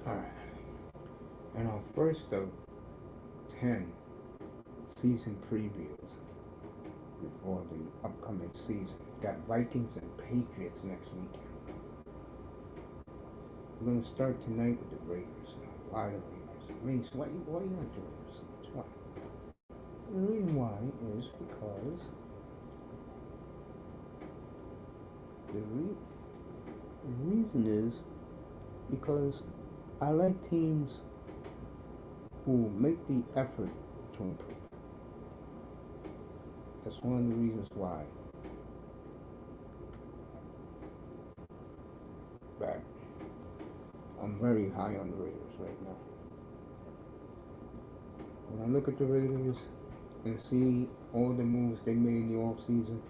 Alright. And our first of 10 season previews before the upcoming season. Got Vikings and Patriots next weekend. We're going to start tonight with the Raiders. Why the Raiders? Mace, why you like the Raiders so much? Why? The reason why is because the, re- the reason is because I like teams who make the effort to improve. That's one of the reasons why that I'm very high on the Raiders right now. When I look at the Raiders and see all the moves they made in the offseason,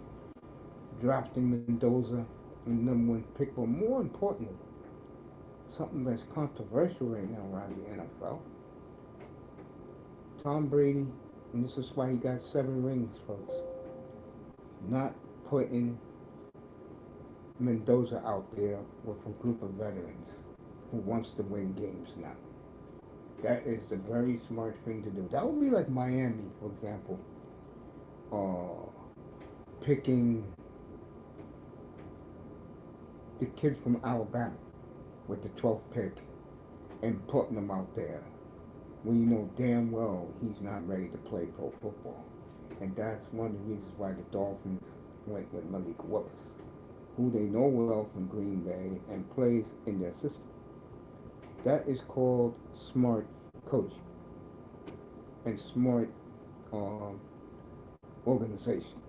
drafting Mendoza and #1 pick, but more importantly, something that's controversial right now around the NFL. Tom Brady, and this is why he got 7 rings, folks, not putting Mendoza out there with a group of veterans who wants to win games now. That is the very smart thing to do. That would be like Miami, for example, uh, picking the kid from Alabama with the 12th pick and putting him out there when you know damn well he's not ready to play pro football. And that's one of the reasons why the Dolphins went with Malik Willis, who they know well from Green Bay and plays in their system. That is called smart coaching and smart um, organization.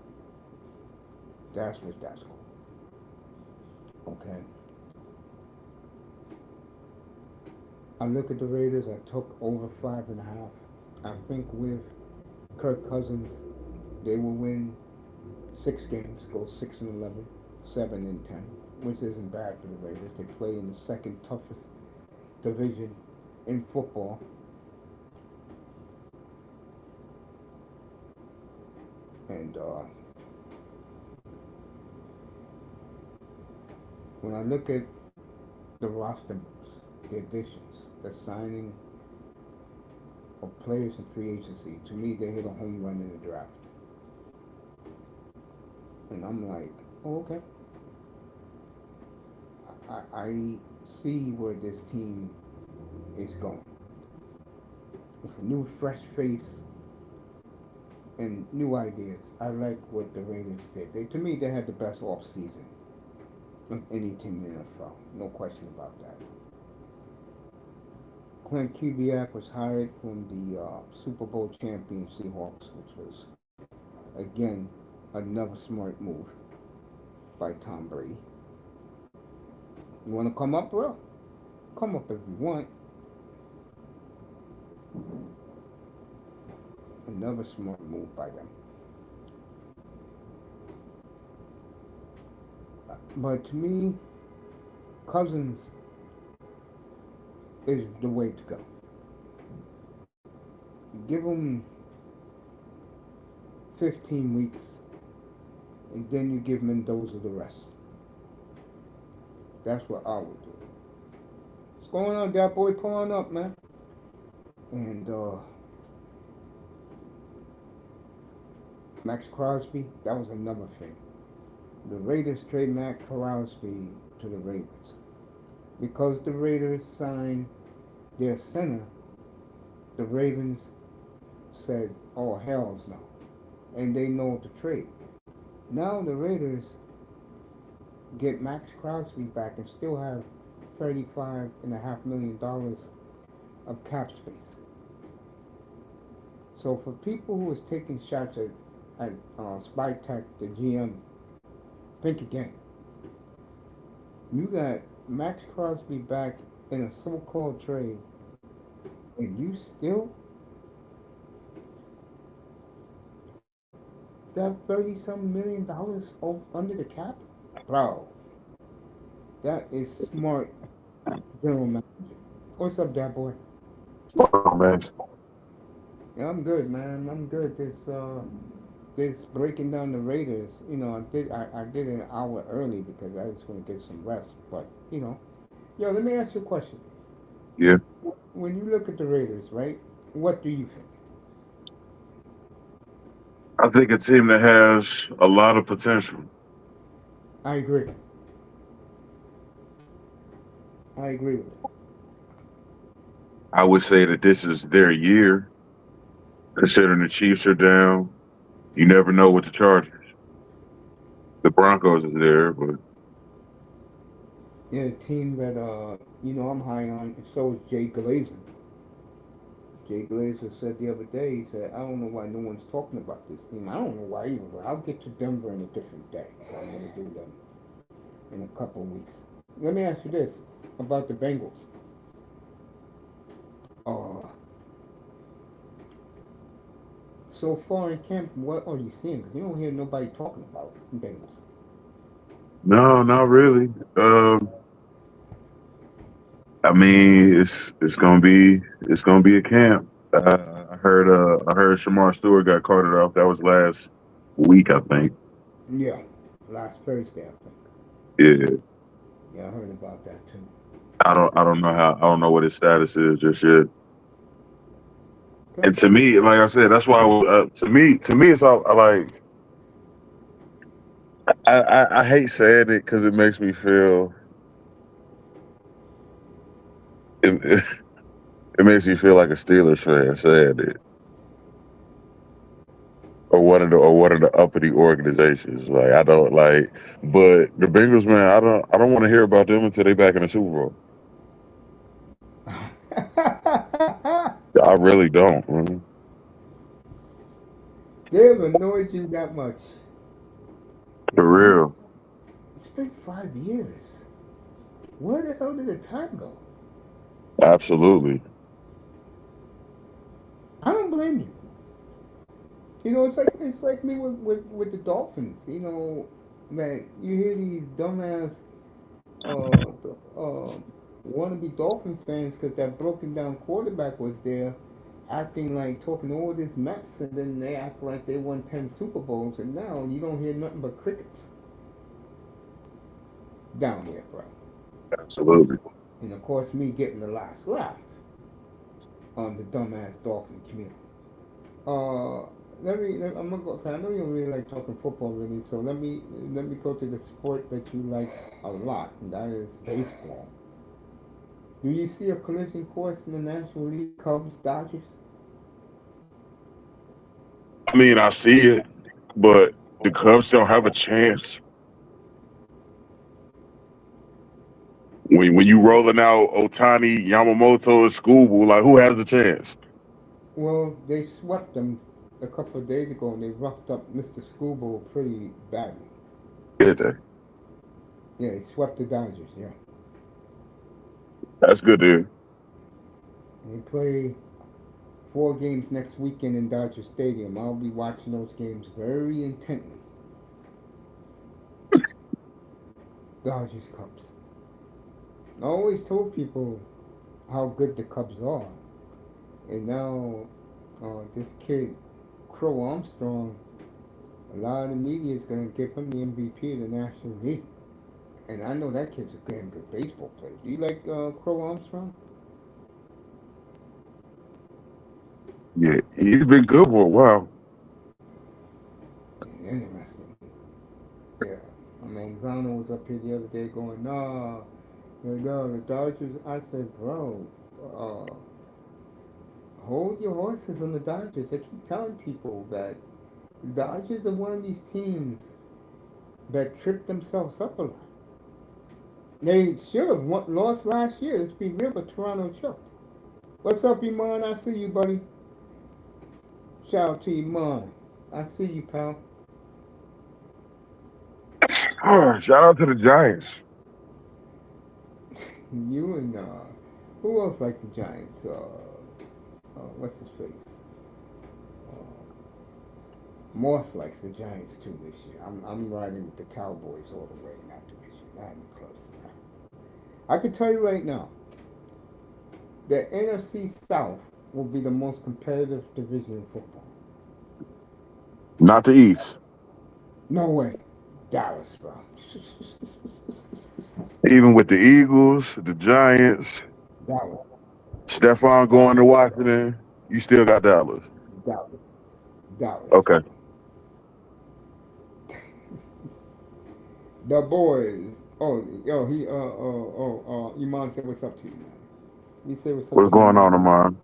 That's what that's called. Okay. I look at the Raiders. I took over 5.5. I think with Kirk Cousins, they will win 6 games, go 6-11, 7-10, which isn't bad for the Raiders. They play in the second toughest division in football. And when I look at the roster moves, the additions, the signing of players in free agency, to me, they hit a home run in the draft. And I'm like, oh, okay. I see where this team is going. With a new, fresh face and new ideas. I like what the Raiders did. To me, they had the best off season of any team in the NFL. No question about that. Clint Kubiak was hired from the Super Bowl champion Seahawks, which was again another smart move by Tom Brady. You want to come up, bro? Come up if you want. Another smart move by them. But to me, Cousins is the way to go. Give him 15 weeks, and then you give Mendoza the rest. That's what I would do. What's going on, that boy? Pulling up, man. And Maxx Crosby, that was another thing. The Raiders trade Maxx Crosby to the Ravens because the Raiders signed their center. The Ravens said, "Oh hell's no," and they know to trade. Now the Raiders get Maxx Crosby back and still have $35.5 million of cap space. So for people who is taking shots at Vytek, the GM, think again. You got Maxx Crosby back in a so-called trade, and you still got 30-some million under the cap, bro. That is smart general manager. What's up, that boy? Oh, man. Yeah, I'm good, man. I'm good. This breaking down the Raiders. I did it an hour early because I just want to get some rest. But yo, let me ask you a question. Yeah, When you look at the Raiders, right? What do you think? I think a team that has a lot of potential. I agree. I agree with it. I would say that this is their year, considering the Chiefs are down. You never know with the Chargers. The Broncos is there, but Yeah, a team that I'm high on. And so is Jay Glazer. Jay Glazer said the other day, he said, I don't know why no one's talking about this team. I don't know why either, but I'll get to Denver in a different day. So I'm going to do them in a couple of weeks. Let me ask you this about the Bengals. Uh, so far in camp, what are you seeing? Because you don't hear nobody talking about Bengals. no, not really. I mean, it's gonna be a camp. I heard Shamar Stewart got carted off. That was last week, I think. Yeah, last Thursday, I think. Yeah, Yeah, I heard about that too. I don't know what his status is just yet. Okay. And to me, like I said, that's why to me, it's all like I hate saying it because it makes me feel it, it makes me feel like a Steelers fan saying it, or one of the uppity organizations. Like I don't like, but the Bengals, man, I don't want to hear about them until they back in the Super Bowl. I really don't, man. They've annoyed you that much. For It's been real. it's been 5 years. Where the hell did the time go? Absolutely. I don't blame you. It's like me with the Dolphins. Man, you hear these dumbass wannabe Dolphin fans because that broken down quarterback was there, acting like talking all this mess, and then they act like they won 10 Super Bowls, and now you don't hear nothing but crickets down there, bro. Absolutely. And of course, me getting the last laugh on the dumbass Dolphin community. Uh, I'm gonna go. 'Cause I know you don't really like talking football, really. So let me go to the sport that you like a lot, and that is baseball. Do you see a collision course in the National League, Cubs, Dodgers? I mean, I see it, but the Cubs don't have a chance. When you rolling out Otani, Yamamoto, and Scooble, like who has a chance? Well, they swept them a couple of days ago, and they roughed up Mr. Scooble pretty badly. Did they? Yeah, they swept the Dodgers. Yeah, That's good to hear. and they play 4 games next weekend in Dodger Stadium. I'll be watching those games very intently. Dodgers Cubs. I always told people how good the Cubs are, and now this kid Crow Armstrong, a lot of the media is going to give him the MVP of the National League. And I know that kid's a damn good baseball player. Do you like Crow Armstrong? Yeah, he's been good for a while. Interesting. Yeah. I mean, Zano was up here the other day going, nah, the Dodgers. I said, bro, uh, hold your horses on the Dodgers. I keep telling people that the Dodgers are one of these teams that trip themselves up a lot. They should have lost last year. Let's be real, but Toronto choked. What's up, Iman? I see you, buddy. Shout out to Iman. I see you, pal. Shout out to the Giants. You and who else like the Giants? What's his face? Moss likes the Giants too this year. I'm riding with the Cowboys all the way in that division. Not even close. I can tell you right now, the NFC South will be the most competitive division in football. Not the East. No way. Dallas, bro. Even with the Eagles, the Giants, Dallas. Stephon going Dallas, to Washington. You still got Dallas. Dallas, Dallas. Okay. The boys. Oh, yo, Iman said what's up to you, man. He said what's up What's to you, going on, man. Amon?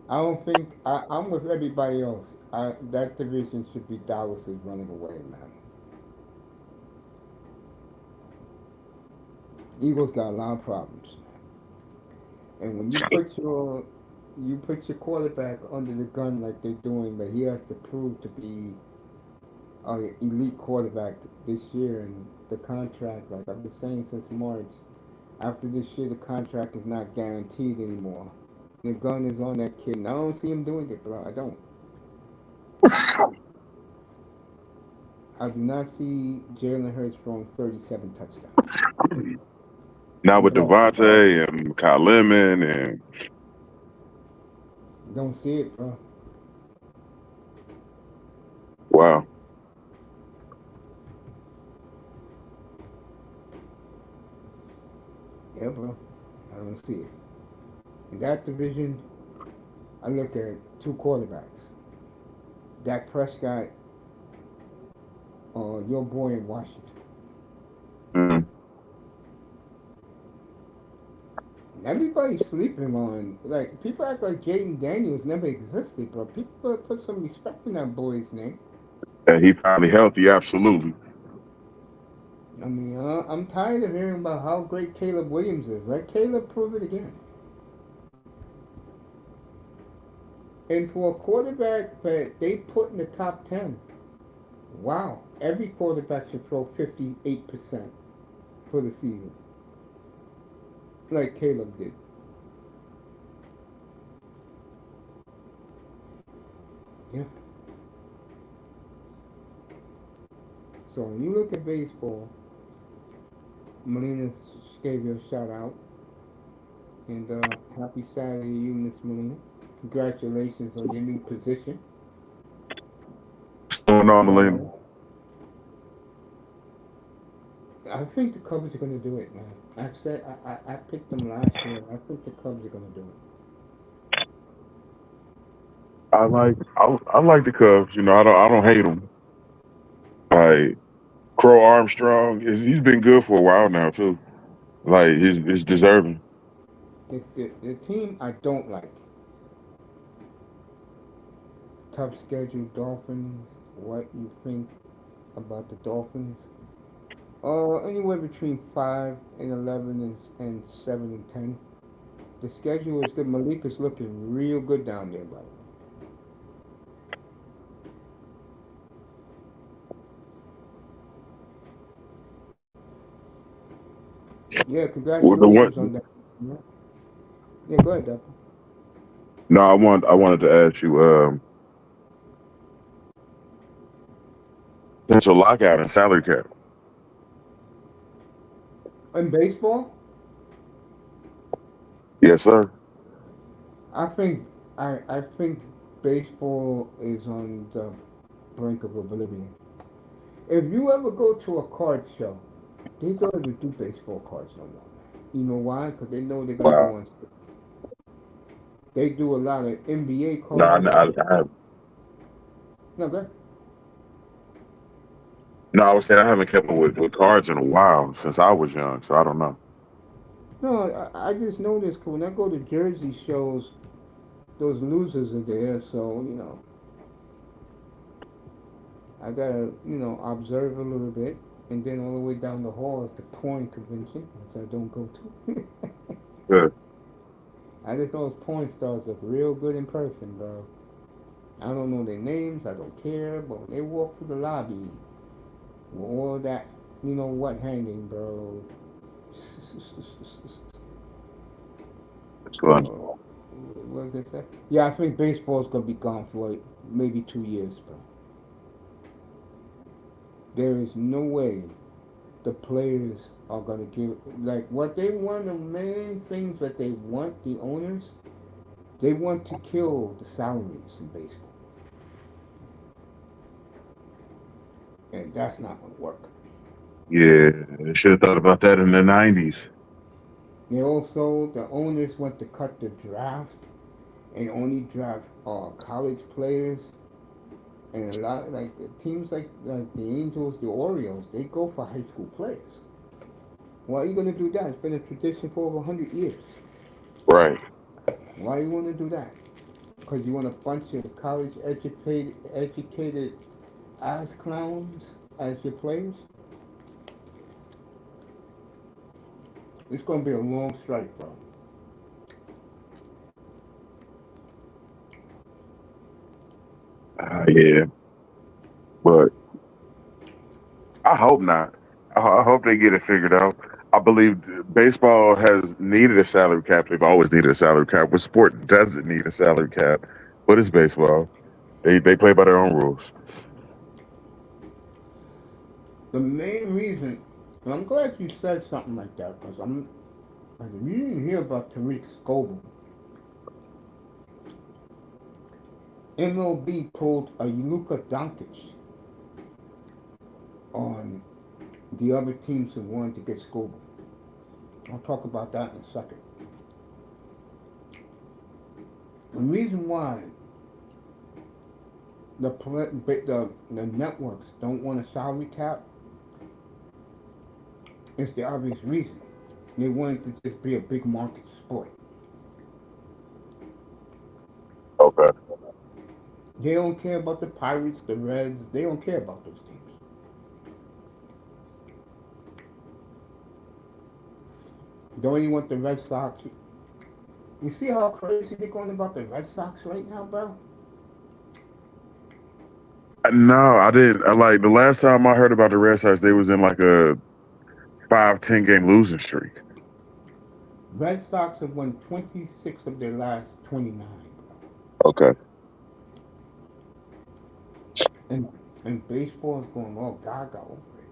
I don't think I'm with everybody else. That division should be Dallas is running away, man. Eagles got a lot of problems, and when you put your quarterback under the gun like they're doing, but he has to prove to be an elite quarterback this year, and the contract, like I've been saying since March, after this year the contract is not guaranteed anymore. The gun is on that kid, and I don't see him doing it, bro. I don't. I do not see Jalen Hurts throwing 37 touchdowns. Now I'm with sorry. Devontae and Kyle Lemon and Don't see it, bro. wow. Yeah, bro. I don't see it. In that division, I look at two quarterbacks. Dak Prescott or your boy in Washington. Mm. Everybody's sleeping on, like, people act like Jaden Daniels never existed, bro. People better put some respect in that boy's name. And he finally healthy, absolutely. I mean, I'm tired of hearing about how great Caleb Williams is. Let Caleb prove it again. And for a quarterback that they put in the top 10, wow, every quarterback should throw 58% for the season, like Caleb did. Yeah. So when you look at baseball, Melina gave you a shout out, and happy Saturday to you, Miss Melina. Congratulations on your new position. What's going on, Melina? Uh, I think the Cubs are going to do it, man. I picked them last year. I think the Cubs are going to do it. I like the Cubs. I don't hate them. Like Crow Armstrong he's been good for a while now too. Like he's deserving. The team I don't like, tough schedule, Dolphins. What you think about the Dolphins? Anywhere between 5 and 11 and 7 and 10. The schedule is good. Malik is looking real good down there, by the way. Yeah, Well, the congratulations on one that. Yeah, yeah, go ahead, Dapper. no, I wanted to ask you potential lockout and salary cap. In baseball, Yes, sir. I think I think baseball is on the brink of oblivion. If you ever go to a card show, they don't even do baseball cards no more. You know why? Because they know they're gonna go Wow. on. They do a lot of NBA No, cards. No, go ahead. no, I was saying I haven't kept up with cards in a while since I was young, so I don't know. No, I just noticed 'cause when I go to Jersey shows, those losers are there. So I gotta observe a little bit, and then all the way down the hall is the porn convention, which I don't go to. Good. I just know those porn stars look real good in person, bro. I don't know their names, I don't care, but when they walk through the lobby, with all that, what hanging, bro. It's fun. What did they say? Yeah, I think baseball's gonna be gone for like maybe 2 years, bro. There is no way the players are gonna give like what they want. The main things that they want, the owners, they want to kill the salaries in baseball, and that's not gonna work. Yeah, should have thought about that in the '90s. The owners want to cut the draft and only draft college players. And a lot like the teams like the Angels, the Orioles, they go for high school players. Why are you going to do that? It's been a tradition for over 100 years. Right. Why you want to do that? Because you want a bunch of college educated ass clowns as your players? It's going to be a long strike, bro. Yeah, but I hope not. I hope they get it figured out. I believe baseball has needed a salary cap. They've always needed a salary cap. But sport doesn't need a salary cap, but it's baseball. They play by their own rules. The main reason, and I'm glad you said something like that, because you didn't hear about Tariq Scoble. MLB pulled a Luka Doncic on the other teams who wanted to get Scoble. I'll talk about that in a second. The reason why the networks don't want a salary cap is the obvious reason. They want it to just be a big market sport. Okay. They don't care about the Pirates, the Reds. They don't care about those teams. They only want the Red Sox. You see how crazy they're going about the Red Sox right now, bro? No, I didn't. I like the last time I heard about the Red Sox, they was in like a 5-10 game losing streak. Red Sox have won 26 of their last 29, Okay. and and baseball is going all gaga over it.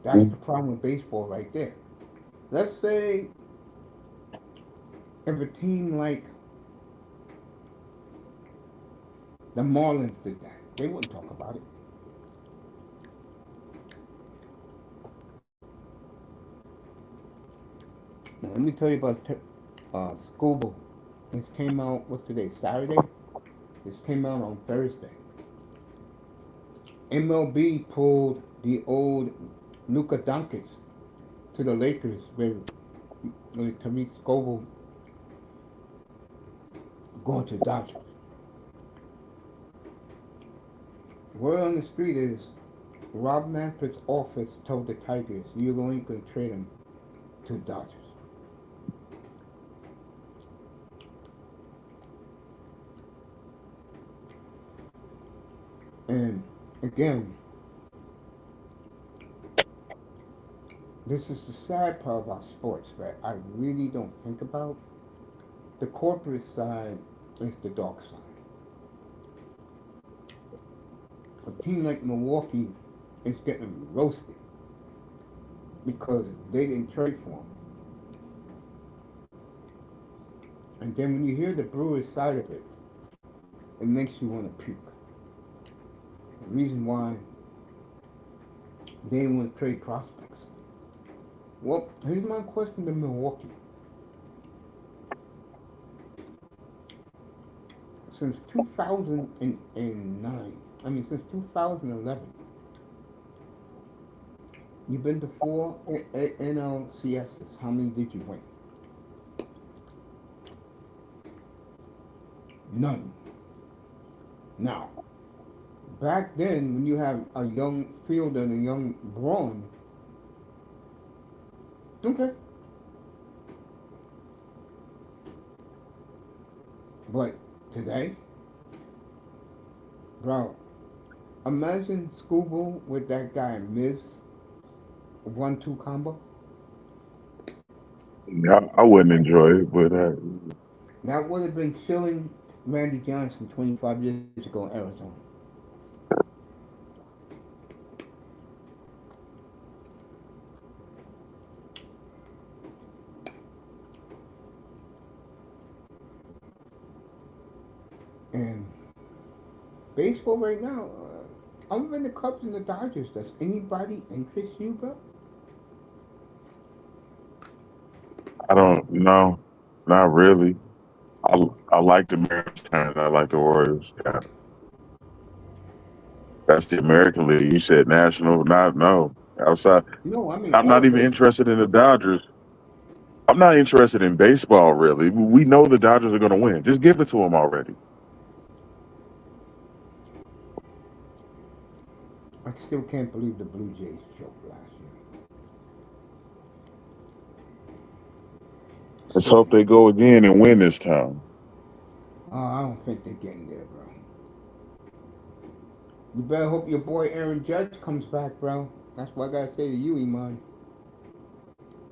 That's Mm. the problem with baseball right there. Let's say if a team like the Marlins did that, they wouldn't talk about it. Now, let me tell you about Scuba. This came out, what's today, Saturday? This came out on Thursday. MLB pulled the old Luka Doncic to the Lakers with Tariq Scoble going to the Dodgers. Word on the street is Rob Manfred's office told the Tigers you're going to trade him to the Dodgers. And again, this is the sad part about sports that I really don't think about. The corporate side is the dark side. A team like Milwaukee is getting roasted because they didn't trade for him. And then when you hear the Brewers side of it, it makes you want to puke. The reason why they didn't want to trade prospects. Well, here's my question to Milwaukee. Since 2009, since 2011, you've been to four NLCSs. How many did you win? None. Now, back then, when you have a young fielder and a young Braun, okay. But today, bro, imagine Scooble with that guy Miz 1-2 combo. Yeah, I wouldn't enjoy it, but That would have been killing Randy Johnson 25 years ago in Arizona. And baseball right now, other than the Cubs and the Dodgers, does anybody interest you, bro? I don't know, not really. I I like the Mariners kind of. I like the Orioles kind of. That's the American League. You said national, not no outside. No, I mean I'm not all even baseball. interested in the Dodgers. I'm not interested in baseball really. We know the Dodgers are going to win. Just give it to them already. I still can't believe the Blue Jays choked last year. Let's Still hope can't. they go again and win this time. I don't think they're getting there, bro. You better hope your boy Aaron Judge comes back, bro. That's what I gotta say to you, Iman.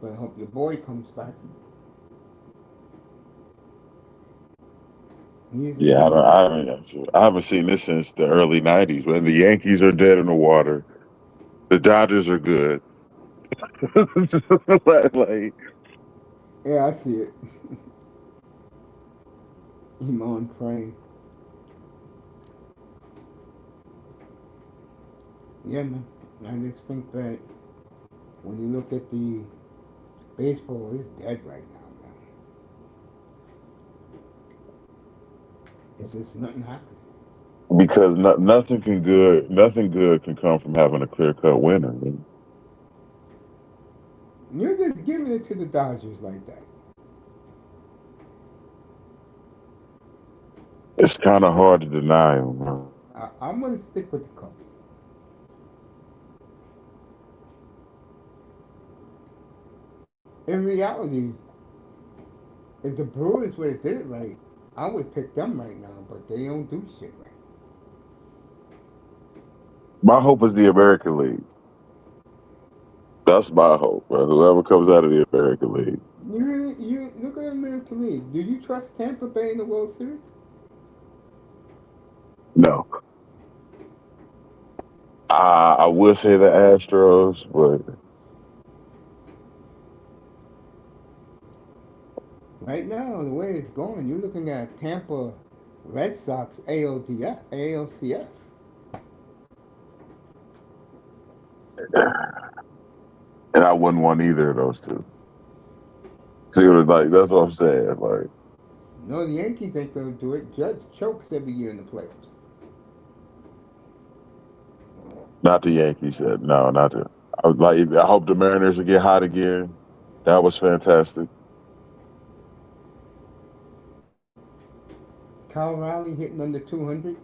Better hope your boy comes back. He's Yeah, he. I haven't seen this since the early '90s when the Yankees are dead in the water. The Dodgers are good. like, Yeah, I see it. Iman praying. Yeah, man. I just think that when you look at the baseball, it's dead right now, man. It's just nothing happening. because nothing good can come from having a clear cut winner. You're just giving it to the Dodgers like that. It's kind of hard to deny them. I'm gonna stick with the Cubs. In reality, if the Brewers would have did it right, I would pick them right now, but they don't do shit right. My hope is the American League. That's my hope, bro. Whoever comes out of the American League. You look at the American League. Do you trust Tampa Bay in the World Series? No, I will say the Astros, but Right now, the way it's going, you're looking at Tampa Red Sox ALCS. and I wouldn't want either of those two. See what like that's what I'm saying. Like No, the Yankees ain't gonna do it. Judge chokes every year in the playoffs. not the Yankees yet. No, not the. I hope the Mariners will get hot again. That was fantastic. Kyle Riley hitting under 200.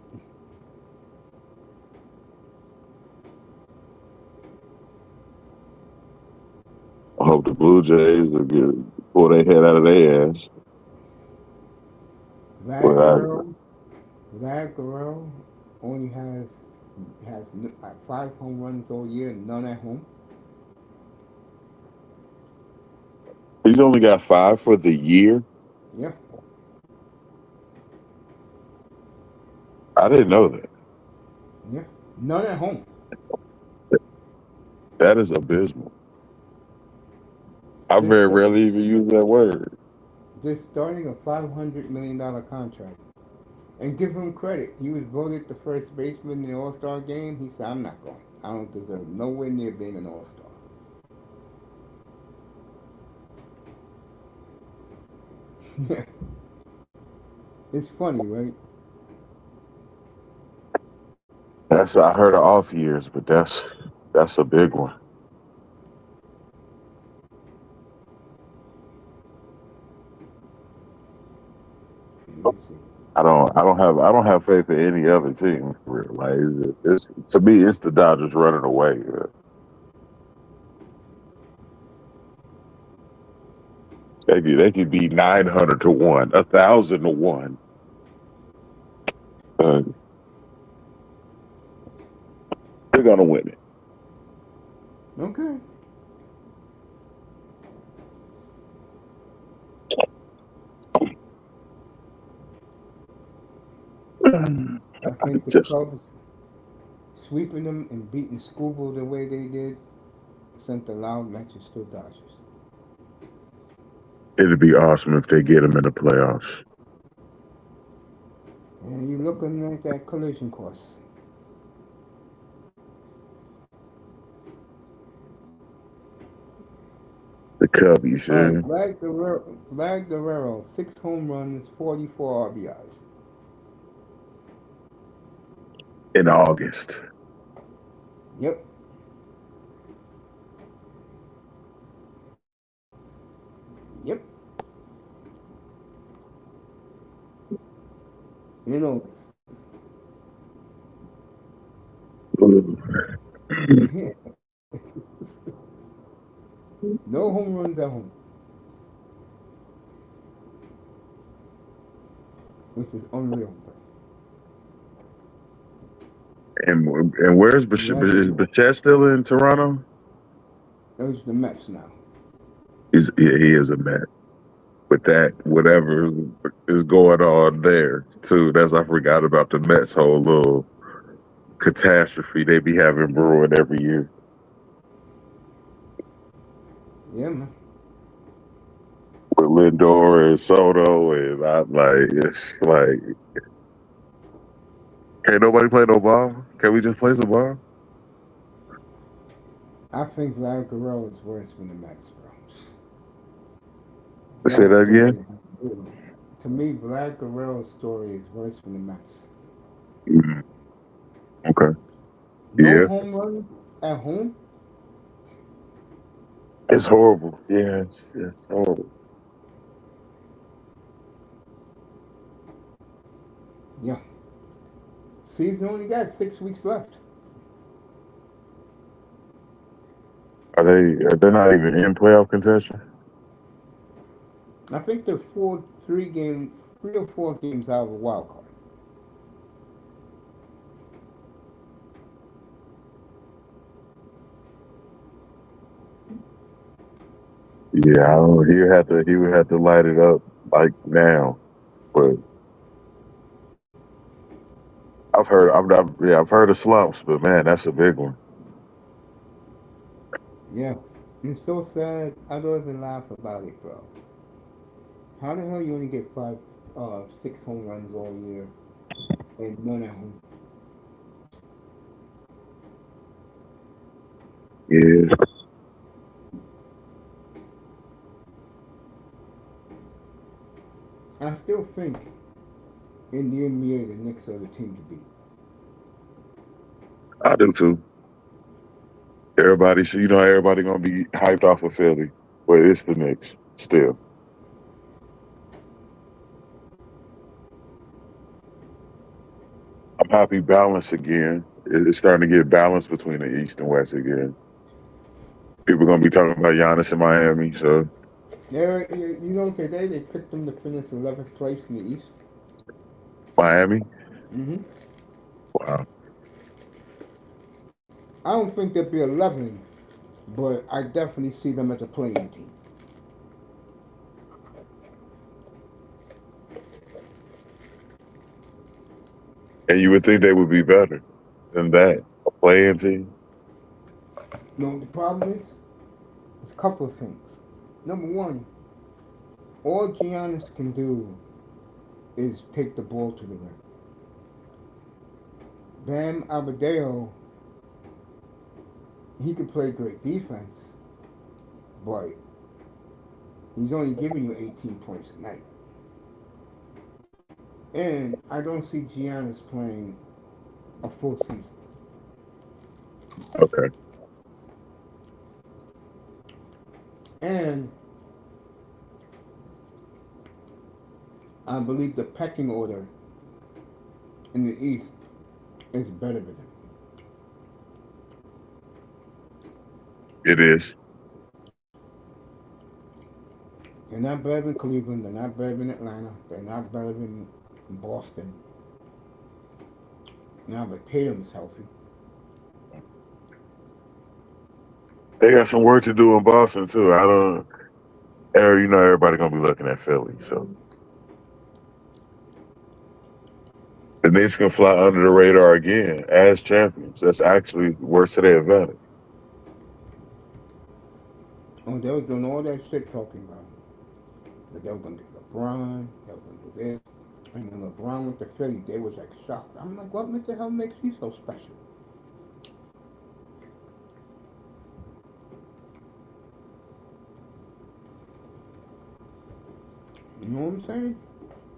I hope the Blue Jays will pull their head out of their ass. Vlad But Guerrero, Vlad Guerrero only has 5 home runs all year, none at home. he's only got 5 for the year. Yeah, I didn't know that. yeah, none at home. That is abysmal. I Just very start, rarely even use that word. just starting a $500 million contract. And give him credit. He was voted the first baseman in the All Star game. He said, "I'm not going. I don't deserve nowhere near being an All Star." Yeah, it's funny, right? I heard of off years, but that's a big one. Let me see. I don't have faith in any other team for real. Like it's to me, it's the Dodgers running away. They could be 900 to 1, 1,000 to 1. Uh, they're gonna win it. Okay. I think the Just Cubs sweeping them and beating Scuba the way they did sent a loud message to the Dodgers. it'd be awesome if they get them in the playoffs. And you're looking at that collision course. The Cubbies, All right, yeah. Vlad Guerrero, 6 home runs, 44 RBIs. In August. Yep, yep. You know, no home runs at home, which is unreal. And where's Last Is year, Bichette still in Toronto? it was the Mets now. He is a Met. With that, whatever is going on there too. That's I forgot about the Mets whole little catastrophe they be having brewing every year. Yeah, man. With Lindor and Soto, and I'm like, it's like, can't nobody play no ball? Can we just play some ball? I think Vlad Guerrero is worse than the Mets, bro. Say That that story, again. to me, Vlad Guerrero's story is worse than the Mets. Mm, okay. No Yeah. home run at home. It's horrible. Yeah, it's horrible. Yeah. Season only got 6 weeks left. They're not even in playoff contention? I think they're 3 or 4 games out of a wild card. Yeah, I don't know. He would have to light it up like now. But I've heard of slumps, but man, that's a big one. Yeah. It's so sad. I don't even laugh about it, bro. How the hell you only get 6 home runs all year and none at home? Yeah. I still think in the NBA the Knicks are the team to beat. I do too. Everybody gonna be hyped off of Philly, but it's the Knicks still. I'm happy balance again. It's starting to get balance between the East and West again. People gonna be talking about Giannis in Miami, so Today they picked them to finish 11th place in the East. Miami. Hmm. Wow. I don't think they'll be 11, but I definitely see them as a playing team. And you would think they would be better than that. A playing team. The problem is, it's a couple of things. Number one, all Giannis can do is take the ball to the rim. Bam Abadeo, he can play great defense, but he's only giving you 18 points a night. And I don't see Giannis playing a full season. Okay. And I believe the pecking order in the East is better than him. It is. They're not better than Cleveland. They're not better than Atlanta. They're not better than Boston. Now, but Tatum's healthy. They got some work to do in Boston too. I don't. Everybody gonna be looking at Philly, so the Knicks can fly under the radar again as champions. That's actually worse to their advantage. Oh, they was doing all that shit talking about that they were gonna get LeBron. They were gonna do this. And when LeBron went to Philly, they was like shocked. I'm like, what the hell makes you so special? You know what I'm saying?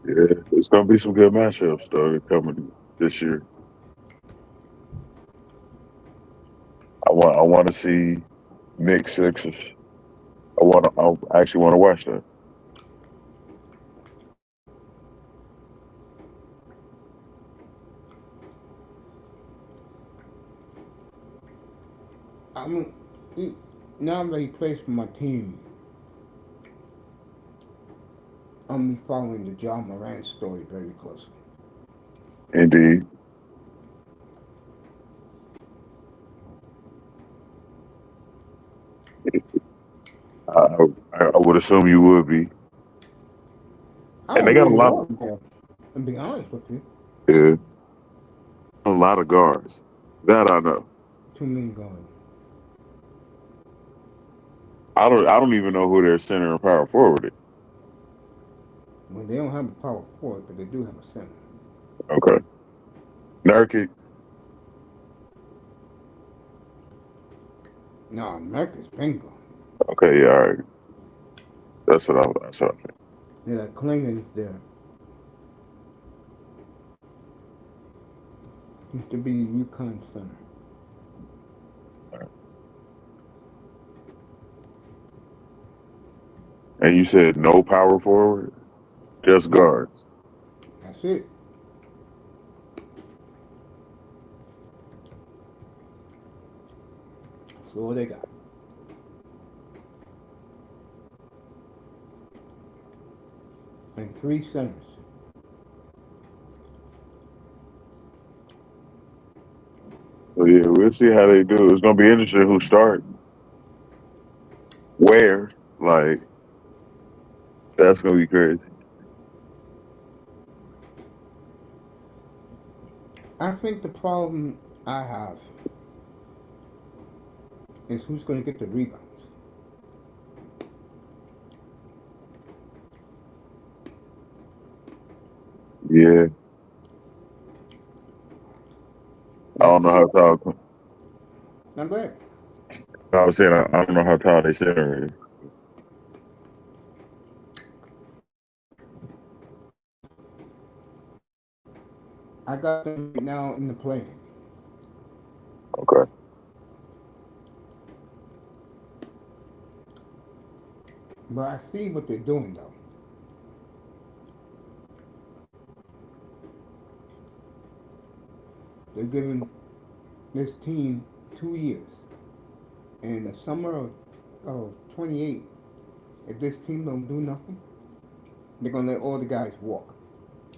Yeah, it's gonna be some good matchups though coming this year. I want to see Knicks Sixers. I actually want to watch that. I'm now that he plays for my team. I'm be following the John Moran story very closely. Indeed, I, I would assume you would be, I and they don't got a really lot, know him there. To be honest with you, yeah, a lot of guards. That I know. too many guys. I don't even know who their center and power forward is. Well, they don't have a power forward, but they do have a center. Okay, Nurkic. No, America's bingo. Okay, yeah, all right. That's what I think. Yeah, Klingons there. Used to be UConn center. And you said no power forward, just No, guards. that's it. That's all they got. And three centers. So yeah, we'll see how they do. It's gonna be interesting who start where. Like that's gonna be crazy. I think the problem I have is who's going to get the rebounds. Yeah, I That don't know how team. tall. Now go ahead. I was saying I don't know how tall they center is. I got them right now in the play. Okay. But I see what they're doing though. They're giving this team 2 years. And the summer of 28, if this team don't do nothing, they're gonna let all the guys walk.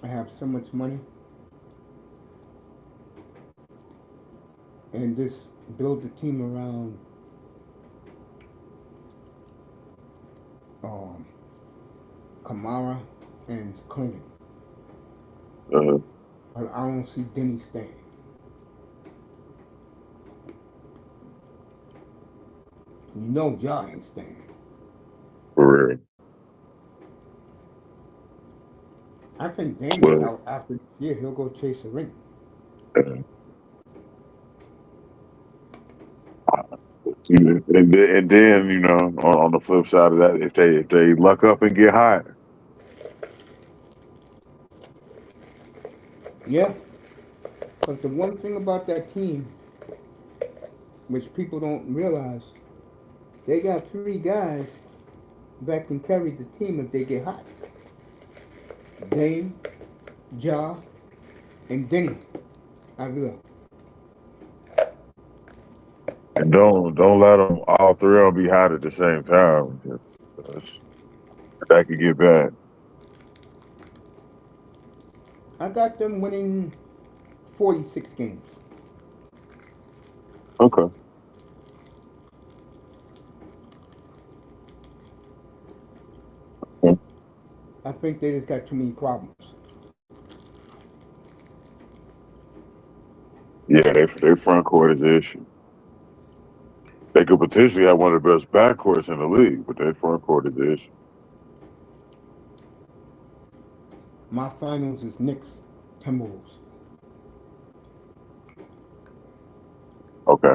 I have so much money and just build the team around um, Kamara and Klint. Uh, I don't see Denny staying. You know Ja ain't staying. for real. I think Dame is Well, out after this year. He'll go chase a ring. uh, and then on the flip side of that, if they luck up and get hot, Yeah, but the one thing about that team, which people don't realize, they got three guys that can carry the team if they get hot. Dame, Ja, and Denny. I will. and don't let them all three of them be hot at the same time. 'Cause that could get bad. I got them winning 46 games. Okay. I think they just got too many problems. Yeah, their front court is an issue. They could potentially have one of the best backcourts in the league, but their front court is an issue. My finals is Knicks, Timberwolves. Okay.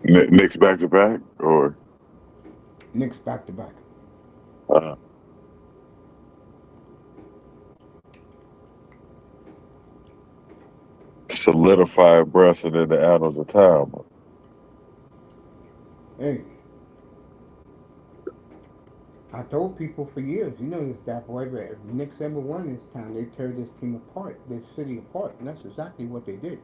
Knicks back to back, or Knicks back to back. Uh, solidified Brunson in the annals of time. Hey, I told people for years, you know this that boy, but if the Knicks ever won this town, they tear this team apart, this city apart, and that's exactly what they did.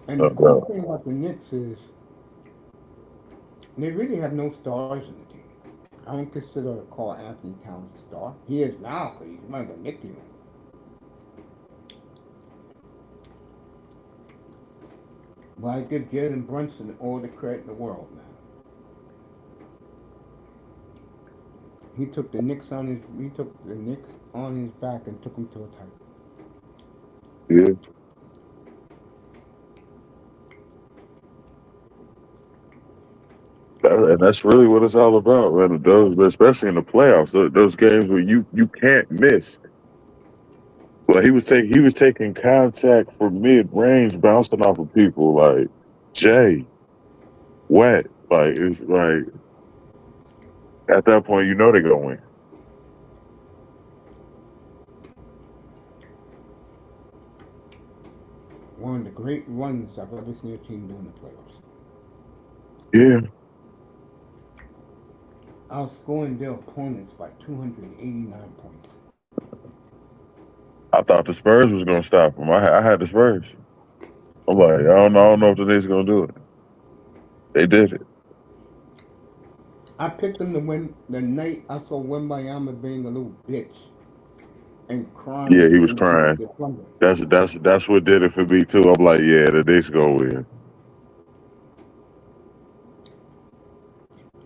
And the cool Bro. thing about the Knicks is they really have no stars in the team. I don't consider Carl Anthony Towns a star. He is now because he's one of the Knicks. But I give Jalen Brunson all the credit in the world, man. He took the Knicks on his back and took them to a title. Yeah. And that's really what it's all about, man. Those, especially in the playoffs, those games where you can't miss. Well, he was taking contact from mid range, bouncing off of people like Jay, wet. Like it's like at that point, you know they're gonna win. One of the great runs I've ever seen a team do in the playoffs. Yeah, Outscoring their opponents by 289 points. I thought the Spurs was gonna stop him. I had the Spurs. I'm like, I don't know if the Knicks gonna do it. They did it. I picked them to win the night I saw Wembayama being a little bitch and Yeah, crying he was in crying. the thunder. That's what did it for me too. I'm like, yeah, the Knicks gonna win.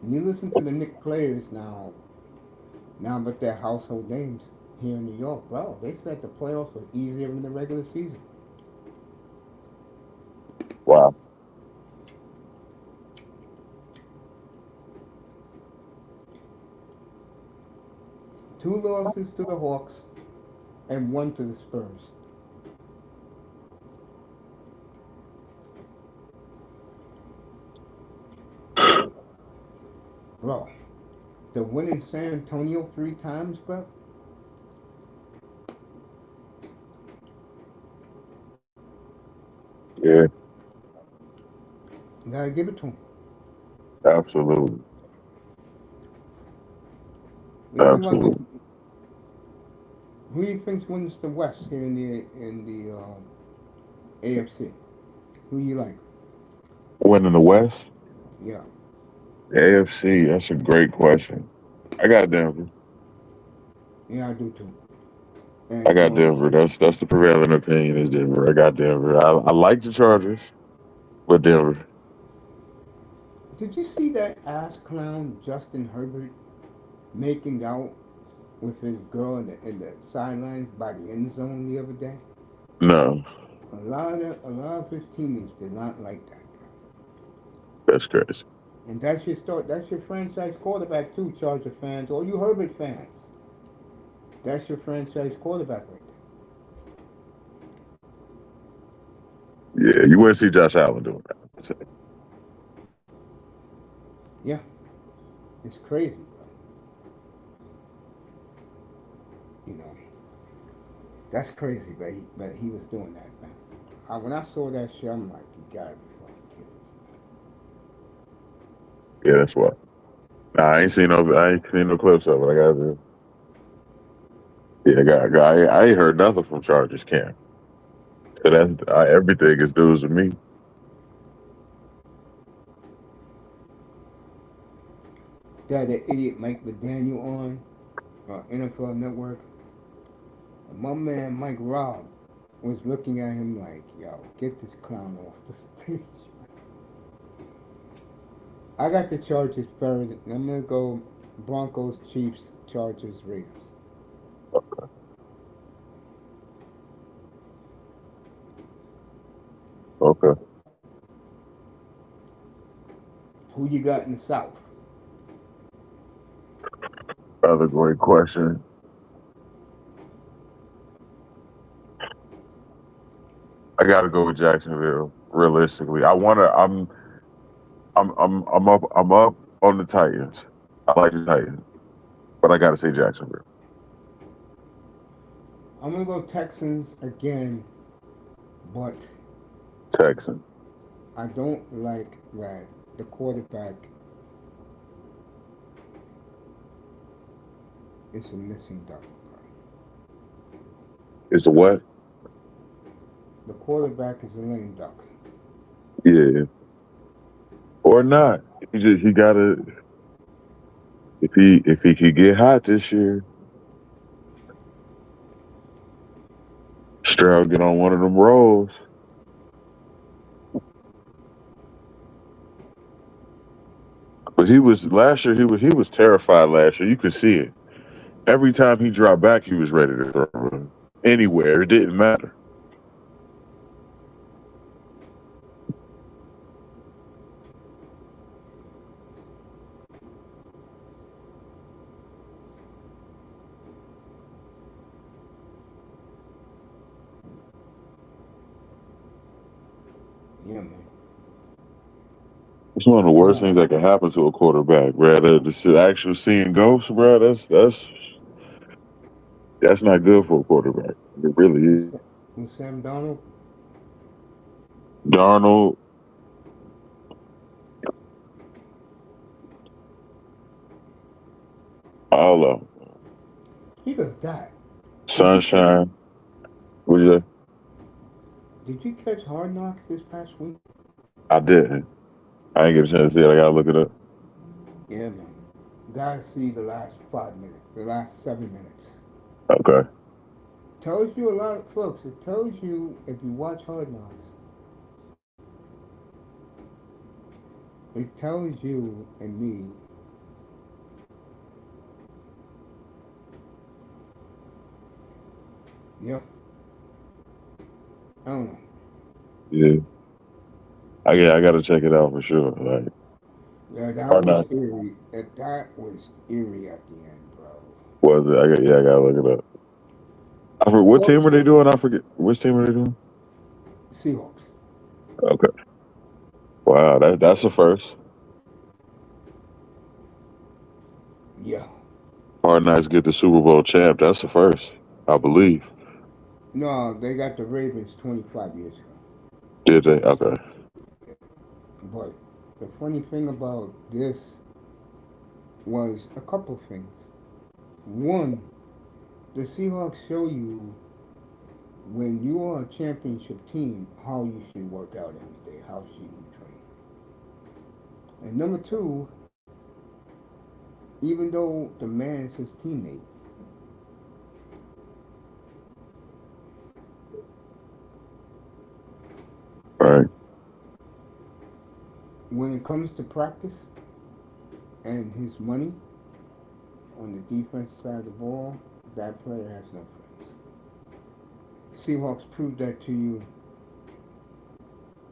And you listen to the Knicks players now that they're household names here in New York, bro. They said the playoffs was easier than the regular season. Wow. Two losses to the Hawks and one to the Spurs. Bro, the win in San Antonio 3 times, bro. Yeah, You gotta give it to them. absolutely, We think about the absolutely. who do you think wins the West here in the AFC? Who you like? Winning the West, Yeah, AFC. That's a great question. I got Denver. yeah, I do too. I And got Denver. That's the prevailing opinion is Denver. I got Denver. I like the Chargers, but Denver. did you see that ass clown Justin Herbert making out with his girl in the sidelines by the end zone the other day? No, A lot of his teammates did not like that. that's crazy. And that's your franchise quarterback too, Charger fans, or you Herbert fans. That's your franchise quarterback right Yeah, you wouldn't see Josh Allen doing that. there. Yeah, it's crazy, bro. You know, that's crazy, but he was doing that, man. When I saw that shit, I'm like, you gotta be fucking kidding Yeah, that's what. Nah, I ain't seen no clips of it. I got to. Yeah, I ain't heard nothing from Chargers camp. So everything is news to me. me. That idiot Mike McDaniel on NFL Network. My man Mike Robb was looking at him like, yo, get this clown off the stage. I got the Chargers third. I'm gonna go Broncos, Chiefs, Chargers, Raiders. Okay, Who you got in the South? other great question. I got to go with Jacksonville. Realistically, I want to. I'm up. I'm up on the Titans. I like the Titans, but I got to say Jacksonville. I'm gonna go Texans again, but Texans. I don't like that the quarterback is a missing duck. It's a what? The quarterback is a lame duck. Yeah, or not. He gotta if he could get hot this year, Stroud get on one of them rolls. But he was last year. He was terrified last year. You could see it. Every time he dropped back, he was ready to throw anywhere. It didn't matter. Yeah, man. It's one of the worst Now, things that can happen to a quarterback, bro. The actual seeing ghosts, bro. That's not good for a quarterback. It really with, is. with Sam Donald, Darnold, all of them. speak of that, did you catch Sunshine. What you say? did you catch Hard Knocks this past week? I didn't. I ain't get a chance to see it. I gotta look it up. Yeah, man. Gotta see the last 5 minutes, the last 7 minutes. Okay. Tells you a lot, folks. It tells you if you watch Hard Knocks, it tells you and me, yeah, I don't know. Yeah. I gotta check it out for sure. Like Yeah, that or was not. eerie. That was eerie at the end, bro. Was it? I gotta look it up. I forget what Well, team are they doing? I forget which team are they doing? Seahawks. Okay. Wow, that's a first. Yeah. Hard Knocks get the Super Bowl champ. That's the first, I believe. No, they got the Ravens 25 years ago. Did they? Okay. But the funny thing about this was a couple things. One, the Seahawks show you when you are a championship team how you should work out every day, how should you train. And number two, even though the man is his teammate, All right. when it comes to practice and his money on the defense side of the ball, that player has no friends. Seahawks proved that to you.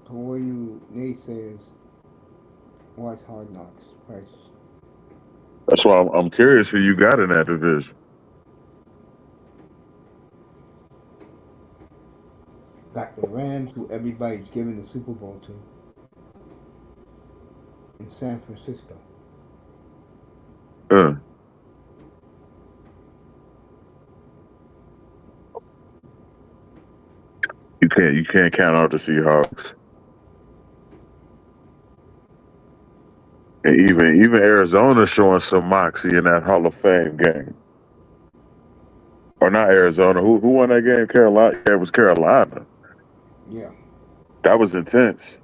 To all you naysayers, watch Hard Knocks. First, That's why I'm curious who you got in that division. got the Rams, who everybody's giving the Super Bowl to, in San Francisco. Uh, you can't count out the Seahawks. And even Arizona showing some moxie in that Hall of Fame game. Or not Arizona. Who won that game? Carolina. Yeah, it was Carolina. Yeah. That was intense.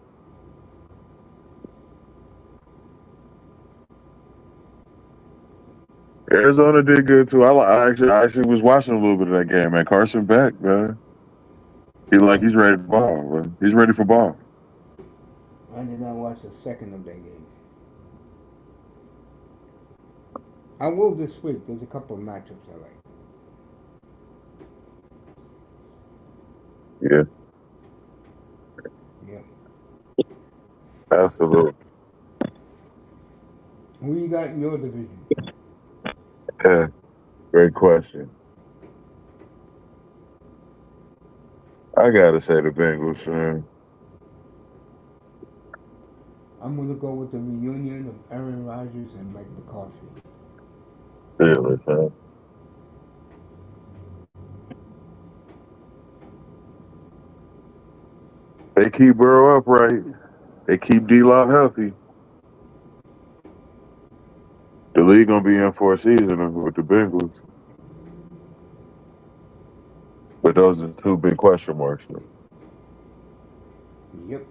Arizona did good too. I actually was watching a little bit of that game, man. Carson Beck, man. He's ready to ball, man. He's ready for ball. I did not watch a second of that game. I will this week. There's a couple of matchups I like. Yeah, Yeah. absolutely. Who you got in your division? Yeah, great question. I gotta say the Bengals, man. I'm gonna go with the reunion of Aaron Rodgers and Mike McCarthy. Really, man. They keep Burrow upright. They keep D-Lock healthy. The league gonna be in for a season with the Bengals. But those are two big question marks. Yep,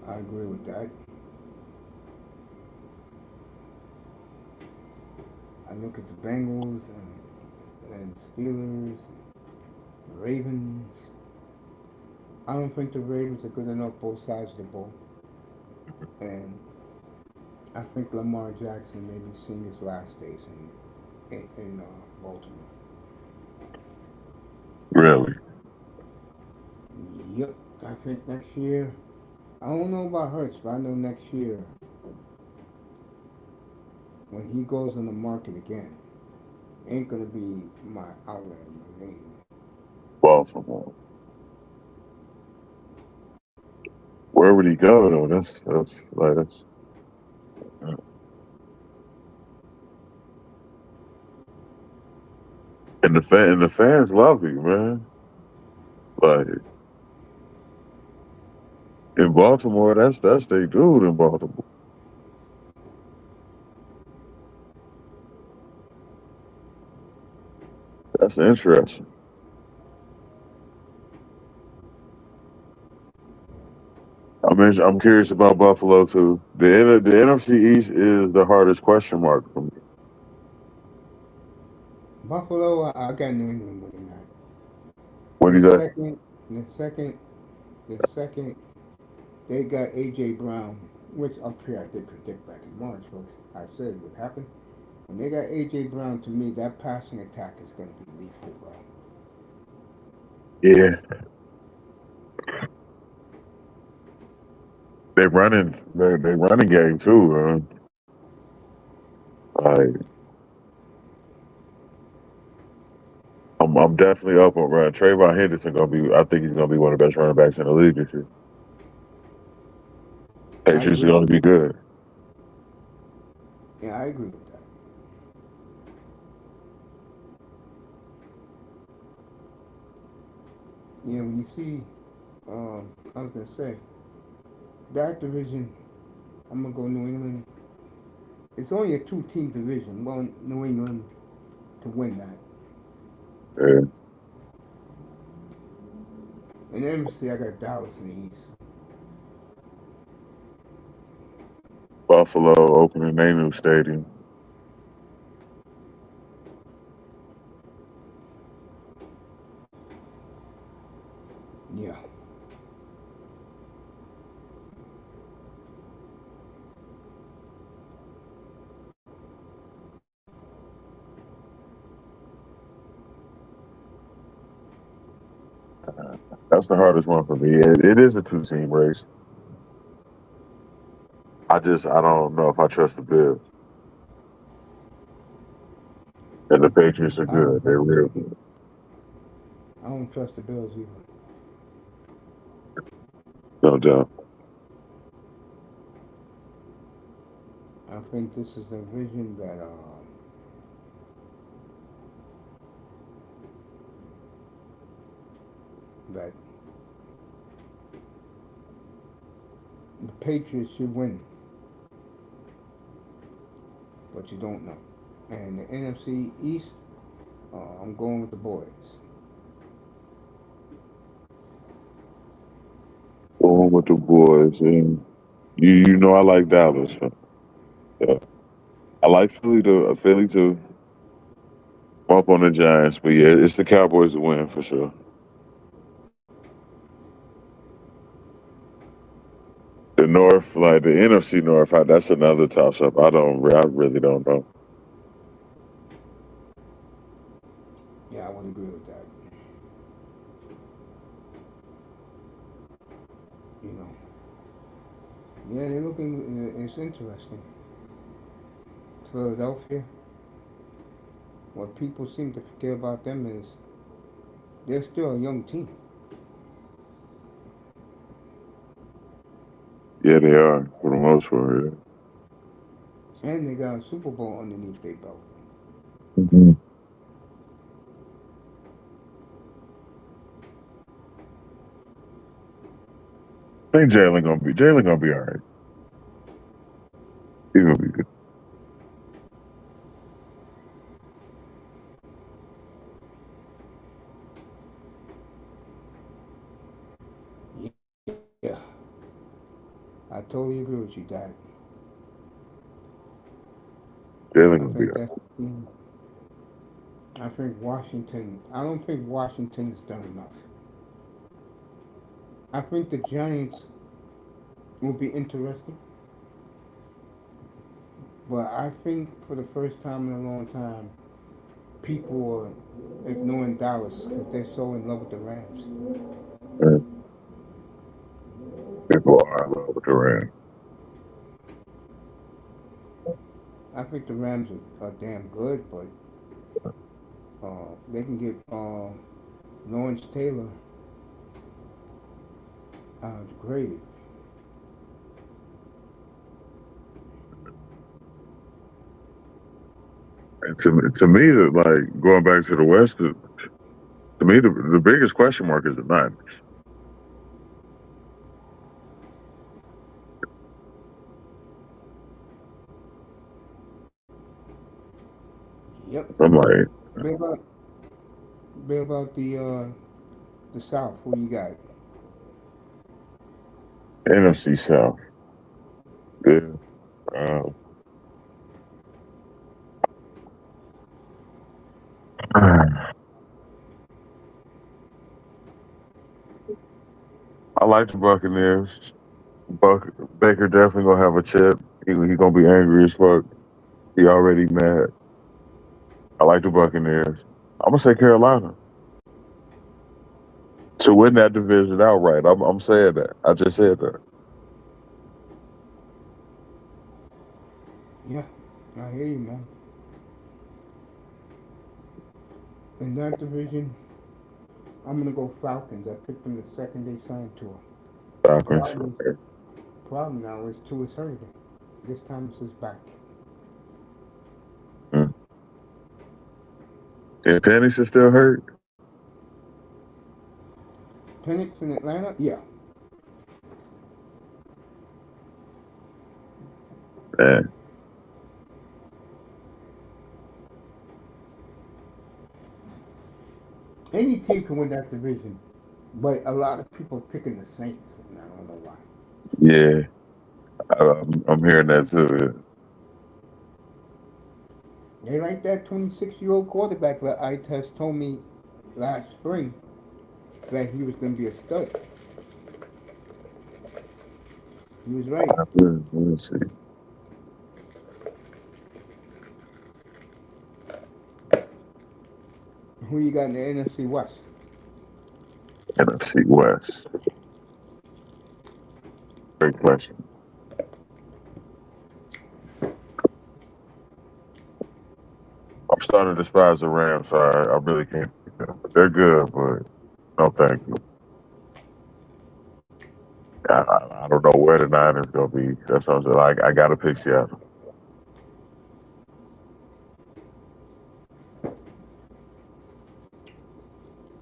I agree with that. I look at the Bengals and Steelers, Ravens. I don't think the Ravens are good enough both sides of the ball, and I think Lamar Jackson may be seeing his last days in Baltimore. Really. Yep, I think next year. I don't know about Hurts, but I know next year when he goes on the market again, ain't gonna be my outlet in my name. Baltimore. Where would he go though? That's like that's and the fans love you, man. Like in Baltimore, that's they dude in Baltimore. That's interesting. I'm curious about Buffalo too. The NFC East is the hardest question mark for me. Buffalo, I got New England winning that. What do The you got? second, the second, the second, they got AJ Brown, which up here I did predict back in March, folks. I said would happen. When they got AJ Brown, to me, that passing attack is going to be lethal, bro. Yeah, they running game too, man. Like I'm definitely up on run. Trayvon Henderson gonna be. I think he's gonna be one of the best running backs in the league this year. I Patriots are agree. gonna be good. Yeah, I agree with that. Yeah, when you see, I was gonna say that division, I'm gonna go New England. It's only a two-team division. Well, New England to win that. Yeah. And NFC, I got Dallas in the East. Buffalo opening their new stadium. Yeah, That's the hardest one for me. It is a two-team race. I don't know if I trust the Bills. And the Patriots are I don't good. trust They're the real good. I don't trust the Bills either. No doubt. I think this is a vision that the Patriots should win, but you don't know. And the NFC East, I'm going with the boys. Going with the boys. And you know I like Dallas. So, yeah. I like Philly too. Up on the Giants, but yeah, it's the Cowboys to win for sure. The North, like the NFC North, that's another toss up. I really don't know. Yeah, I would agree with that. You know, yeah, they're looking. It's interesting. Philadelphia. What people seem to forget about them is They're still a young team, Yeah, they are for the most part. Yeah. and they got a Super Bowl underneath their belt. Mm-hmm. I think Jalen gonna be all right. He's gonna be good. Yeah, I totally agree with you, Dad. Jalen I gonna be think all that's. I think Washington. I don't think Washington has done enough. I think the Giants will be interesting, but I think for the first time in a long time, people are ignoring Dallas because they're so in love with the Rams. right. People are in love with the Rams. I think the Rams are damn good, but they can get Lawrence Taylor graded. And to me, like going back to the West, to me, the biggest question mark is the Niners. Yep. I'm like Bit about bit about the South. Who you got? NFC South. Yeah. Um, I like the Buccaneers. Baker definitely gonna have a chip. He gonna be angry as fuck. He already mad. I like the Buccaneers. I'm gonna say Carolina to win that division outright. I'm saying that. I just said that. Yeah, I hear you, man. In that division, I'm gonna go Falcons. I picked them the second they signed to her. Falcons. Problem is, problem now is Tua is hurt again. This time it's his back. Mm. And Penix is still hurt. Penix in Atlanta, yeah. Man, Any team can win that division, but a lot of people are picking the Saints, and I don't know why. yeah, I'm hearing that too. They like that 26-year-old quarterback that I test told me last spring that he was going to be a stud. He was right. Let's see. Who you got in the NFC West? NFC West. Great question. I'm starting to despise the Rams. So I really can't pick them. They're good, but no, thank you. I don't know where the Niners gonna be. That's what I'm saying. Like I gotta pick Seattle.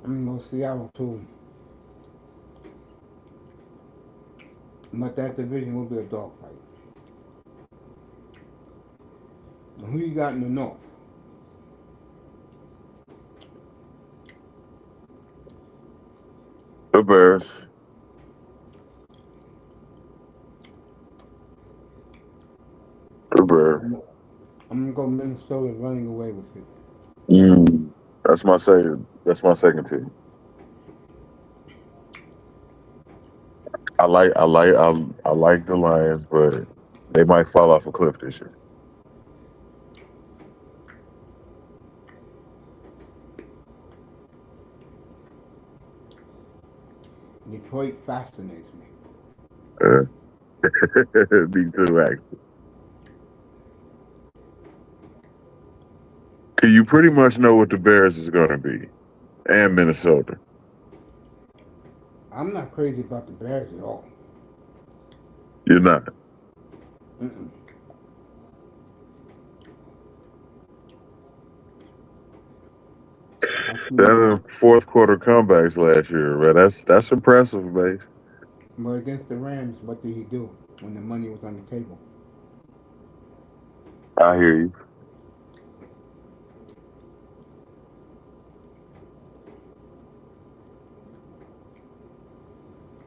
I'm going to go Seattle too, but that division will be a dogfight. Who you got in the North? The Bears. The Bears. I'm going to go Minnesota running away with it. Mm, that's my second. That's my second team. I like the Lions, but they might fall off a cliff this year. Detroit fascinates me. Uh, me too, actually. You pretty much know what the Bears is going to be. and Minnesota. I'm not crazy about the Bears at all. You're not. Mm-mm. I see. That fourth quarter comebacks last year, man. That's impressive, man. But against the Rams, what did he do when the money was on the table? I hear you.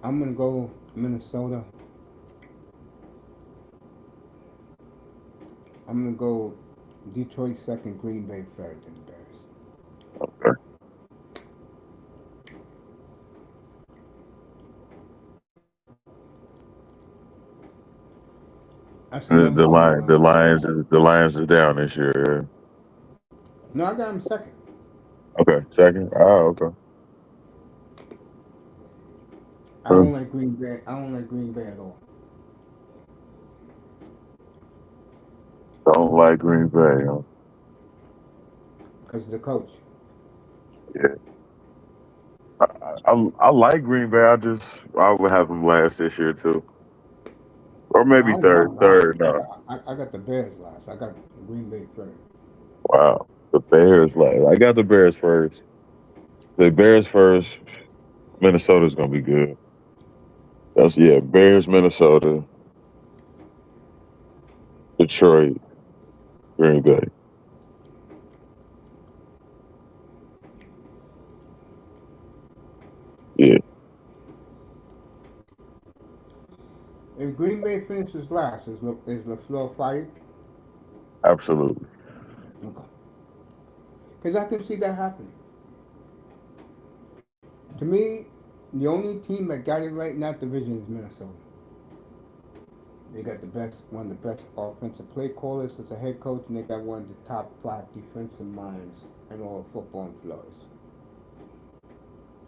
I'm gonna go Minnesota. I'm gonna go Detroit second, Green Bay third, and Bears. Okay. I see The, them the holding line, on the to it. Lions, the Lions is down this year. No, I got him second. Yeah. Okay, second. Oh, okay. I Huh. don't like Green Bay. I don't like Green Bay at all Don't like Green Bay. Huh? because of the coach. Yeah, I like Green Bay. I would have them last this year too, or No, maybe I don't third. got last. Third. No. I got the Bears last. I got Green Bay third. Wow. The Bears. Like I got the Bears first. The Bears first. Minnesota's gonna be good. That's yeah. Bears, Minnesota, Detroit, Green Bay. Yeah, If Green Bay finishes last, is LaFleur fired? absolutely. Okay. Because I can see that happening. To me, the only team that got it right in that division is Minnesota. They got one of the best offensive play callers as a head coach, and they got one of the top five defensive minds in all of football and Flores.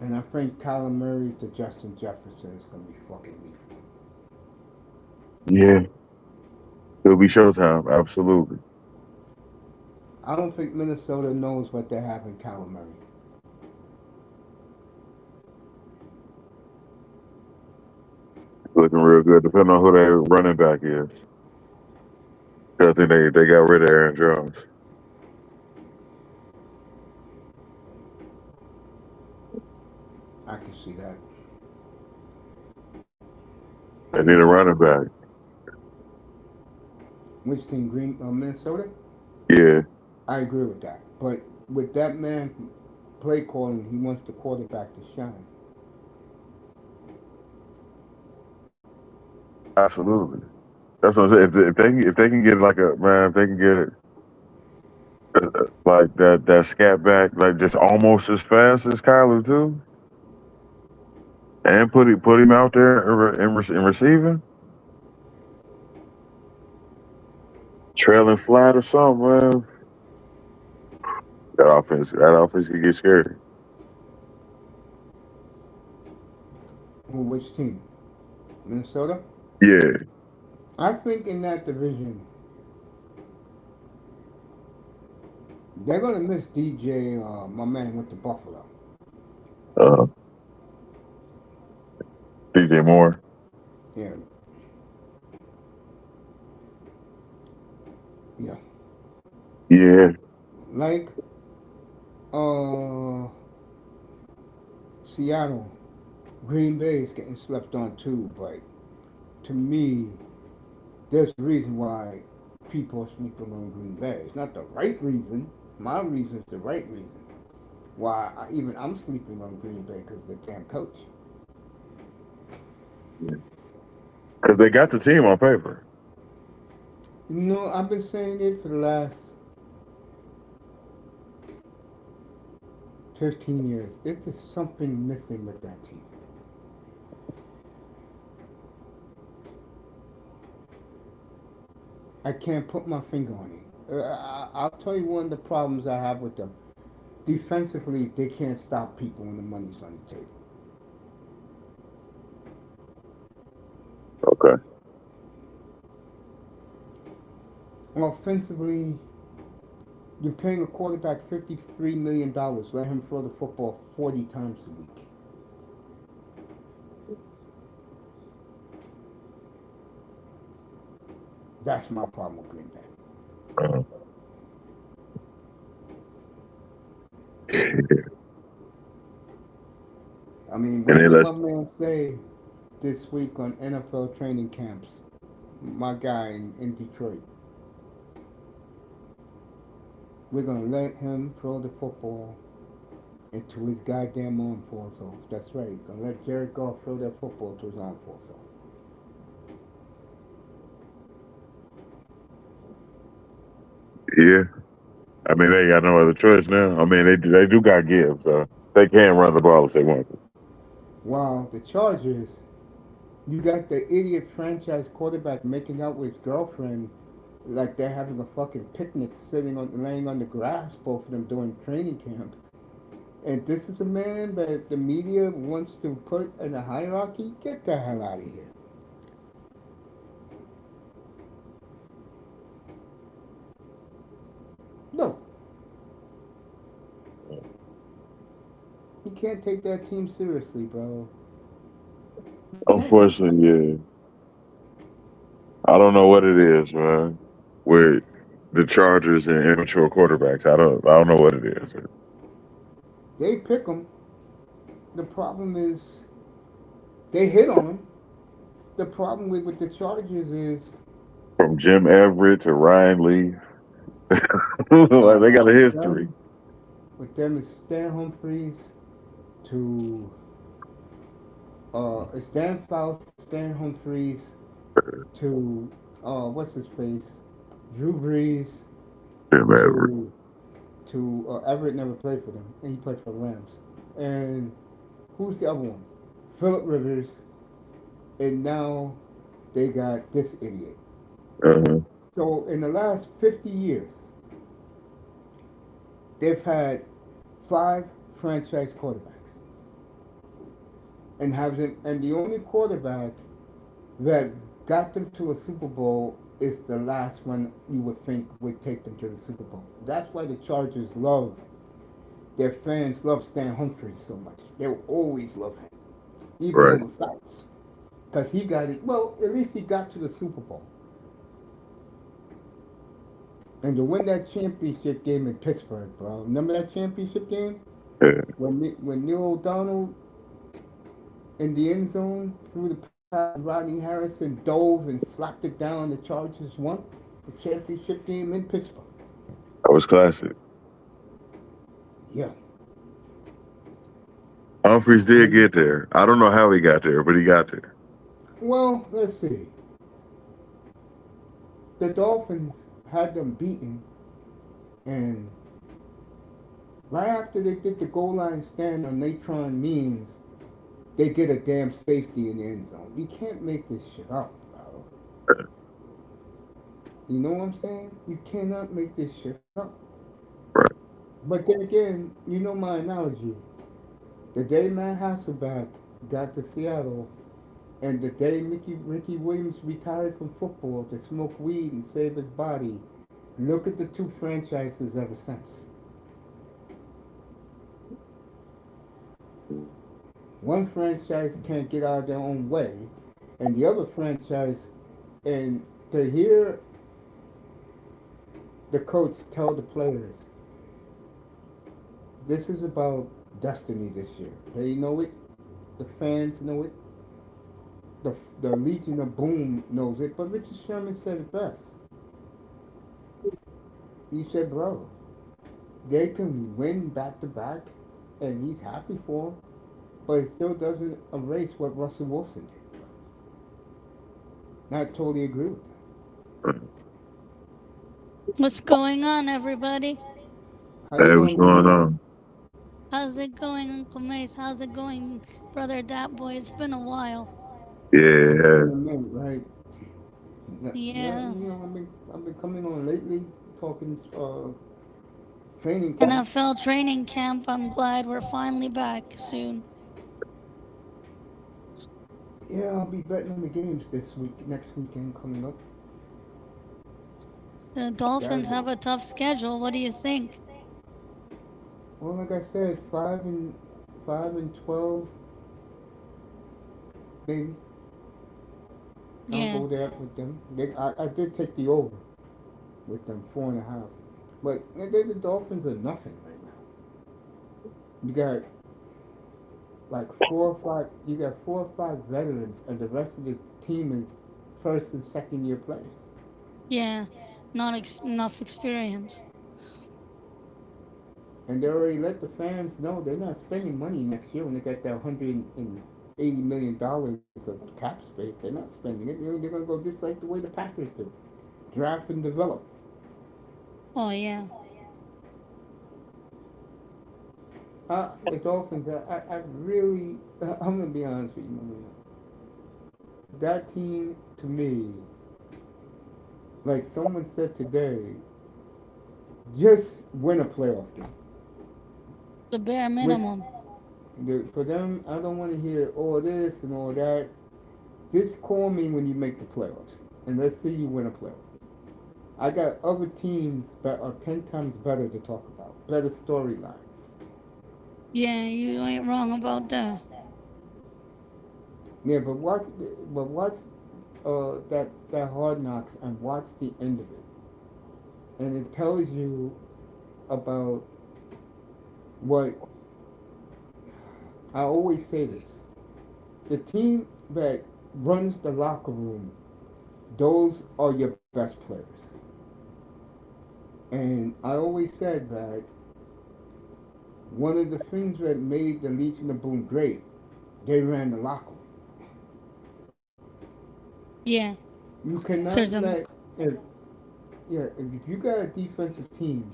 And I think Kyler Murray to Justin Jefferson is going to be fucking lethal. Yeah, it'll be showtime. Absolutely. I don't think Minnesota knows what they have in Kyler Murray. Looking real good, depending on who their running back is. 'Cause I think they got rid of Aaron Jones. I can see that. They need a running back. Which team? Minnesota? Yeah, I agree with that. But with that man play calling, he wants the quarterback to shine. absolutely. That's what I'm saying. If they can get like a man, if they can get it like that scat back like just almost as fast as Kyler too, and put him out there in receiving, trailing flat or something, man. That offense could get scary. Well, which team? Minnesota? Yeah. I think in that division, they're going to miss DJ, my man with the Buffalo. Uh, DJ Moore. Yeah, yeah. Yeah. Like, uh, Seattle, Green Bay is getting slept on too, but to me, there's a reason why people are sleeping on Green Bay. It's not the right reason. My reason is the right reason. Why even I'm sleeping on Green Bay because of the damn coach. Because they got the team on paper. You know, I've been saying it for the last 15 years. There's just something missing with that team. I can't put my finger on it. I'll tell you one of the problems I have with them. Defensively, they can't stop people when the money's on the table. Okay. Offensively, You're paying a quarterback $53 million. Let him throw the football 40 times a week. That's my problem with Green Bay. Uh, I mean, and what then did my let's man say this week on NFL training camps? My guy in Detroit. We're gonna let him throw the football until his goddamn arm falls off. That's right. Gonna let Jared Goff throw that football until his arm falls off. yeah. I mean, they got no other choice now. I mean, they do got give, so they can run the ball if they want to. While the Chargers, you got the idiot franchise quarterback making out with his girlfriend like they're having a fucking picnic, laying on the grass, both of them during training camp. And this is a man that the media wants to put in a hierarchy. Get the hell out of here. No, you can't take that team seriously, bro. You can't. Unfortunately, yeah. I don't know what it is, man. With the Chargers and immature quarterbacks, I don't know what it is. They pick them. The problem is they hit on them. The problem with the Chargers is From Jim Everett to Ryan Lee, like they got a with history. them is Stan Humphries to Stan Faust, Stan Humphries to what's his face, Drew Brees Jim Everett. to Everett never played for them, and he played for the Rams. And who's the other one? Philip Rivers, and now they got this idiot. Uh-huh. So in the last 50 years, they've had five franchise quarterbacks, and the only quarterback that got them to a Super Bowl is the last one you would think would take them to the Super Bowl. That's why the Chargers love their fans love Stan Humphries so much. They will always love him, even Right. over Fouts, because he got it. Well, at least he got to the Super Bowl, and to win that championship game in Pittsburgh, bro. Remember that championship game Yeah. when Neil O'Donnell in the end zone threw the pass, Rodney Harrison dove and slapped it down. The Chargers won the championship game in Pittsburgh. That was classic. Yeah. Humphreys did And get there. I don't know how he got there, but he got there. well, let's see. The Dolphins had them beaten, and right after they did the goal line stand on Natron Means, they get a damn safety in the end zone. You can't make this shit up, bro. You know what I'm saying? You cannot make this shit up. Right. But then again, you know my analogy. The day Matt Hasselbeck got to Seattle, and the day Ricky Williams retired from football to smoke weed and save his body, look at the two franchises ever since. One franchise can't get out of their own way, and the other franchise, and to hear the coach tell the players, this is about destiny this year. They know it, the fans know it, the Legion of Boom knows it, but Richard Sherman said it best. He said, bro, they can win back to back, and he's happy for them, but it still doesn't erase what Russell Wilson did. I totally agree with that. What's going on, everybody? How you Hey, what's doing, good going man? on? How's it going, Uncle Mace? How's it going, Brother Dat Boy? It's been a while. Yeah, it's been Yeah. a minute, right? Yeah, yeah, Yeah. I've been coming on lately, talking training camp. NFL training camp. I'm glad we're finally back soon. Yeah, I'll be betting on the games this week, next weekend coming up. The Dolphins That, have a tough schedule. What do you think? well, like I said, 5-12, maybe. I'll Yeah, go there with them. I did take the over with them 4.5. But the Dolphins are nothing right now. You got like 4 or 5. You got 4 or 5 veterans, and the rest of the team is first and second year players. yeah, not enough experience. And they already let the fans know they're not spending money next year when they got that $180 million of cap space. They're not spending it. They're going to go just like the way the Packers do, draft and develop. Oh yeah, The Dolphins, I really, I'm going to be honest with you, man. That team, to me, like someone said today, just win a playoff game. the bare With minimum. for them, I don't want to hear all this and all that. Just call me when you make the playoffs, and let's see you win a playoff. I got other teams that are 10 times better to talk about, better storylines. Yeah, you ain't wrong about that. Yeah, but watch that Hard Knocks and watch the end of it, and it tells you about what I always say this: the team that runs the locker room, those are your best players. And I always said that one of the things that made the Legion of Boom great, they ran the locker room. Yeah, You cannot certainly. let if yeah, if you got a defensive team,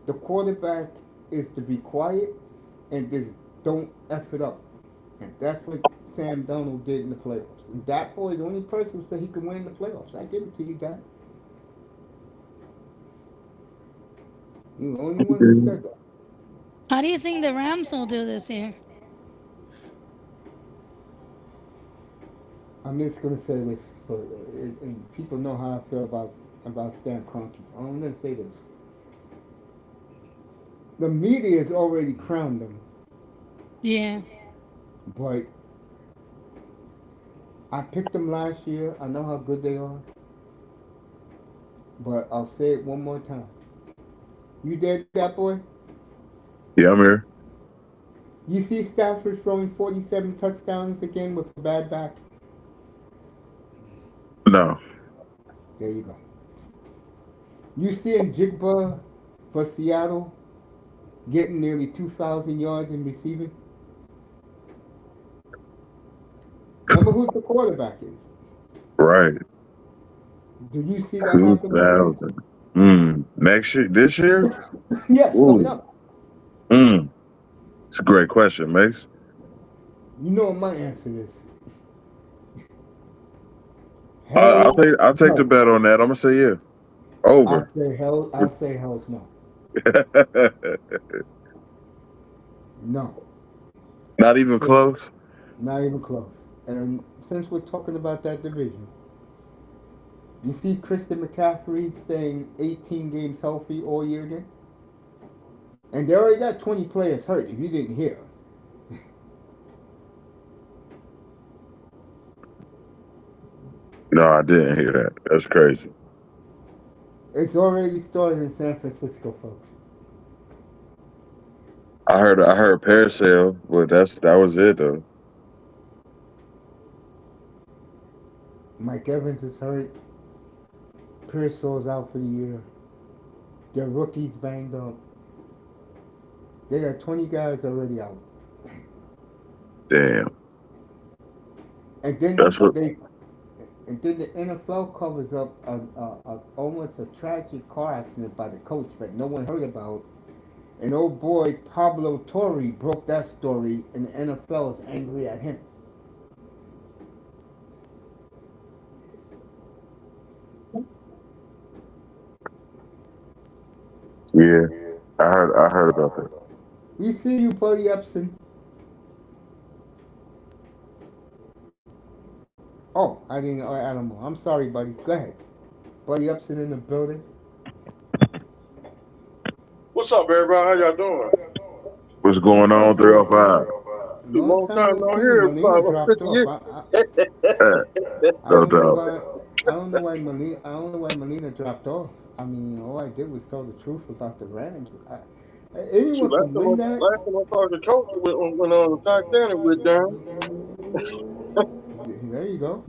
the quarterback is to be quiet and just don't F it up. And that's what Sam Donald did in the playoffs. And that boy, the only person who said he could win the playoffs. I give it to you, Dad. You're the only one who said that. How do you think the Rams will do this year? I'm just gonna say this, but and people know how I feel about Stan Kroenke. I'm gonna say this: the media has already crowned them, Yeah, but I picked them last year. I know how good they are, but I'll say it one more time. You did that, boy? Yeah, I'm here. You see Stafford throwing 47 touchdowns again with a bad back? No. There you go. You seeing Jigba for Seattle getting nearly 2,000 yards in receiving? Remember who the quarterback is. Right. Did you see that happen already? 2000. Next year? This year? Yes, coming Ooh. up. Mm. It's a great question, Max. You know what my answer is. I'll Hell take the no. bet on that. I'm gonna say yeah. I Over. say hell. I say hell's no. No. Not even So, close. not even close. And since we're talking about that division, you see Christian McCaffrey staying 18 games healthy all year again? And they already got 20 players hurt, if you didn't hear. No, I didn't hear that. That's crazy. It's already started in San Francisco, folks. I heard parasail, but that was it though. Mike Evans is hurt. Pearsall's out for the year. Their rookies banged up. They got 20 guys already out. Damn. And then That's what they and then the NFL covers up almost a tragic car accident by the coach that no one heard about. And old boy Pablo Torre broke that story, and the NFL is angry at him. yeah. I heard about that. We see you, Buddy Epson. Oh, I didn't know Adam. I'm sorry, buddy. Go ahead. Buddy Upson in the building. What's up, everybody? How y'all doing? What's going What's on, up, bro? 305? Long Long time time no no see. hear. Molina About dropped 50 off. years. I No don't know doubt. why. I don't know why Molina. I don't know why Molina dropped off. I mean, all I did was tell the truth about the Rams. Shoot, Anyone can win that. last time I thought the coach went on the Titanic with down. There you go.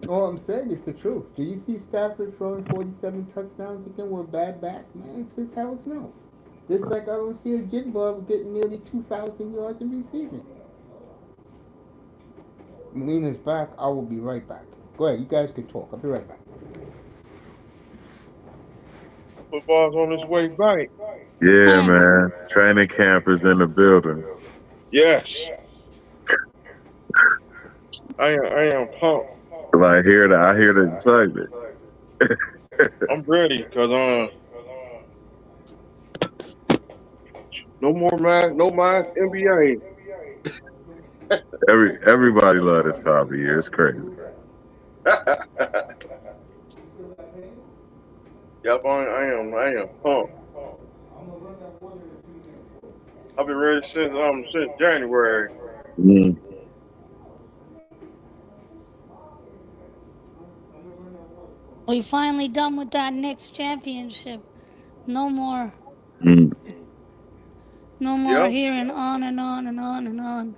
All I'm saying is the truth. Do you see Stafford throwing 47 touchdowns again with a bad back? Man, it says hell no. Just like I don't see a Jigba getting nearly 2,000 yards in receiving. Molina's back. I will be right back. Go ahead. You guys can talk. I'll be right back. Football's on its way back. Yeah, Hey, man. Training camp is in the building. Yes, I am pumped. Like, I hear the excitement. I'm ready because no más NBA. Everybody love this time of year. It's crazy. Yep, I am pumped. I've been ready since January. Mm. we finally done with that next championship. No more, Mm. no more Yep. hearing on and on and on and on.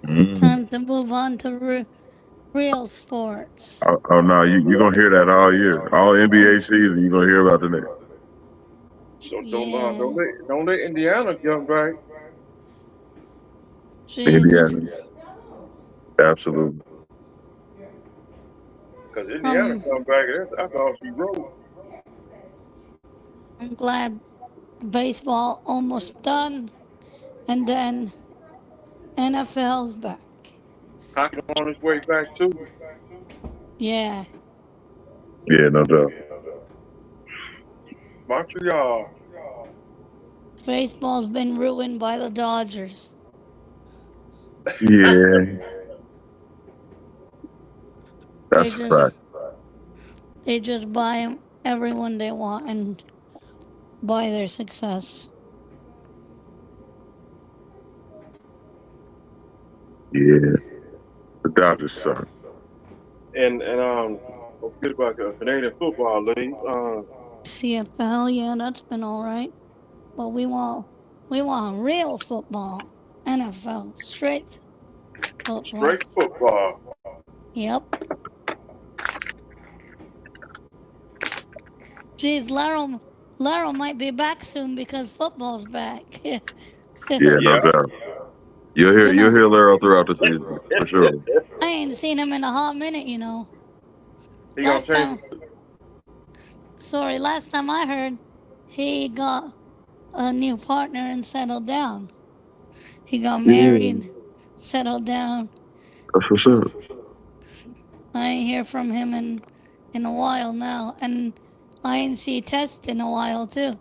Mm. Time to move on to real sports. Oh no, you're gonna hear that all year. All NBA season, you're gonna hear about the next. So Yeah, don't let Indiana jump back Jesus. Indiana. Absolutely. because Indiana Um, come back. That's all she wrote. I'm glad baseball almost done, and then NFL's back. Hockey on its way back too. Yeah, Yeah, no doubt. Montreal. baseball's been ruined by the Dodgers. Yeah, They that's a just fact. they just buy everyone they want and buy their success. Yeah, the Dodgers suck. And don't forget about the Canadian Football League. CFL, yeah, that's been all right, but we want real football. NFL, straight football. Straight football. Yep. Geez, Laurel might be back soon because football's back. Yeah, It's no Yeah. doubt. been You'll a hear Laro throughout the season for sure. I ain't seen him in a hot minute, you know. He gonna Last change. time, last time I heard, he got a new partner and settled down. He got Yeah, married, settled down. that's for sure. I ain't hear from him in a while now, and I ain't see Test in a while too.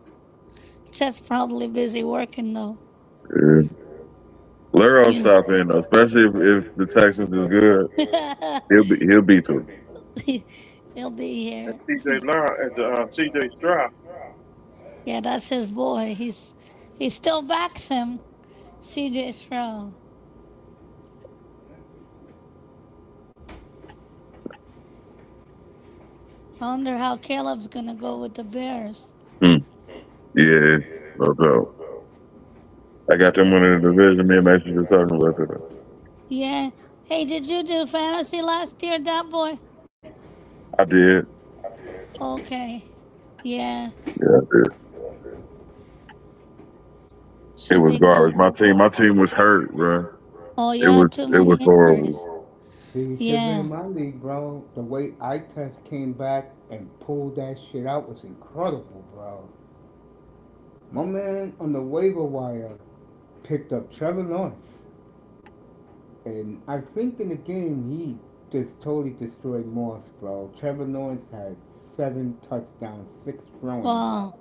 Test probably busy working though. Yeah. Laro You stop in, though, especially if the Texans is good. know, He'll be through. he'll be And here. CJ Stroud. Yeah, that's his boy. He still backs him. CJ Stroud. I wonder how Caleb's gonna go with the Bears. Hmm. Yeah, no doubt. I got them winning the division. Me and Mason just talking about that. Yeah. Hey, did you do fantasy last year, that boy? I did. Okay. Yeah. Yeah, I did. It Should was be good. garbage. My team was hurt, bro. Oh, you had too It many was horrible. injuries. See, you should have been Yeah. in my league, bro. The way I test came back and pulled that shit out was incredible, bro. My man on the waiver wire picked up Trevor Lawrence. And I think in the game he just totally destroyed Moss, bro. Trevor Lawrence had 7 touchdowns, 6 throwing. Wow.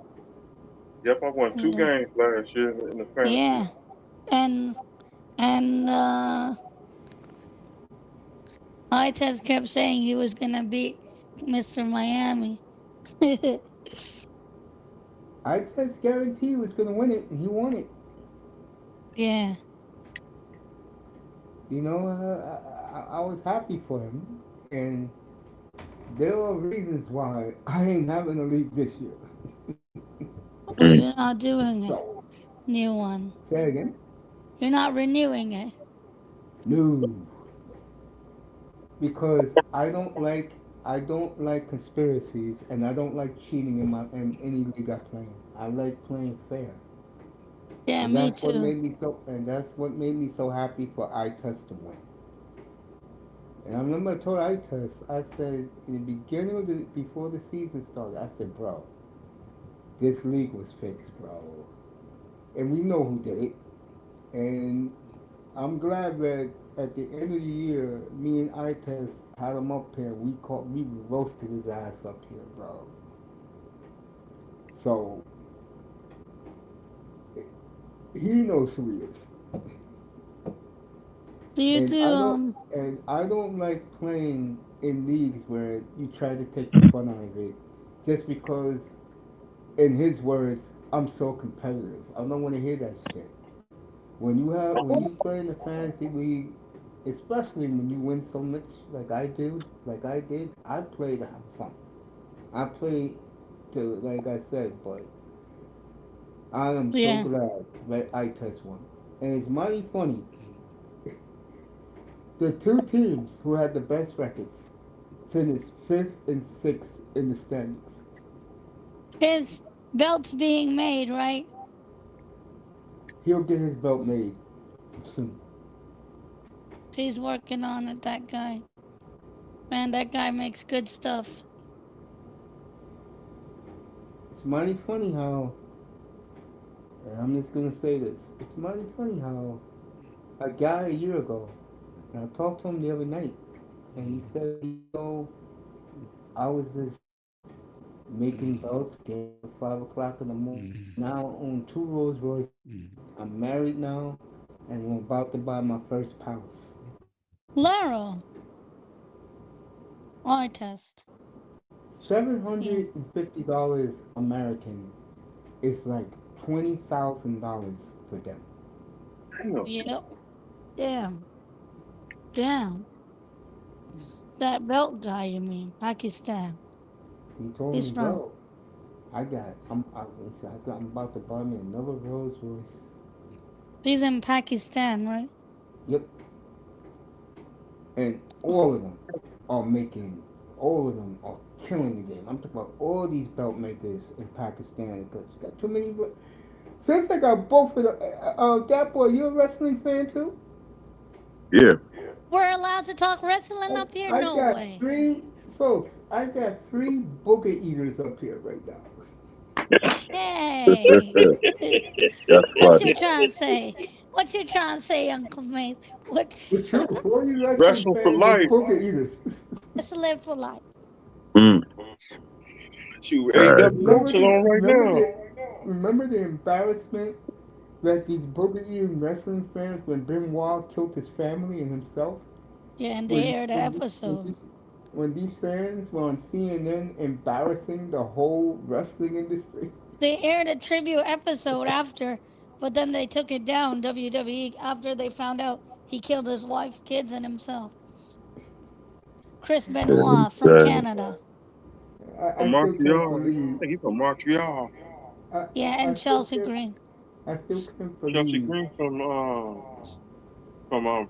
Yep, I won two Yeah. games last year in the fantasy. Yeah. And and I kept saying he was gonna beat Mr. Miami. I just guarantee he was going to win it, and he won it. Yeah. You know, I was happy for him, and there are reasons why I ain't having a league this year. Well, you're not doing it. So, New one. say again. You're not renewing it. No, because I don't like conspiracies, and I don't like cheating in any league I play in. I like playing fair, Yeah, and me that's what too. made me so and that's what made me so happy for iTest to win. And I remember I told iTest, I said in the beginning of before the season started, I said, bro, this league was fixed, bro, and we know who did it. And I'm glad that at the end of the year, me and iTest had him up here. We roasted his ass up here, bro. So he knows who he is. Do you And do I don't like playing in leagues where you try to take the fun out of it, just because, in his words, I'm so competitive. I don't want to hear that shit. When you play in a fantasy league, especially when you win so much like I did, I play to have fun. I play to, like I said, but I am so yeah. glad that I test one. And it's mighty funny. The two teams who had the best records finished fifth and sixth in the standings. His belt's being made, right? He'll get his belt made soon. He's working on it, that guy. Man, that guy makes good stuff. It's mighty funny how, and I'm just gonna say this. It's mighty funny how a guy a year ago, and I talked to him the other night, and he said, I was just making belts, getting up at 5 o'clock in the morning. Now I own two Rolls Royces. I'm married now, and I'm about to buy my first house. Laurel. Eye test. Seven Yeah. hundred and $50 American is like $20,000 for them. Damn. Yep. Damn. Damn. That belt guy, you mean? Pakistan. He told He's me, from. bro, I'm about to buy me another Rolls Royce. He's in Pakistan, right? Yep, and all of them are killing the game. I'm talking about all these belt makers in Pakistan because you got too many. Since I got both of the, that boy, you a wrestling fan too? Yeah. We're allowed to talk wrestling up here? I No got way. three, folks. I got three booger eaters up here right now. Hey. That's What funny. you trying to say? What you trying to say, Uncle Mate? It's What true. All you wrestling Wrestling for fans are life. booger eaters. live for life. Mm. Shoot, Right. AW Coach on right now. Remember the embarrassment that these booger eating wrestling fans when Benoit killed his family and himself? Yeah, and they When aired the when episode. when these fans were on CNN embarrassing the whole wrestling industry. They aired a tribute episode after, but then they took it down, WWE, after they found out he killed his wife, kids, and himself. Chris Benoit from Exactly. Canada. From I still can't Montreal. I believe. think he's from Montreal. I, Yeah, I and still Chelsea can't. Green. I still can't Chelsea believe. Green from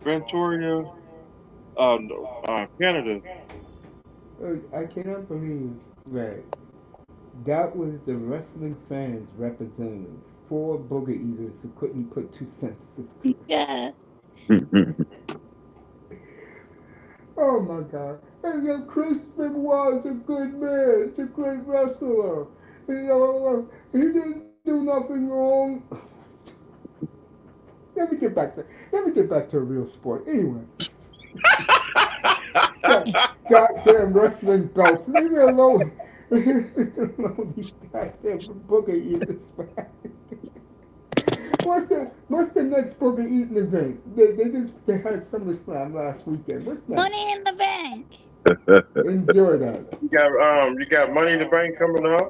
Ventoria, Canada. I cannot believe that that was the wrestling fans representative. Four booger eaters who couldn't put two sentences together. Yeah. Oh my God! And then Chris Benoit is a good man. He's a great wrestler. He didn't do nothing wrong. Let me get back to a real sport. Anyway, God, goddamn wrestling belts. Leave me alone. Leave me alone. These goddamn booger eaters, man. What's the next booger eating event? They had SummerSlam last weekend. What's next? Money in the Bank. Enjoy that. You got Money in the Bank coming up.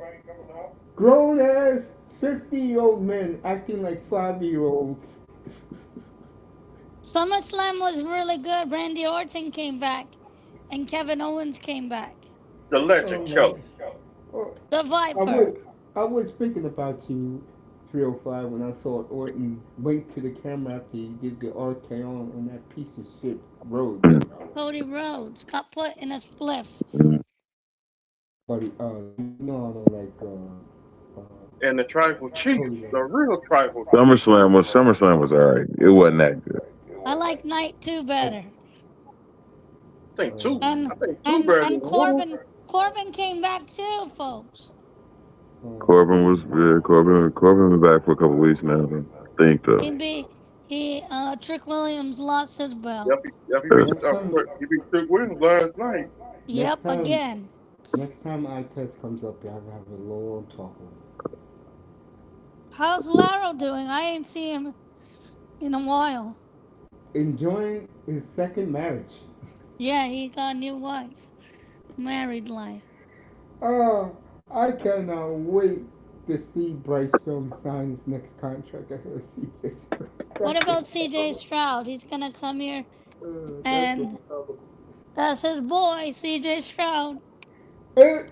Grown ass 50-year-old men acting like 5-year-olds. SummerSlam was really good. Randy Orton came back, and Kevin Owens came back. The Oh Legend my. Killer. Oh, The I was Viper. I was thinking about you, 305, when I saw Orton wink to the camera after he did the RKO on that piece of shit Rhodes. Cody Rhodes got put in a spliff. But you know I don't like And the Tribal Chief. Cody The Rhodes. real Tribal Chief. SummerSlam was alright. It wasn't that good. I like Night 2 better. Uh, And I think two and better than and one. Corbin came back too, folks. Corbin was good. Corbin was back for a couple weeks now. I think though. Trick Williams lost his belt. Yep, next time, he beat Trick Williams last night. next Yep, time, again. next time eye test comes up, you have to have a long talk with him. How's Laro doing? I ain't seen him in a while. Enjoying his second marriage. Yeah, he got a new wife. Married life. Oh, I cannot wait to see Bryce Jones sign his next contract ahead of CJ Stroud. What That's about CJ Stroud? He's gonna come here that's and that's his boy, CJ Stroud. Hey,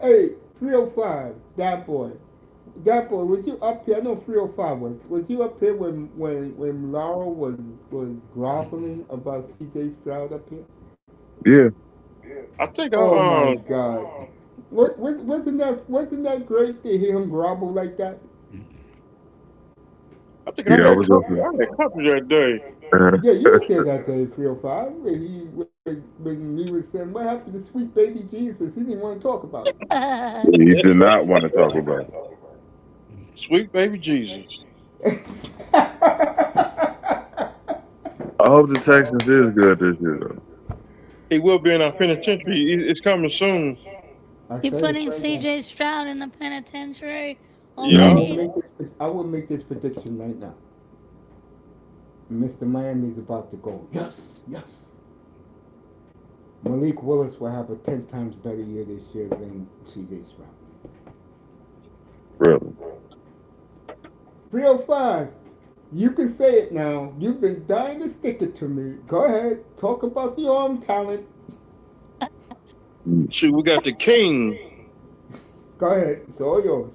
hey, 305, that boy. That boy, was you up here? I know 305 was. Was you up here when Laura was groveling about CJ Stroud up here? Yeah. I think Oh my God! Wasn't that great to hear him grovel like that? I Yeah, I had was up company. I had company that day. there. Yeah, you said that day, 305, when he was saying, what happened to sweet baby Jesus? He didn't want to talk about He did not want to talk about it. Sweet baby Jesus. it. I hope the Texans is good this year though. He will be in our penitentiary. It's coming soon. I You're said it. putting CJ Stroud in the penitentiary Yeah. already? I will make this prediction right now. Mr. Miami is about to go. Yes, yes. Malik Willis will have a 10 times better year this year than CJ Stroud. Really. 305. You can say it now. You've been dying to stick it to me. Go ahead. Talk about the arm talent. Shoot, we got the King Go ahead. It's all yours.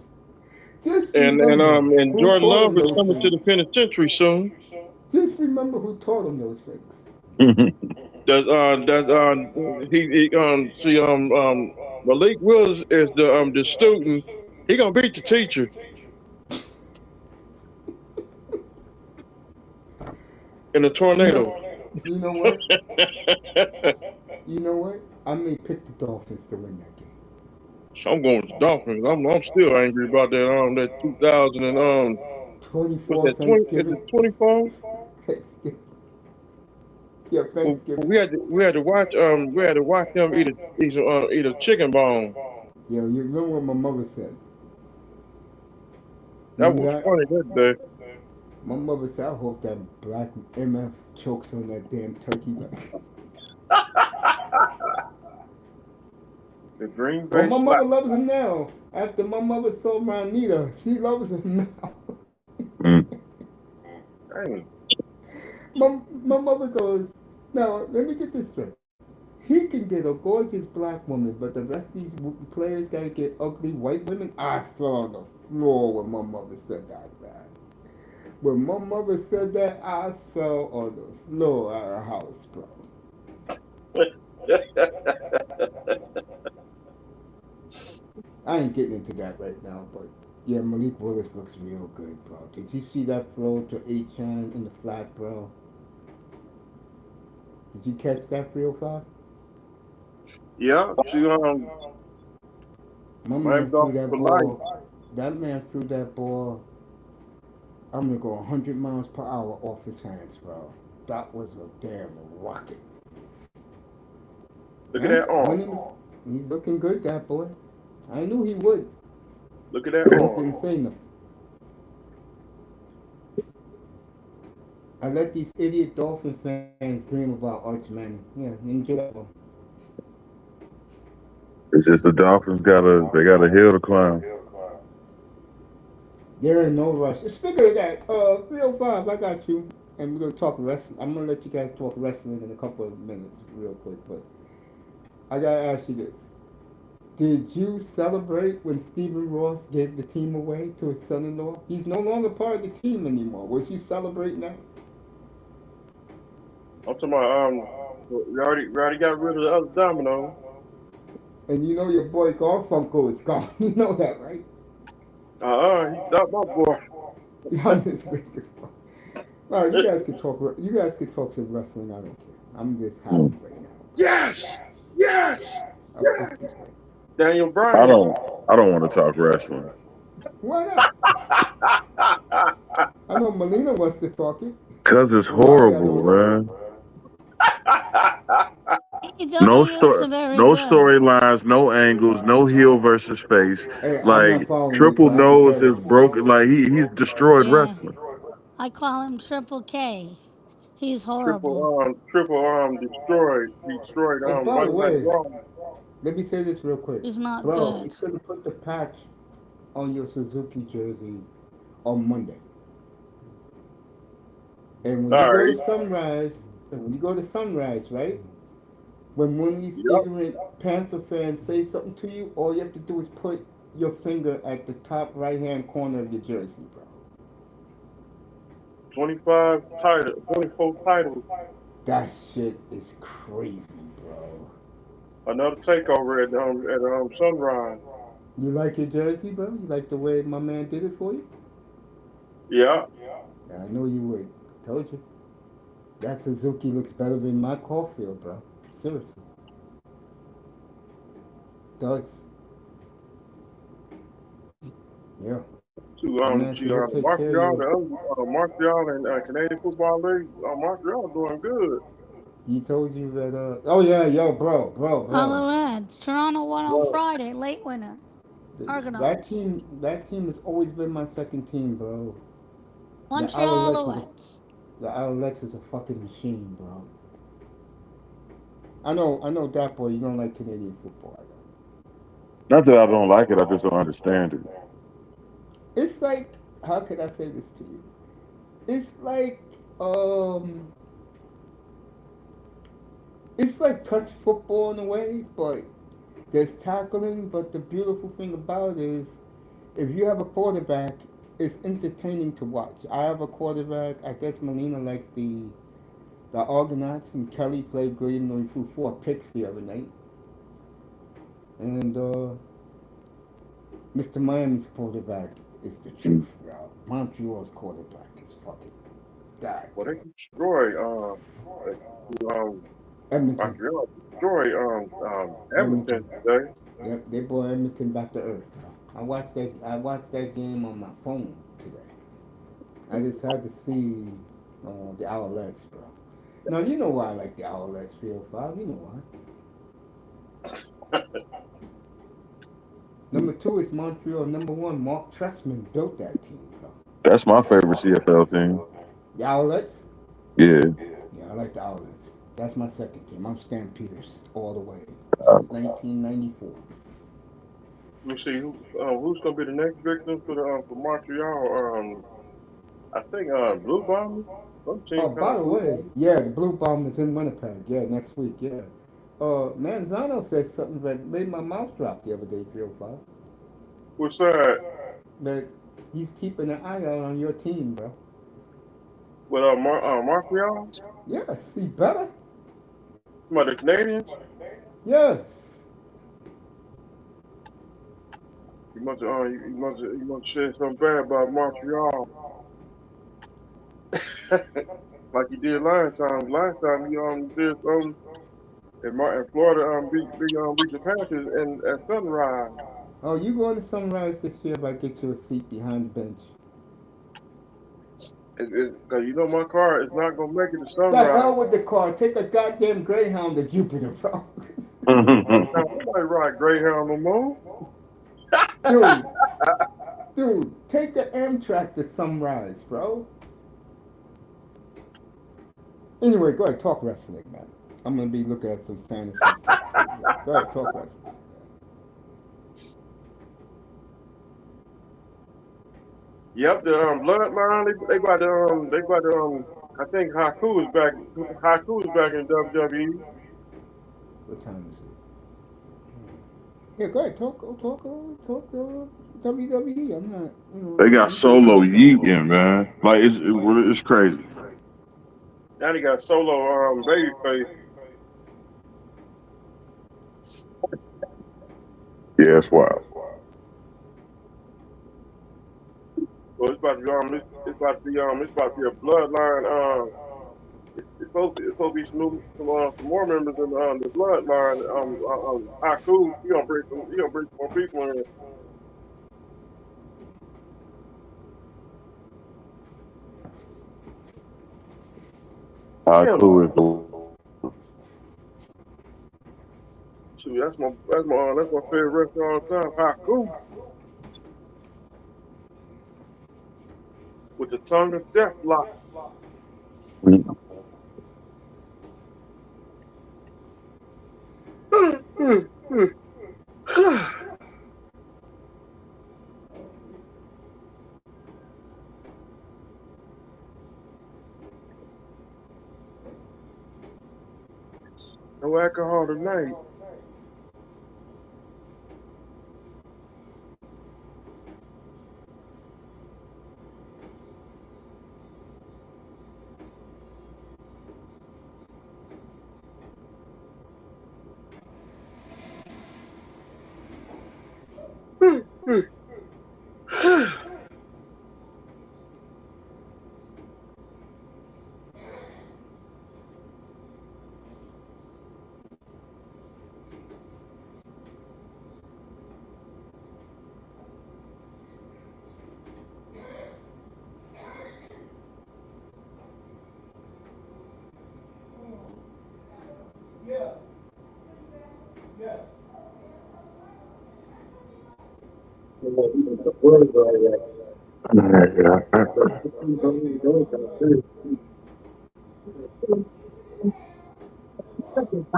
Just and remember who Jordan taught Love him is those coming to things. the penitentiary soon. Just remember who taught him those things. Does he see Malik Willis is the student. He gonna beat the teacher in a You tornado. know, you know what? You know what? I may pick the Dolphins to win that game. So I'm going with the Dolphins. I'm still angry about that 2000 and 24 what's that 20? Is Thanksgiving. it 24? Thanksgiving. Yeah, Well, Thanksgiving. we had to watch them eat a chicken bone. Yeah, you remember what my mother said? That Remember was that? funny that day. My mother said, I hope that black MF chokes on that damn turkey leg. The Green But Bay my slap. mother loves him now. After my mother saw Ronita, she loves him now. Mm. Dang. My mother goes, now, let me get this straight. He can get a gorgeous black woman, but the rest of these players gotta get ugly white women. I fell on the floor when my mother said that, man. When my mother said that, I fell on the floor at her house, bro. I ain't getting into that right now, but yeah, Malik Willis looks real good, bro. Did you see that throw to Achan in the flat, bro? Did you catch that 305? Yeah, she My Miami man threw Dolphins that for life. ball. That man threw that ball. I'm gonna go 100 miles per hour off his hands, bro. That was a damn rocket. Look at Huh? that arm. He's looking good, that boy. I knew he would. Look at that He just arm. didn't say nothing. I let these idiot Dolphin fans dream about Arch Manning. Yeah, enjoy that one. It's just the Dolphins got a hill to climb. There ain't no rush. Speaking of that, 305, I got you. And we're gonna talk wrestling. I'm gonna let you guys talk wrestling in a couple of minutes, real quick. But I gotta ask you this: did you celebrate when Stephen Ross gave the team away to his son-in-law? He's no longer part of the team anymore. Was you celebrating that? I'm talking about we already got rid of the other domino. And you know your boy Garfunkel is gone. You know that, right? He's not my boy. I'm just making fun. All right, you guys can talk. You guys can talk some wrestling. I don't care. I'm just Hmm. happy right Yes, yes. now. I'm fucking right. Daniel I Bryan. don't I don't want to talk wrestling. Why not? I know Melina wants to talk it. Cause it's Why? I horrible, don't know. man. No AEW is story, very no good. storylines, no angles, no heel versus face. Hey, I'm Like not following you, Triple so I can Nose care is less. broken. Like he's destroyed Yeah, wrestling. I call him Triple K. He's triple horrible. destroyed Oh, by the Monday Night way, Raw. let me say this real quick, He's not bro. good. It's gonna put the patch on your Suzuki jersey on Monday. And when you All go right. to Sunrise, and when you go to Sunrise, right? When one of these Yep. ignorant Panther fans say something to you, all you have to do is put your finger at the top right hand corner of your jersey, bro. 24 titles. That shit is crazy, bro. Another takeover at Sunrise. You like your jersey, bro? You like the way my man did it for you? Yeah. Yeah, I know you would. Told you. That Suzuki looks better than my Caulfield, bro. Seriously. Does. Yeah. My man said he'll take care of Montreal, you. the other Montreal and Canadian Football League. Montreal doing good. He told you that, oh yeah, yo, bro. Alouettes. Toronto won on Well, Friday. Late winner. Argonauts. That team has always been my second team, bro. The Montreal Alouettes is a, Alouettes. the Alouettes is a fucking machine, bro. I know that boy. You don't like Canadian football. Not that I don't like it, I just don't understand it. It's like, how can I say this to you? It's like, um, it's like touch football in a way, but there's tackling. But the beautiful thing about it is, if you have a quarterback, it's entertaining to watch. I have a quarterback. I guess Melina likes the Argonauts, and Kelly played great, even though he threw 4 picks the other night. And Mr. Miami's quarterback is the truth, bro. Montreal's quarterback is fucking well, they goddamn. um, Edmonton. Montreal destroyed Edmonton. Edmonton today. Yep, they brought Edmonton back to earth. I watched that game on my phone today. I just had to see the Owlets, bro. Now you know why I like the Owlets 305. You know why. Number two is Montreal. Number one, Mark Trestman built that team, bro. That's my favorite CFL team. The Owlets. Yeah. Yeah, I like the Owlets. That's my second team. I'm Stan Peters all the way Uh, since 1994. We see who's going to be the next victim for Montreal. I think Blue Bombers. Some team Oh, called by the Blue way, Bombers. yeah, the Blue Bomb is in Winnipeg. Yeah, next week. Yeah. Manzano said something that made my mouth drop the other day, 305. What's that? That he's keeping an eye out on your team, bro. With Montreal? Yes, he better. Some of the Canadians? Yes. You must have said something bad about Montreal, like you did last time. Last time you did something in Florida beat the Panthers and at Sunrise. Oh, you going to Sunrise this year if I get you a seat behind the bench. Cause you know my car is not gonna make it to The Sunrise. hell with the car. Take a goddamn Greyhound to Jupiter, bro. Now nobody ride Greyhound no more. dude, dude, take the Amtrak to Sunrise, bro. Anyway, go ahead, talk wrestling, man. I'm gonna be looking at some fantasy stuff too. Go ahead, talk wrestling. Yep, the bloodline. They got the. I think Haku is back. Haku is back in WWE. What time is it? Yeah, go ahead, talk WWE. I'm not, They got I'm Solo yeeting, man. Like it's crazy. Now they got solo babyface. Yeah, that's wild. So it's about to be it's about to be a bloodline. It's supposed to be some more members in the bloodline. Haku, he gonna bring some more people in. How Damn, cool is the shoot, that's my favorite wrestler all the time. Haku with the tongue of death lock. No alcohol tonight.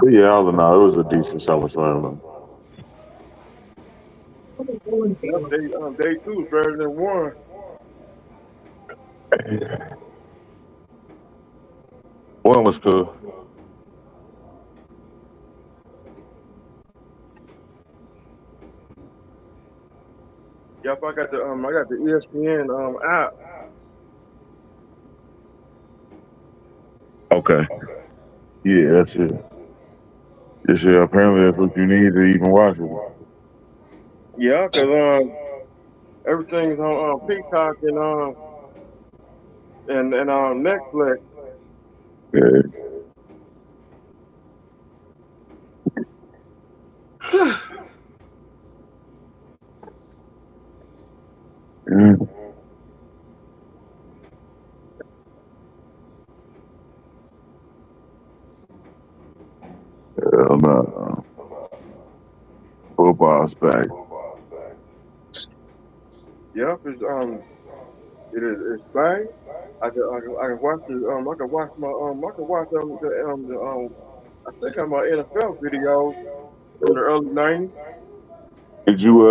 Yeah, all in all, it was a decent SummerSlam. Yep, day two is better than one. One was cool. Yep, I got the ESPN app. Okay. Yeah, that's it. This year, apparently, that's what you need to even watch it. Yeah, cause everything's on Peacock and Netflix. Yeah. Mm. Hell no. Football's back. Yep, it's back. I can watch it. I think I'm on NFL videos from the early '90s. Did you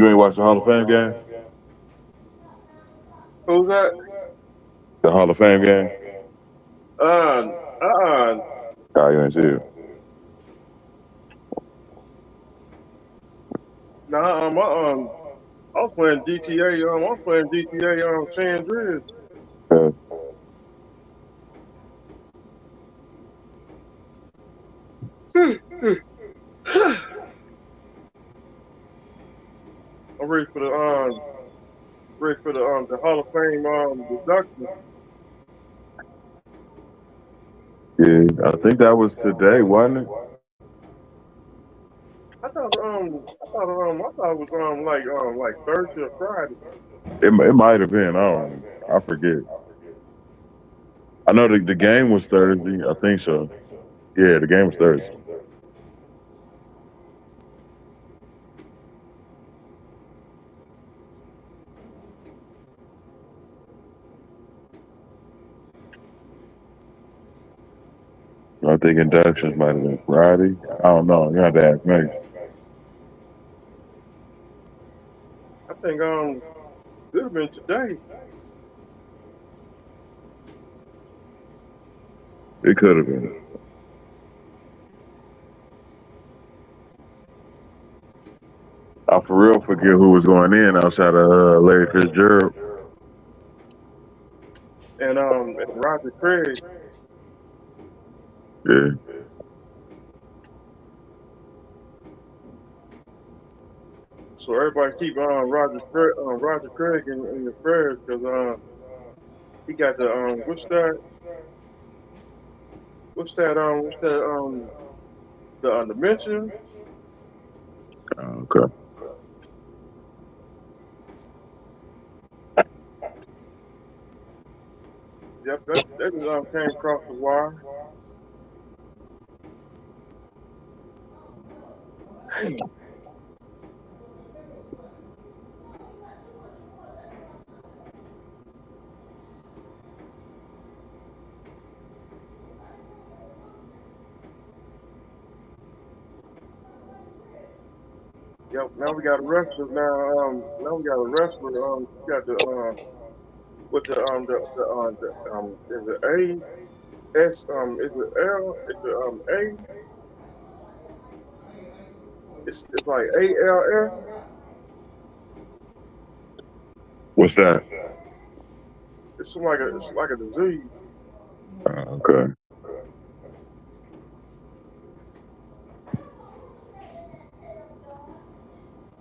ain't watched the Hall of Fame game? Who's that? The Hall of Fame game? Uh, uh, Oh, you ain't see it. nah, I was playing GTA. I was playing GTA San Andreas. Uh, I'm ready for the Hall of Fame induction. yeah, I think that was today, wasn't it? I thought it was like Thursday or Friday. It might have been. I forget. I know the game was Thursday. I think so. Yeah, the game was Thursday. I think inductions might have been Friday. I don't know. You have to ask Maxx. I think could have been today. It could have been. I for real forget who was going in outside of Larry Fitzgerald. And Roger Craig. Yeah. So everybody keep Roger Craig in your prayers because he got the what's that the dementia. Okay. Yep, that just came across the wire. Dang. Yep. Now we got a wrestler. Now we got a wrestler. You got with the is it A S is it L is it A it's like ALS. What's that? It's like a disease. Okay.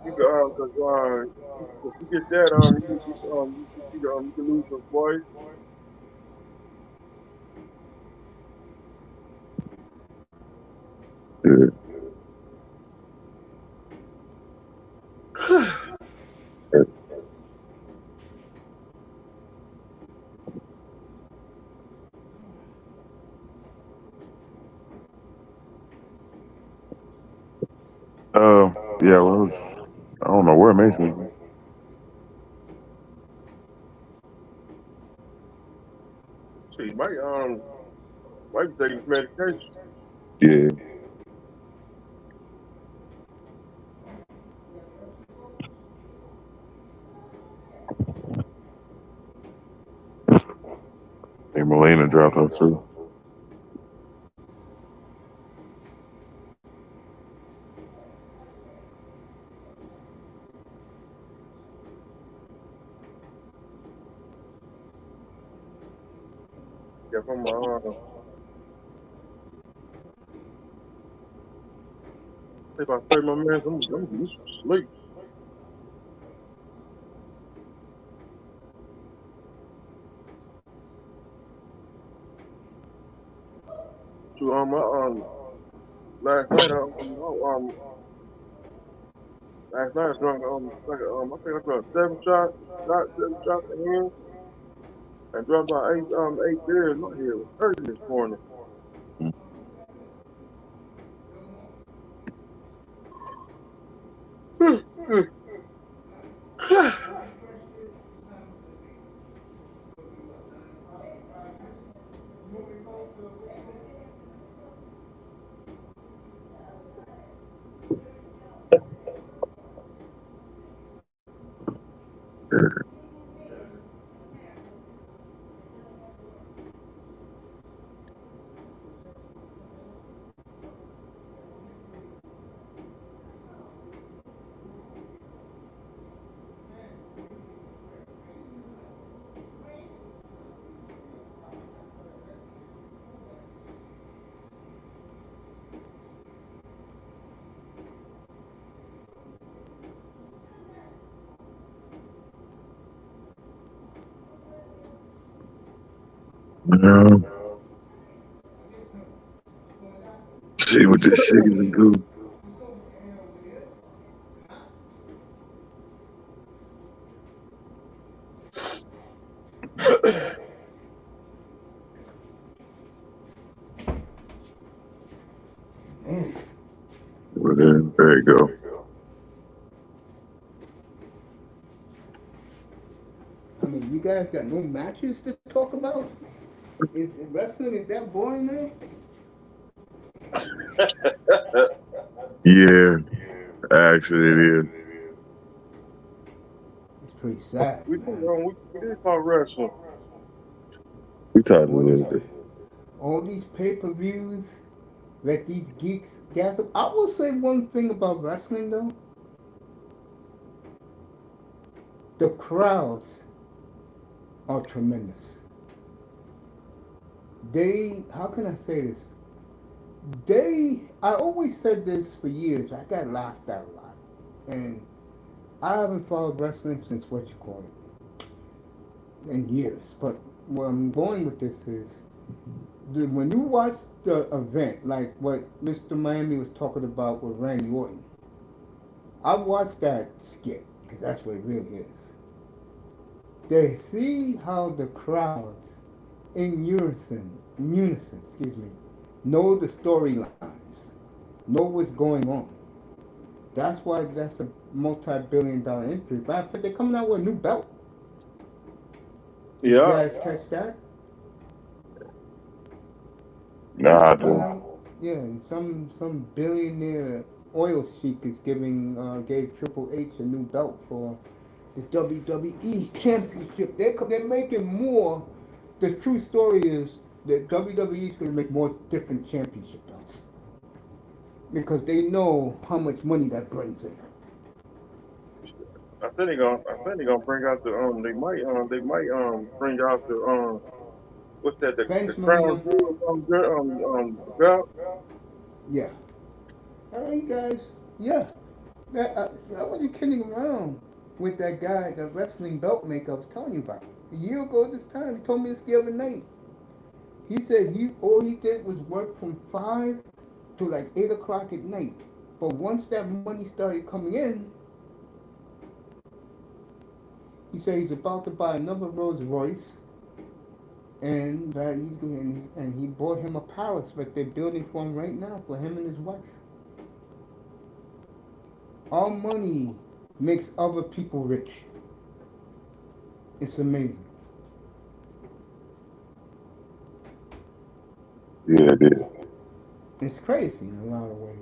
You can because if you get that you can lose your voice. Yeah. Yeah. Well, I don't know where Mason was. So you might be taking medication. Yeah. And Melina dropped off too. Yeah, from if I say my man, I'm gonna get some sleep. So last night last night I drank I think I drank 7 shots of hand and drank about 8 beers. My head was hurting this morning. Um, see what this shit is do. Man, Well, there you go. I mean, you guys got no matches to talk about? Is wrestling is that boring now? Yeah, actually, it is. It's pretty sad, we man. we did talk wrestling. We talked a All these little bit. pay-per-views that these geeks gather. I will say one thing about wrestling though: the crowds are tremendous. How can I say this? I always said this for years. I got laughed at a lot, and I haven't followed wrestling since what you call it in years. But where I'm going with this is, when you watch the event, like what Mr. Miami was talking about with Randy Orton, I watched that skit because that's what it really is. They see how the crowds excuse me, know the storylines, know what's going on. That's why that's a multi-billion-dollar industry. But they're coming out with a new belt. Did you Yeah. guys catch that? Nah, I They're coming do. out. Yeah, some billionaire oil sheik is gave Triple H a new belt for the WWE Championship. They're making more. The true story is that WWE is going to make more different championship belts because they know how much money that brings in. I think they're gonna bring out the they might bring out the what's that the Thanks, crown Maria. jewel belt. Yeah. Hey guys. Yeah. I wasn't kidding around with that guy, the wrestling belt maker I was telling you about. A year ago this time, he told me this the other night. He said all he did was work from 5 to like 8 o'clock at night. But once that money started coming in, he said he's about to buy another Rolls Royce, and that he's going and he bought him a palace that they're building for him right now for him and his wife. Our money makes other people rich. It's amazing. Yeah, it is. It's crazy in a lot of ways.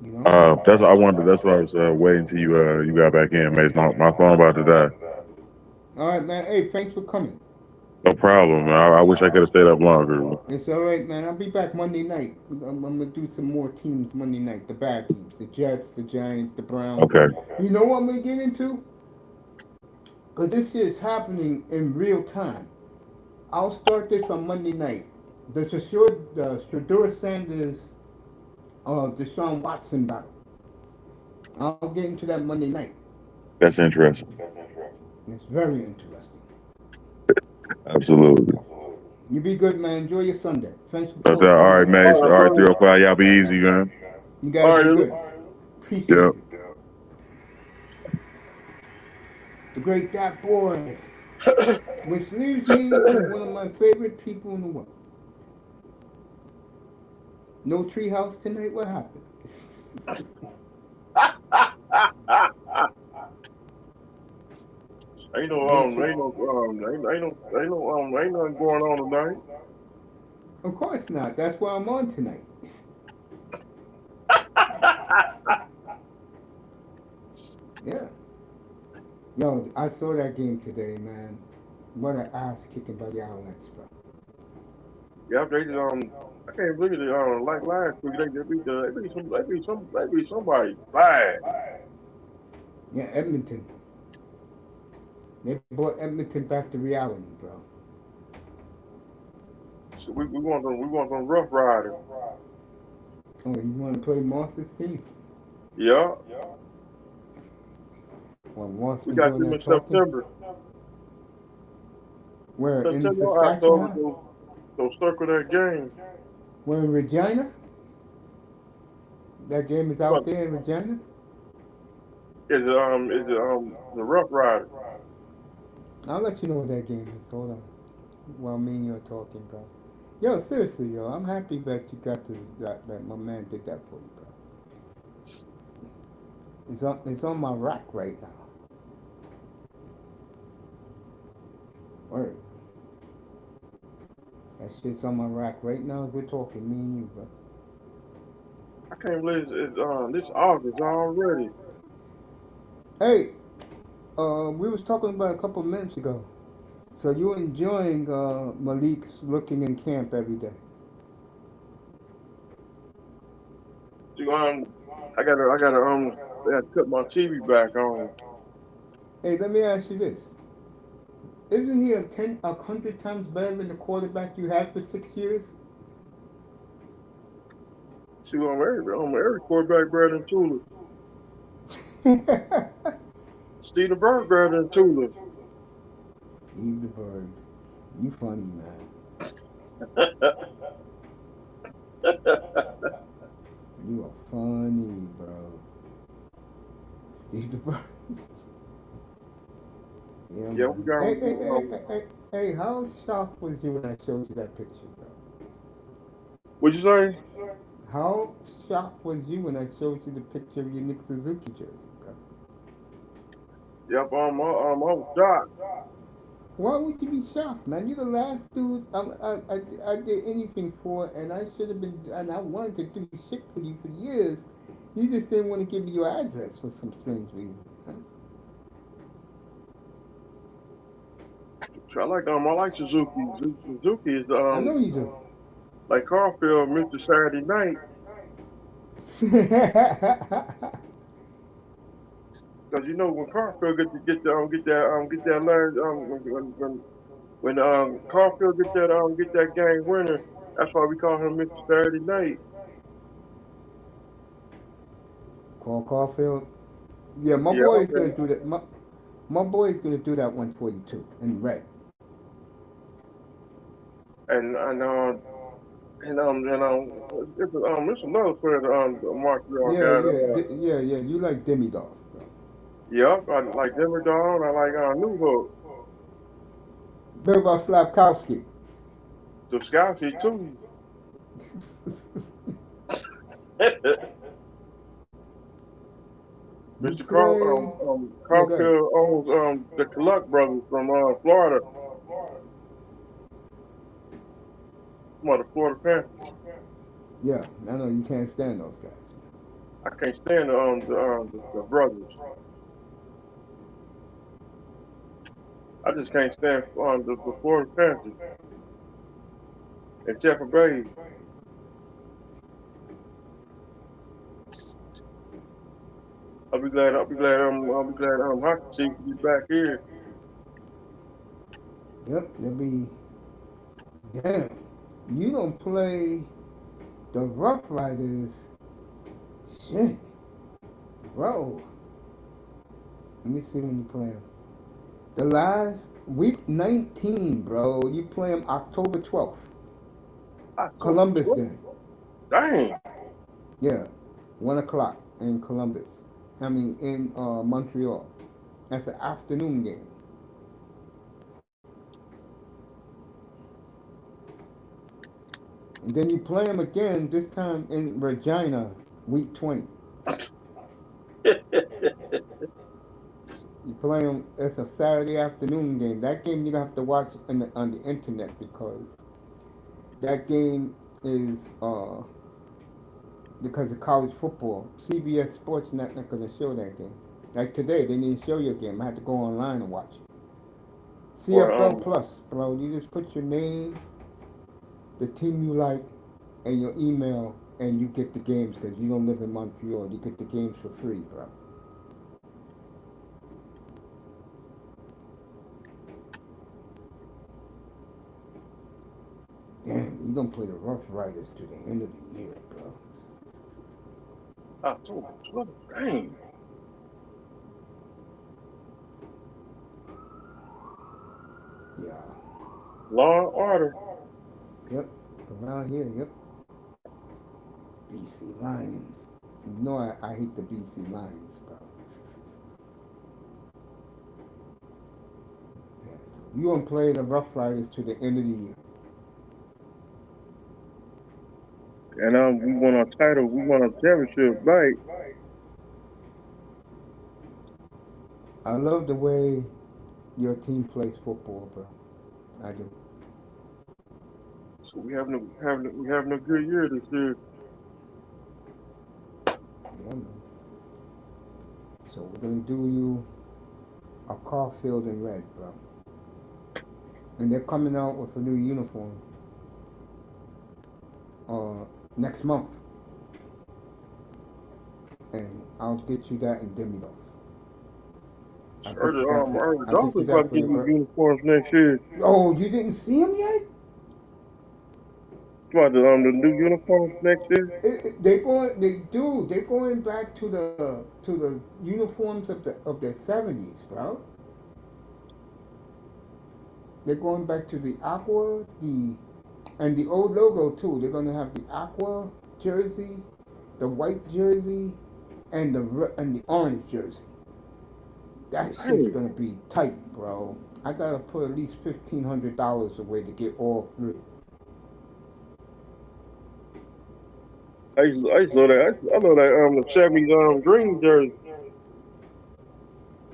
You know? That's what I wanted. That's why I was waiting till you got back in, mate. My phone about to die. All right, man. Hey, thanks for coming. No problem. I wish I could have stayed up longer. It's all right, man. I'll be back Monday night. I'm gonna do some more teams Monday night. The bad teams, the Jets, the Giants, the Browns. Okay. You know what I'm gonna get into? Cause this shit is happening in real time. I'll start this on Monday night. The Shadura Sanders, Deshaun Watson battle. I'll get into that Monday night. That's interesting. It's very interesting. Absolutely. You be good, man. Enjoy your Sunday. Thanks for That's all calling right, in. mate. All All right, right, 3 o'clock. Y'all be easy, man. You all guys be right. good. Appreciate Yep. you. The great Dat Boy, which leaves me with one of my favorite people in the world. No treehouse tonight. What happened? No tree. Ain't nothing going on tonight. Of course not. That's why I'm on tonight. Yeah. Yo, I saw that game today, man. What an ass kicking by the Outlets, bro. Yeah, they just I can't believe it. Like last week, they beat somebody bad. Yeah, Edmonton. They brought Edmonton back to reality, bro. So we want them Rough Riders. Oh, you want to play Moss's team? Yeah, Well, Moss we been got doing them that in talking. September. Where in September or October. Saskatchewan? So circle that game. Where in Regina? That game is What out there in Regina. is it the Rough Riders? I'll let you know what that game is. Hold on. While me and you are talking, bro. Yo, seriously, yo, I'm happy that you got to that my man did that for you, bro. It's on my rack right now. Word. That shit's on my rack right now as we're talking, me and you, bro. I can't believe this August already. Hey, we was talking about a couple minutes ago. So you enjoying Malik's looking in camp every day? So, I gotta cut my TV back on. Hey, let me ask you this: isn't he a hundred times better than the quarterback you had for 6 years? See, I'm every quarterback better than Tula. Steve the Bird better than Tula. Steve the Bird, you funny man. You are funny, bro. Steve the Bird. Yeah, Yeah, we man. got Hey, how shocked was you when I showed you that picture, bro? what'd you say? How shocked was you when I showed you the picture of your Nick Suzuki jersey, bro? Yep, I was shocked. Why would you be shocked, man? You're the last dude I did anything for, and I should have been, and I wanted to do shit for you for years. You just didn't want to give me your address for some strange reason. Huh? So I like Suzuki. Suzuki is I know you do. like Carfield, Mr. Saturday Night. Cause you know when Carfield get that last when Carfield get that game winner, that's why we call him Mr. Saturday Night. Call Caulfield. Yeah, my Yeah, boy is gonna okay. do that. My boy is gonna do that 142 in red. And and um it's another player that Montreal Yeah, got. yeah. You like Demidov, bro. Yep, I like Demerdon. I like New Hook. Bebop Slavkowski. The Scotty too. You Mr. play. Yeah, go ahead. Carfield owns the Cluck brothers from Florida. From the Florida Panthers. Yeah, I know you can't stand those guys, I can't stand the brothers. I just can't stand the Florida Panthers and Tampa Bay. Hockey Chief will be back here. man. Yep, they'll be. Damn, you don't play the Rough Riders. Shit, bro. Let me see when you play them. The last week 19, bro. You play them October 12th. October Columbus 12th. then. Dang. Yeah, 1 o'clock in Columbus. I mean in Montreal. That's an afternoon game. And then you play them again, this time in Regina, week 20. You play them, it's a Saturday afternoon game. That game you have to watch on the internet because that game is, because of college football. CBS Sports not going to show that game. Like today, they didn't show your game. I had to go online and watch it. Or CFL Plus, bro. You just put your name, the team you like, and your email, and you get the games because you don't live in Montreal. You get the games for free, bro. Damn, you don't play the Rough Riders to the end of the year, bro. October 12th. Dang. Yeah. Law and Order. Yep. Around here, yep. BC Lions. You know I hate the BC Lions, bro. Yeah, so you gonna play the Rough Riders to the end of the year. And we won our title. We won our championship back. I love the way your team plays football, bro. I do. So we having a good year this year. Yeah, man. So we're gonna do you a Caulfield in red, bro. And they're coming out with a new uniform uh next month. And I'll get you that in Demidov. I'll Heard get you that for the I'll get you Dolphins that about for your getting new birthday. uniforms next year. Oh, you didn't see him yet? About the new uniforms next year. They're going back to the uniforms of the 70s, bro. They're going back to the aqua, and the old logo too. They're gonna have the aqua jersey, the white jersey, and the orange jersey. That shit's Dang. gonna be tight, bro. I gotta put at least $1,500 away to get all three. I used to know that. I know that the '70s green jersey.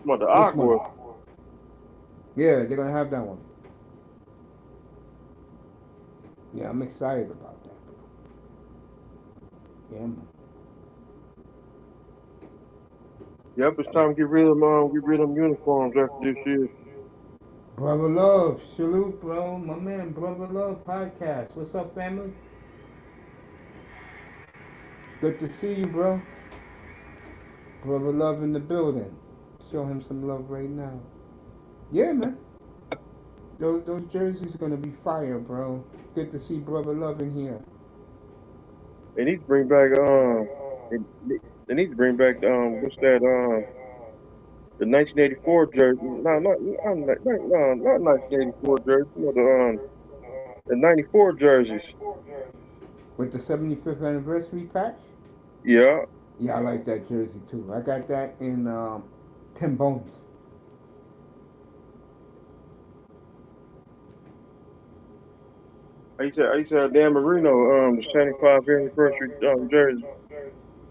About the Which one? aqua. Yeah, they're gonna have that one. Yeah, I'm excited about that. Yeah, man. Yep, it's time to get rid of them uniforms after this year. Brother Love, salute, bro. My man, Brother Love podcast. What's up, family? Good to see you, bro. Brother Love in the building. Show him some love right now. Yeah, man. Those jerseys are gonna be fire, bro. Good to see Brother Love in here. They need to bring back they, they need to bring back what's that the 1984 jersey. No, not 1984 jersey. You know the '94 jerseys. With the 75th anniversary patch? Yeah. Yeah, I like that jersey too. I got that in Tim Bones. I used to have Dan Marino the 75th anniversary jersey.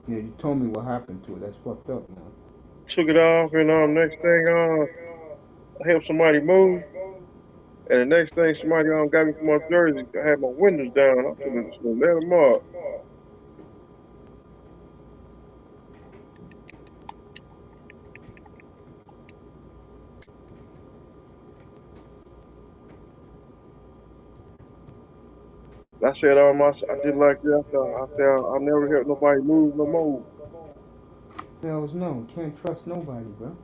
Yeah, you told me what happened to it. That's fucked up, man. Took it off and next thing I helped somebody move. And the next thing somebody got me from my jersey, I had my windows down. I should have let them up. I said I did like that. I said I'll never help nobody move no more. Hells no, can't trust nobody, bro.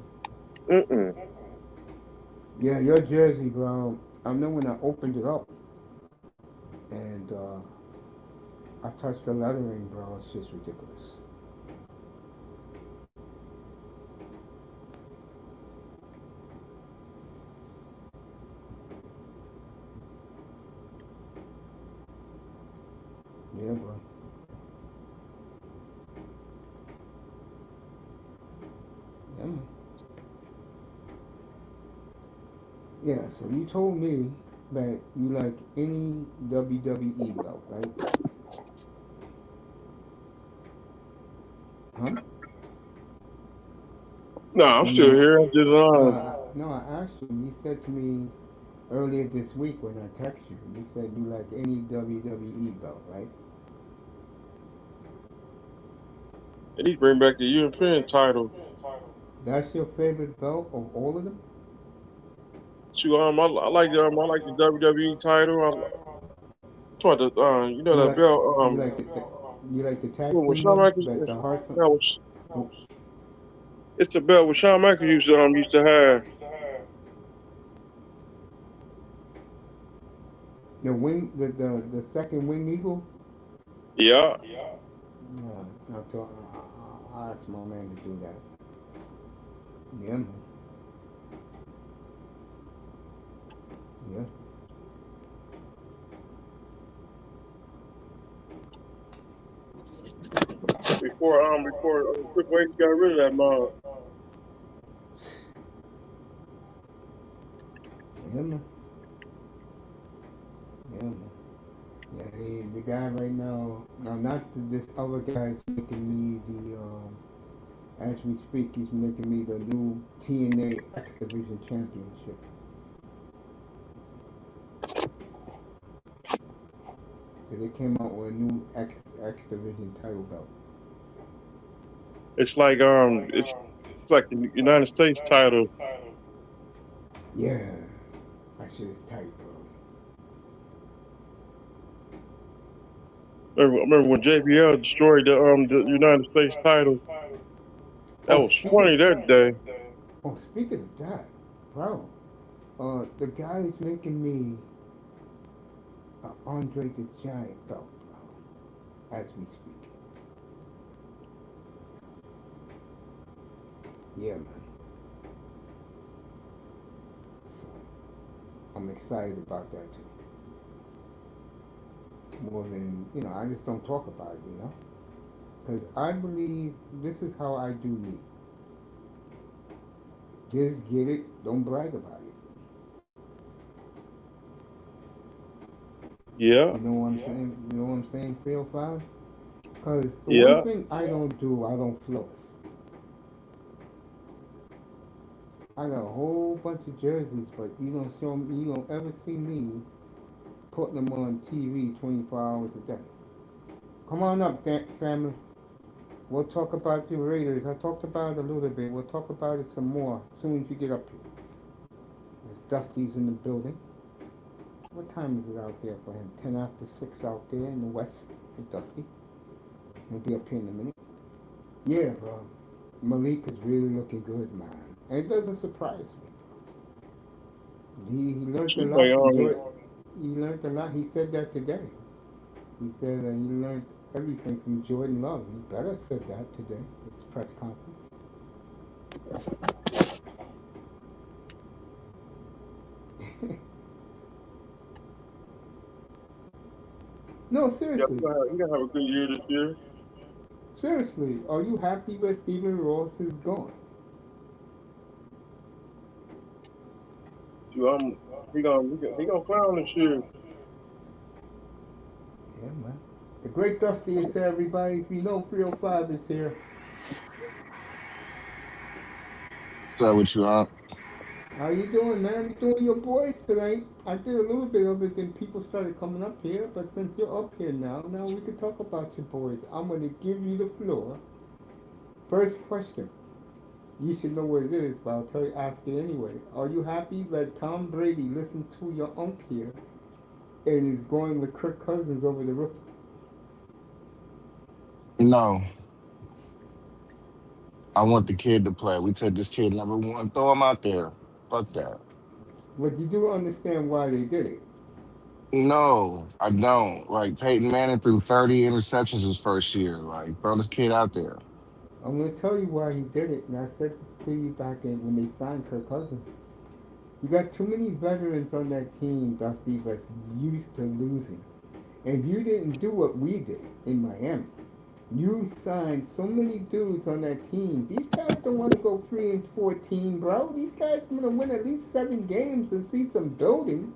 Mm-mm. Yeah, your jersey, bro. I know when I opened it up and I touched the lettering, bro. It's just ridiculous. Yeah, bro. Yeah, man. Yeah, so you told me that you like any WWE belt, right? Huh? No, I'm No, still no, here. I just no. I asked you. You said to me earlier this week when I texted you. You said you like any WWE belt, right? they need to bring back the European title. That's your favorite belt of all of them? Shoot, I like the WWE title. Talking about the you know You that like belt you like you like the tag with team Shawn one Michaels. that the Hart. That was it's the belt with Shawn Michaels used to have. The wing, the second wing eagle. Yeah. Yeah, I'll ask my man to do that. Yeah, man. Yeah. Before Triple H got rid of that mug. Yeah, man. Yeah, man. Yeah, the guy right now. Now, not this other guy is making me as we speak, he's making me the new TNA X Division Championship. They came out with a new X Division title belt. It's like it's like the United States title. Yeah, that shit is tight, bro. Remember when JBL destroyed the United States title? That Oh, was funny that day. speaking of that, bro, the guy is making me a Andre the Giant belt, bro, as we speak. Yeah, man. So I'm excited about that too. More than I just don't talk about it, because I believe this is how I do me. Just get it, don't brag about it. Yeah, You know what I'm saying? You know what I'm saying, 305? Because the one yeah. thing I don't do, I don't floss. I got a whole bunch of jerseys, but you don't show me, you don't ever see me putting them on TV 24 hours a day. Come on up, family. We'll talk about the Raiders. I talked about it a little bit. We'll talk about it some more as soon as you get up here. There's Dusty's in the building. What time is it out there for him? 10 after 6 out there in the west for Dusty. He'll be up here in a minute. Yeah, bro. Malik is really looking good, man. And it doesn't surprise me. He learned a Tuesday lot from on. Jordan. He learned a lot. He said that today. He said he learned everything from Jordan Love. He better said that today. His press conference. No, Yeah, seriously. he gonna have a good year this year. Seriously, are you happy where Stephen Ross is going? So, he gonna clown this year. Yeah, man. The great Dusty is here, everybody. If you know 305 is here. What's up with you, Unc? How you doing, man? You doing your boys tonight? I did a little bit of it, then people started coming up here. But since you're up here now we can talk about your boys. I'm gonna give you the floor. First question. You should know what it is, but I'll tell you, ask it anyway. Are you happy that Tom Brady listened to your unc here and is going with Kirk Cousins over the rookie? No, I want the kid to play. We took this kid number one, throw him out there. Fuck that. But you do understand why they did it. No, I don't. Like Peyton Manning threw 30 interceptions his first year. Like, throw this kid out there. I'm gonna tell you why he did it, and I said this to you back in when they signed Kirk Cousins. You got too many veterans on that team, Dusty, that's used to losing. And you didn't do what we did in Miami. You signed so many dudes on that team. These guys don't want to go 3-14, bro. These guys want to win at least 7 games and see some building.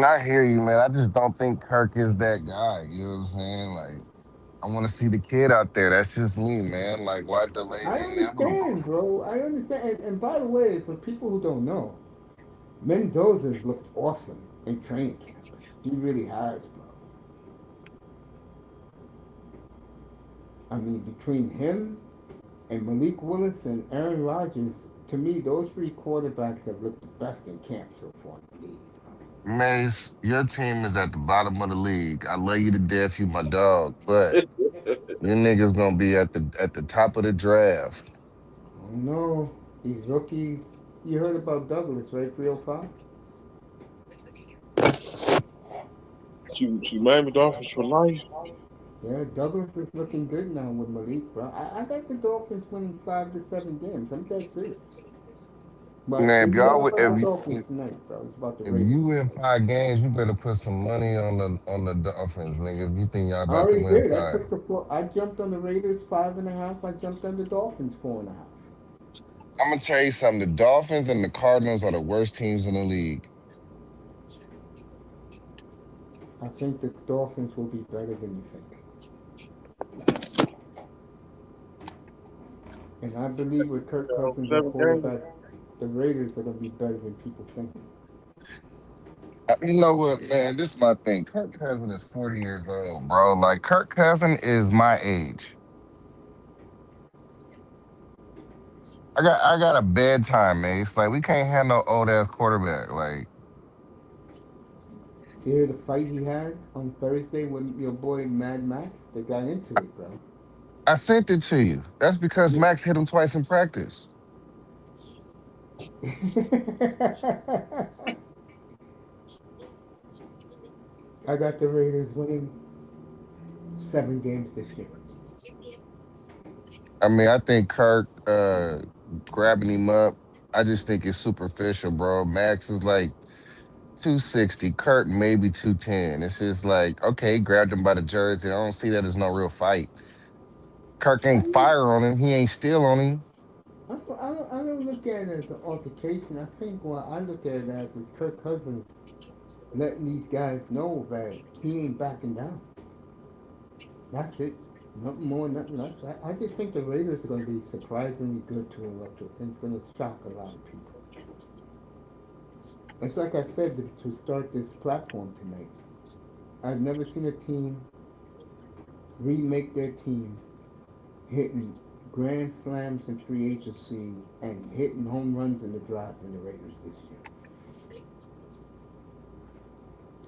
I hear you, man. I just don't think Kirk is that guy. You know what I'm saying? Like, I want to see the kid out there. That's just me, man. Like, why delay I the inevitable? understand, bro. I understand. And by the way, for people who don't know, Mendoza's looked awesome in training camp. He really has, bro. I mean, between him and Malik Willis and Aaron Rodgers, to me, those three quarterbacks have looked the best in camp so far in the league. Mace, your team is at the bottom of the league. I love you to death, you my dog, but your niggas gonna be at the top of the draft. Oh no, these rookies. You heard about Douglas, right? 305? To Miami Dolphins for life. Yeah, Douglas is looking good now with Malik, bro. I got the Dolphins winning 5 to 7 games. I'm dead serious. But Man, it's not about the Dolphins tonight, bro. It's about the if Raiders. you win 5 games, you better put some money on the Dolphins, nigga. If you think y'all I about to already win did. I five, took the four. I jumped on the Raiders 5.5. I jumped on the Dolphins 4.5. I'm gonna tell you something. The Dolphins and the Cardinals are the worst teams in the league. I think the Dolphins will be better than you think. And I believe with Kirk Cousins at 7 games. quarterback, the Raiders are going to be better than people think. You know what, man? This is my thing. Kirk Cousin is 40 years old, bro. Like Kirk Cousin is my age. I got a bedtime, man. It's like we can't have no old ass quarterback. Like To hear the fight he had on Thursday with your boy Mad Max, they got into it, bro. I sent it to you. That's because You- Max hit him twice in practice. I got the Raiders winning 7 games this year. I mean, I think Kirk grabbing him up. I just think it's superficial, bro. Max is like 260. Kirk maybe 210. It's just like, okay, he grabbed him by the jersey. I don't see that as no real fight. Kirk I ain't don't, fire on him. He ain't steal on him. I don't look at it as an altercation. I think what I look at it as is Kirk Cousins letting these guys know that he ain't backing down. That's it. Nothing more, nothing less. I just think the Raiders are going to be surprisingly good to electric, and it's going to shock a lot of people. It's like I said to start this platform tonight. I've never seen a team remake their team hitting grand slams in free agency and hitting home runs in the draft in the Raiders this year.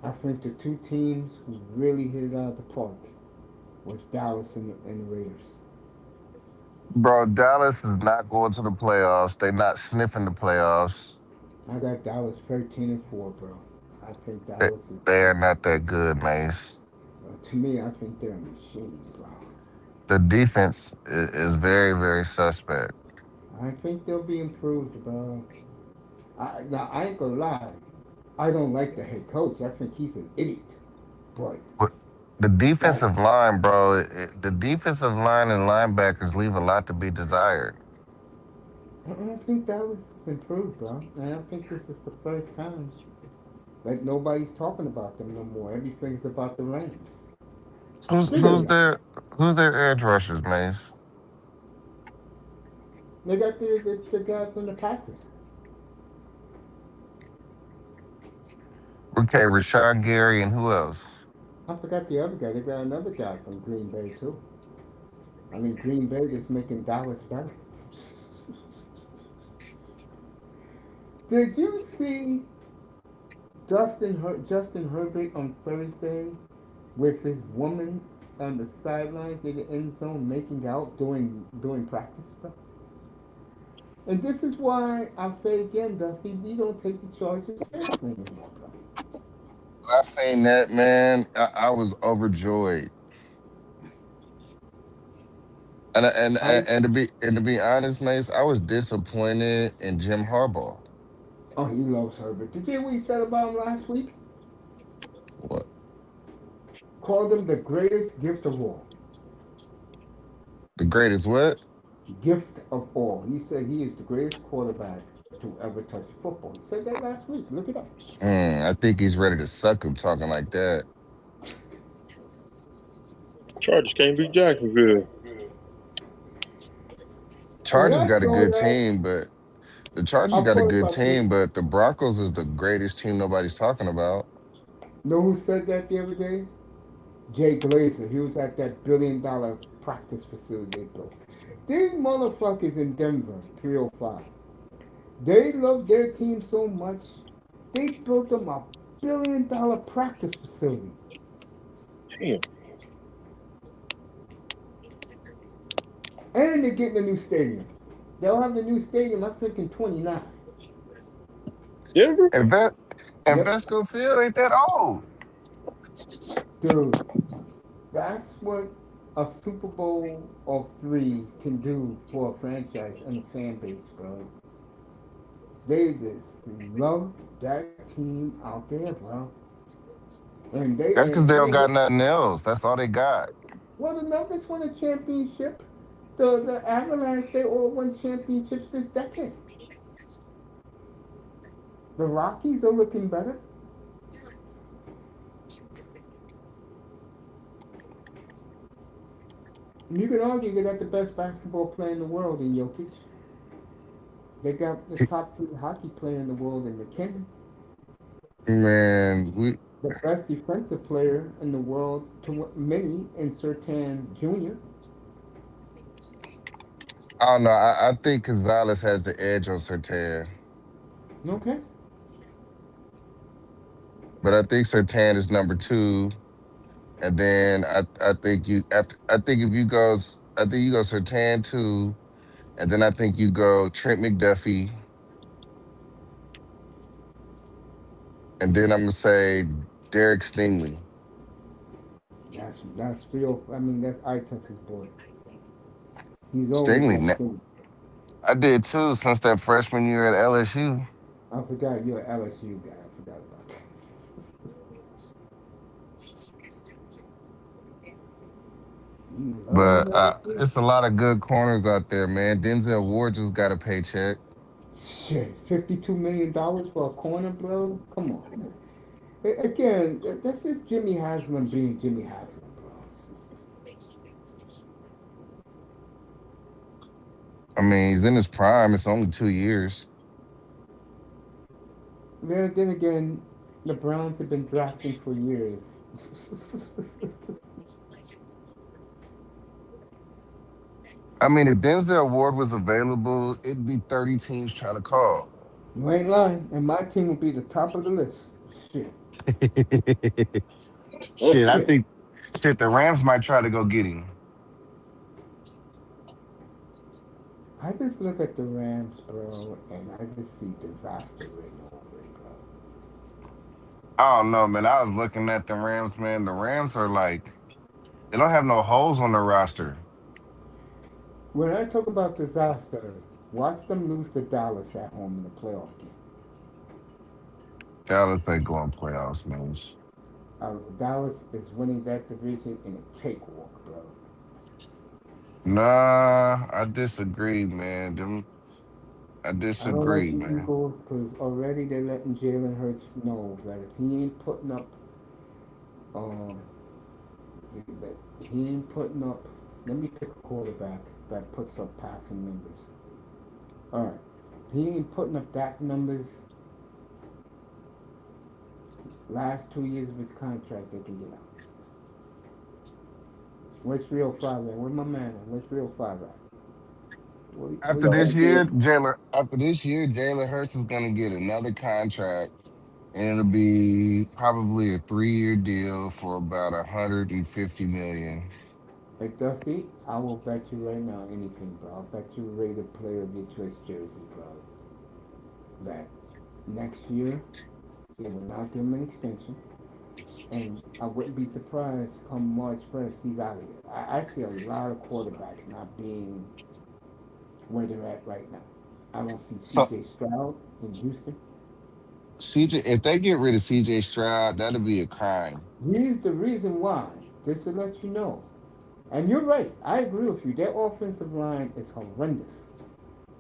I think the two teams who really hit it out of the park was Dallas and the Raiders. Bro, Dallas is not going to the playoffs. They not sniffing the playoffs. I got Dallas 13-4, bro. I think They, Dallas is they good. are not that good, Mace. To me, I think they're a machine, bro. The defense is very, very suspect. I think they'll be improved, bro. Now, I ain't gonna lie. I don't like the head coach. I think he's an idiot. But But the that defensive line, bro, the defensive line and linebackers leave a lot to be desired. I think Dallas is improved, bro. And I think this is the first time that nobody's talking about them no more. Everything's about the Rams. Who's Speaking of who's that, their who's their edge rushers, Mace? they got the guy from the Packers. Okay, Rashawn Gary and who else? I forgot the other guy. They got another guy from Green Bay too. I mean, Green Bay is making Dallas better. Did you see Justin Herbert on Thursday with his woman on the sidelines in the end zone making out during practice, bro? And this is why I'll say again, Dusty, we don't take the charges seriously anymore, bro. I seen that, man. I was overjoyed. I And to be honest, Mace, I was disappointed in Jim Harbaugh. Oh, he loves Herbert. Did you hear what he said about him last week? What Called him the greatest gift of all. the greatest what? Gift of all. He said he is the greatest quarterback to ever touch football. He said that last week. Look it up. I think he's ready to suck him talking like that. Chargers can't beat Jacksonville. So when Chargers I got a saw good that, team, but the Chargers I'll got a put it good like this. team, but the Broncos is the greatest team nobody's talking about. Know who said that the other day? Jay Glazer. He was at that $1 billion practice facility they built. These motherfuckers in Denver, 305. They love their team so much, they built them a $1 billion practice facility. Damn. And they're getting a new stadium. They'll have the new stadium, I think, in 29. Denver? And that and Yep. Vesco Field ain't that old. Dude, that's what a Super Bowl of three can do for a franchise and a fan base, bro. They just love that team out there, bro. And they That's because and they you don't know got nothing else. That's all they got. well the Nuggets won a championship. The Avalanche they all won championships this decade. The Rockies are looking better. You can argue they got the best basketball player in the world in Jokic. They got the top three hockey player in the world in McKinnon. Man, we The best defensive player in the world to many in Sertan Jr. I don't know. I think Gonzalez has the edge on Sertan, Okay. but I think Sertan is number two, and then I think you after I think if you go I think you go Sertan two, and then I think you go Trent McDuffie, and then I'm gonna say Derek Stingley. That's real. I mean, that's eye test's boy. He's always Stingley, had things. I did too since that freshman year at LSU. I forgot you're an LSU guy. I forgot about that. You love But LSU? it's a lot of good corners out there, man. Denzel Ward just got a paycheck. Shit, $52 million for a corner, bro? Come on, man. Again, that's just Jimmy Haslam being Jimmy Haslam, bro. I mean, he's in his prime. It's only 2 years. Then again, the Browns have been drafting for years. I mean, if Denzel Ward was available, it'd be 30 teams trying to call. You ain't lying, and my team will be the top of the list. Shit, Shit, I shit. think shit, the Rams might try to go get him. I just look at the Rams, bro, and I just see disaster written over it, bro. I don't know, man. I was looking at the Rams, man. The Rams are like they don't have no holes on their roster. When I talk about disaster, watch them lose to Dallas at home in the playoff game. Dallas ain't going playoffs, man. Dallas is winning that division in a cakewalk, bro. Nah, I disagree, man. I I don't like disagree, the man. Eagles because already they're letting Jalen Hurts know that if he ain't putting up, um, that he ain't putting up. Let me pick a quarterback that puts up passing numbers. All right, if he ain't putting up that numbers last 2 years of his contract, they can get out. Where's 305 at? Where's my man at? Where's 305 at? What After you this got? year, Jalen Hurts is gonna get another contract, and it'll be probably a 3-year deal for about 150 million. Hey Dusty, I will bet you right now anything, bro. I'll bet you a rated player of your choice jersey, bro. That next year they will not give him an extension, and I wouldn't be surprised come March 1st he's out of here. I see a lot of quarterbacks not being where they're at right now. I don't see So C.J. Stroud in Houston. CJ, if they get rid of CJ Stroud, that'll be a crime. Here's the reason why, just to let you know. And you're right, I agree with you. Their offensive line is horrendous.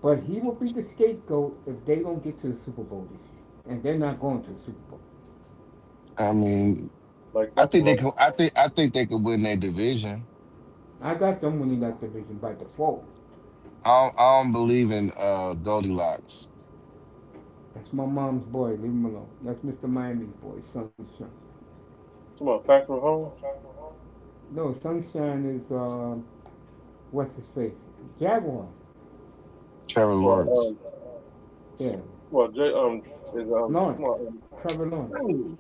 But he will be the scapegoat if they don't get to the Super Bowl this year. And they're not going to the Super Bowl. I mean, like I think they Buffalo. can. I think they could win their division. I got them winning that division by default. I don't believe in Goldilocks. That's my mom's boy. Leave him alone. That's Mr. Miami's boy, Sunshine. Come on, Patrick Mahomes. No, Sunshine is, what's his face? Jaguars. Trevor Well, Lawrence. Yeah. well, Jay, is come Lawrence. on, Trevor Lawrence. dang.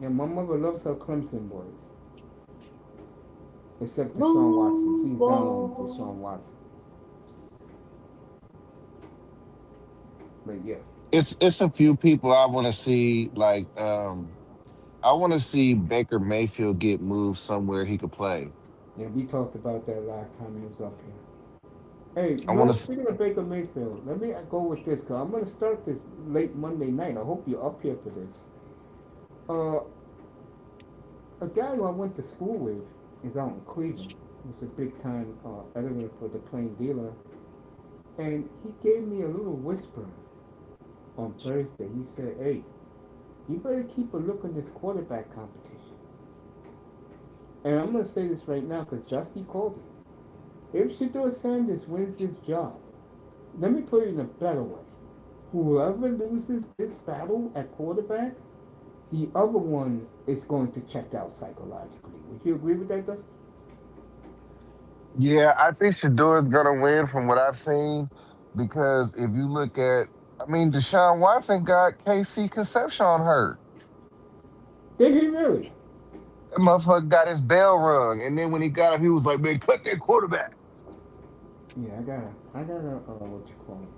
Yeah, my mother loves her Clemson boys. Except Deshaun Watson. Blue She's down on Deshaun ball. Watson. But yeah. It's a few people I want to see. Like I want to see Baker Mayfield get moved somewhere he could play. Yeah, we talked about that last time he was up here. Hey, I want to. speaking of Baker Mayfield, let me go with this because I'm going to start this late Monday night. I hope you're up here for this. Uh, a guy who I went to school with is out in Cleveland. He's a big time editor for the Plain Dealer. And he gave me a little whisper on Thursday. He said, hey, you better keep a look on this quarterback competition. And I'm going to say this right now because Dusty called it. If Shador Sanders wins this job, let me put it in a better way. Whoever loses this battle at quarterback, the other one is going to check out psychologically. Would you agree with that, Dustin? Yeah, I think Shador's gonna win from what I've seen because if you look at, I mean, Deshaun Watson got KC Concepcion hurt. Did he really? That motherfucker got his bell rung, and then when he got up, he was like, "Man, cut that quarterback." Yeah, what you call it?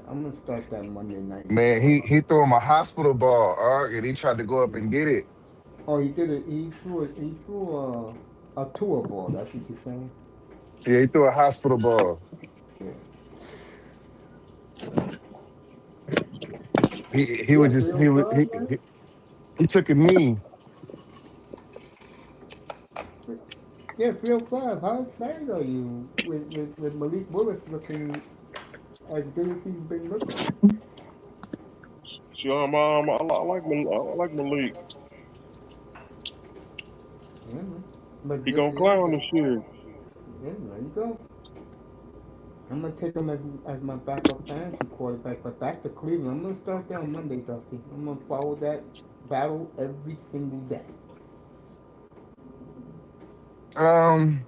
I'm gonna start that Monday night. Man, he threw him a hospital ball, and he tried to go up Yeah. and get it. Oh, he did it. He threw a tour ball. That's what you're saying. Yeah, he threw a hospital ball. Yeah. He Yeah, was just 305, man. he took a knee. Yeah, 305. How excited are you with Malik Willis looking as good as he's been looking? See, I like Malik. Yeah, man. But He gonna yeah, clown this year. yeah, there you go. I'm gonna take him as my backup fantasy quarterback. But back to Cleveland, I'm gonna start there on Monday, Dusty. I'm gonna follow that battle every single day. Um,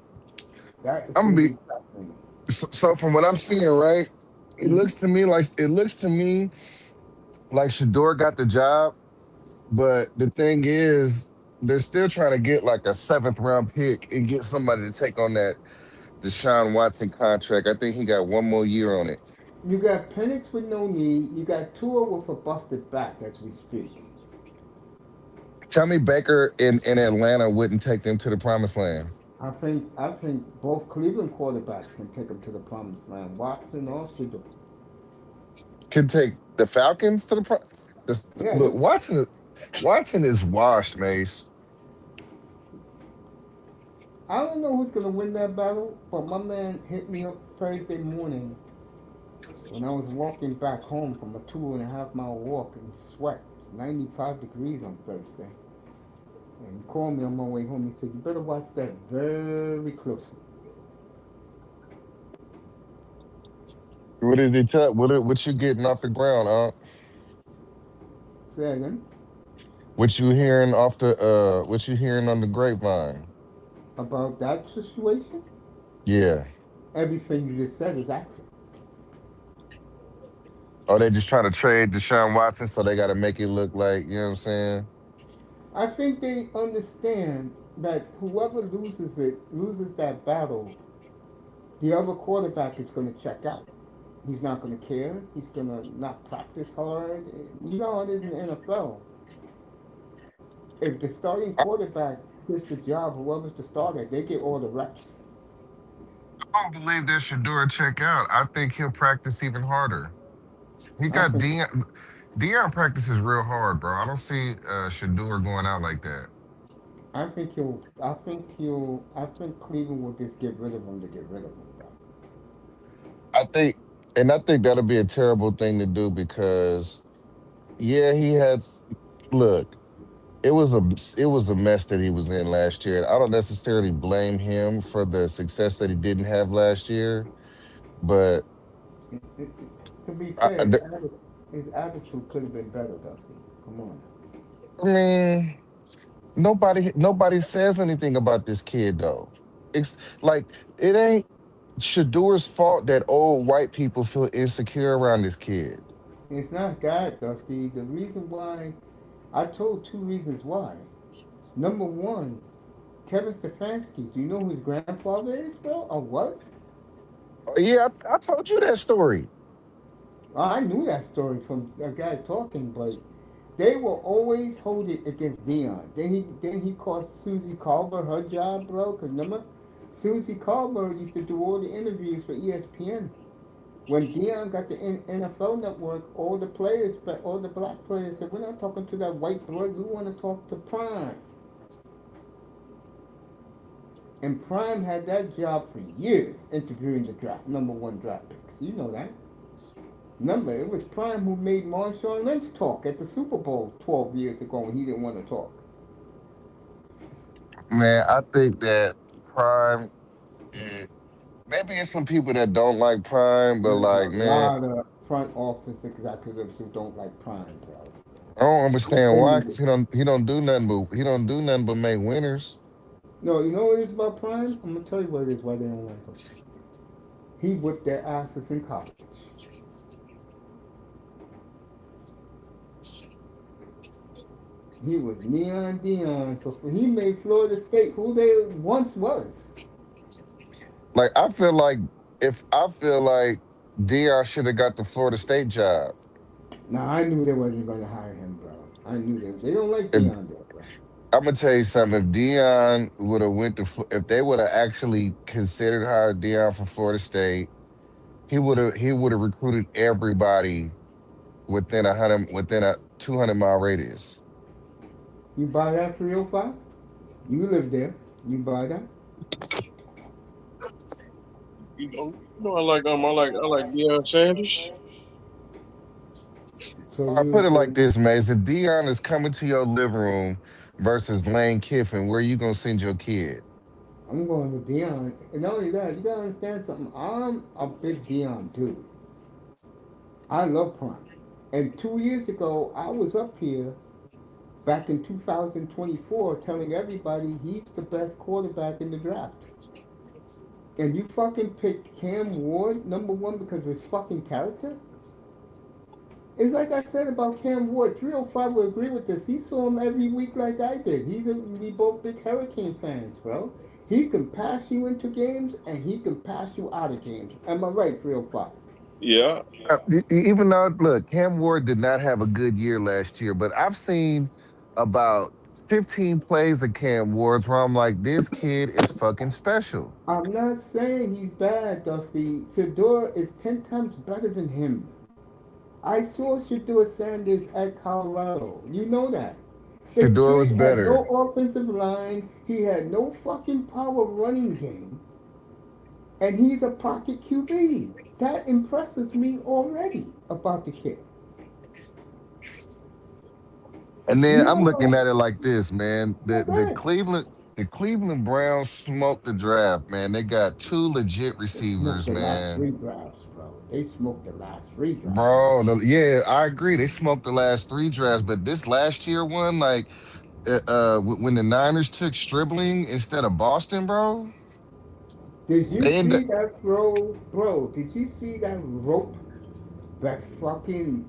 That is I'm gonna gonna be be fascinating. so from what I'm seeing, right? Mm-hmm. It looks to me like Shador got the job, but the thing is, they're still trying to get like a seventh round pick and get somebody to take on that Deshaun Watson contract. I think he got one more year on it. You got Penix with no knee. You got Tua with a busted back as we speak. Tell me Baker in Atlanta wouldn't take them to the promised land. I think both Cleveland quarterbacks can take them to the promised land. Watson or Shador. Can take the Falcons to the Yeah, look, Watson is washed, Mace. I don't know who's gonna win that battle, but my man hit me up Thursday morning when I was walking back home from a 2.5 mile walk in sweat, 95 degrees on Thursday. And he called me on my way home. He said, "You better watch that very closely." What is he tell? What you getting off the ground, Say again What you hearing off the what you hearing on the grapevine? about that situation. Yeah. Everything you just said is accurate. Oh, they just trying to trade Deshaun Watson, so they got to make it look like you know what I'm saying. I think they understand that whoever loses that battle, the other quarterback is going to check out. He's not going to care. He's going to not practice hard. You know how it is in the NFL. If the starting I quarterback gets the job, whoever's the starter, they get all the reps. don't believe that Shador check out. I think he'll practice even harder. He I got think Dion. Dion practices real hard, bro. I don't see Shador going out like that. I think Cleveland will just get rid of him to get rid of him, bro. I think, and I think that'll be a terrible thing to do because yeah, he had. Look, it was a mess that he was in last year. And I don't necessarily blame him for the success that he didn't have last year, but To be I, fair, I his attitude could have been better, Dusty. Come on. I mean, nobody says anything about this kid though. It's like it ain't Shador's fault that old white people feel insecure around this kid. It's not God, Dusty. The reason why, I told two reasons why. Number one, Kevin Stefanski. Do you know who his grandfather is, bro? Or was? Oh, yeah, I told you that story. I knew that story from a guy talking, but they will always hold it against Dion. Then he cost Susie Carver her job, bro. Cause remember, Susie Carver used to do all the interviews for ESPN. When Dion got the NFL Network, all the black players said, "We're not talking to that white boy. We want to talk to Prime." And Prime had that job for years, interviewing the number one draft picks. You know that. Remember, it was Prime who made Marshawn Lynch talk at the Super Bowl 12 years ago when he didn't want to talk. Man, I think that Prime. maybe it's some people that don't like Prime, but There's a like, man, lot of front office executives who don't like Prime, bro. I don't I'll understand tell why, you because this. he don't do nothing but make winners. No, you know what it is about Prime? I'm gonna tell you what it is why they don't like him. He whipped their asses in college. He was Neon Dion for he made Florida State who they once was. Like I feel like Dion should have got the Florida State job. Now I knew they wasn't gonna hire him, bro. I knew they don't like If, Dion there, bro. I'm gonna tell you something. If Dion would have went to, if they would have actually considered hiring Dion for Florida State, he would have recruited everybody within a 200-mile radius. You buy that 305? You live there. You buy that? I like Deion Sanders. So I you put would it like say this, Mace. If Dion is coming to your living room versus Lane Kiffin, where you gonna send your kid? I'm going with Dion. And not only that, you gotta understand something. I'm a big Dion dude. I love Prime. And 2 years ago, I was up here back in 2024 telling everybody he's the best quarterback in the draft. And you fucking picked Cam Ward number one because of his fucking character? It's like I said about Cam Ward. 305 will agree with this. He saw him every week like I did. We both big Hurricane fans, bro. He can pass you into games and he can pass you out of games. Am I right, 305? Yeah, Even though, look, Cam Ward did not have a good year last year, but I've seen about 15 plays of Cam Ward's where I'm like, this kid is fucking special. I'm not saying he's bad, Dusty. Shador is 10 times better than him. I saw Shador Sanders at Colorado. You know that. The Shador was kid had no better. offensive line. He had no fucking power running game. And he's a pocket QB. That impresses me already about the kid. And then You I'm looking know, at it like this, man. go ahead. The Cleveland Browns smoked the draft, man. They got two legit They smoked receivers, the last man. three drafts, bro. They smoked the last three drafts. Bro, yeah, I agree. They smoked the last three drafts, but this last year one, like, when the Niners took Stribling instead of Boston, bro, Did you they end up. see that throw, bro? Did you see that rope that fucking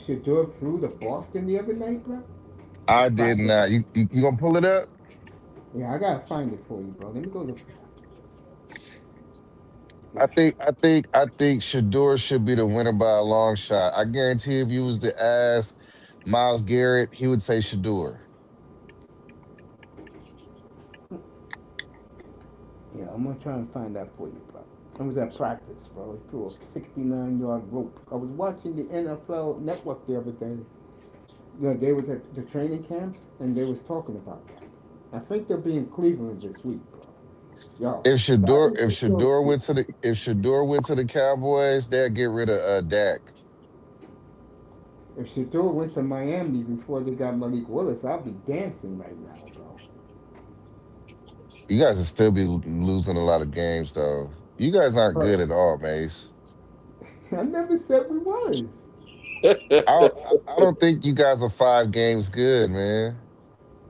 Shador threw to Boston the other night, bro? I Let's did find it. not. You gonna pull it up? Yeah, I gotta find it for you, bro. Let me go look for that. Yeah. I think Shador should be the winner by a long shot. I guarantee if you was to ask Miles Garrett, he would say Shador. Yeah, I'm gonna try and find that for you, bro. I was at practice, bro. He threw a 69-yard rope. I was watching the NFL Network the other day. They was at the training camps and they was talking about that. I think they'll be in Cleveland this week, bro. Yo, that is If so Shador went to the Cowboys, they'd get rid of Dak. if Shador went to Miami before they got Malik Willis, I'll be dancing right now, bro. You guys will still be losing a lot of games, though. You guys aren't But good at all, Mace. I never said we was. I don't think you guys are 5 games good, man.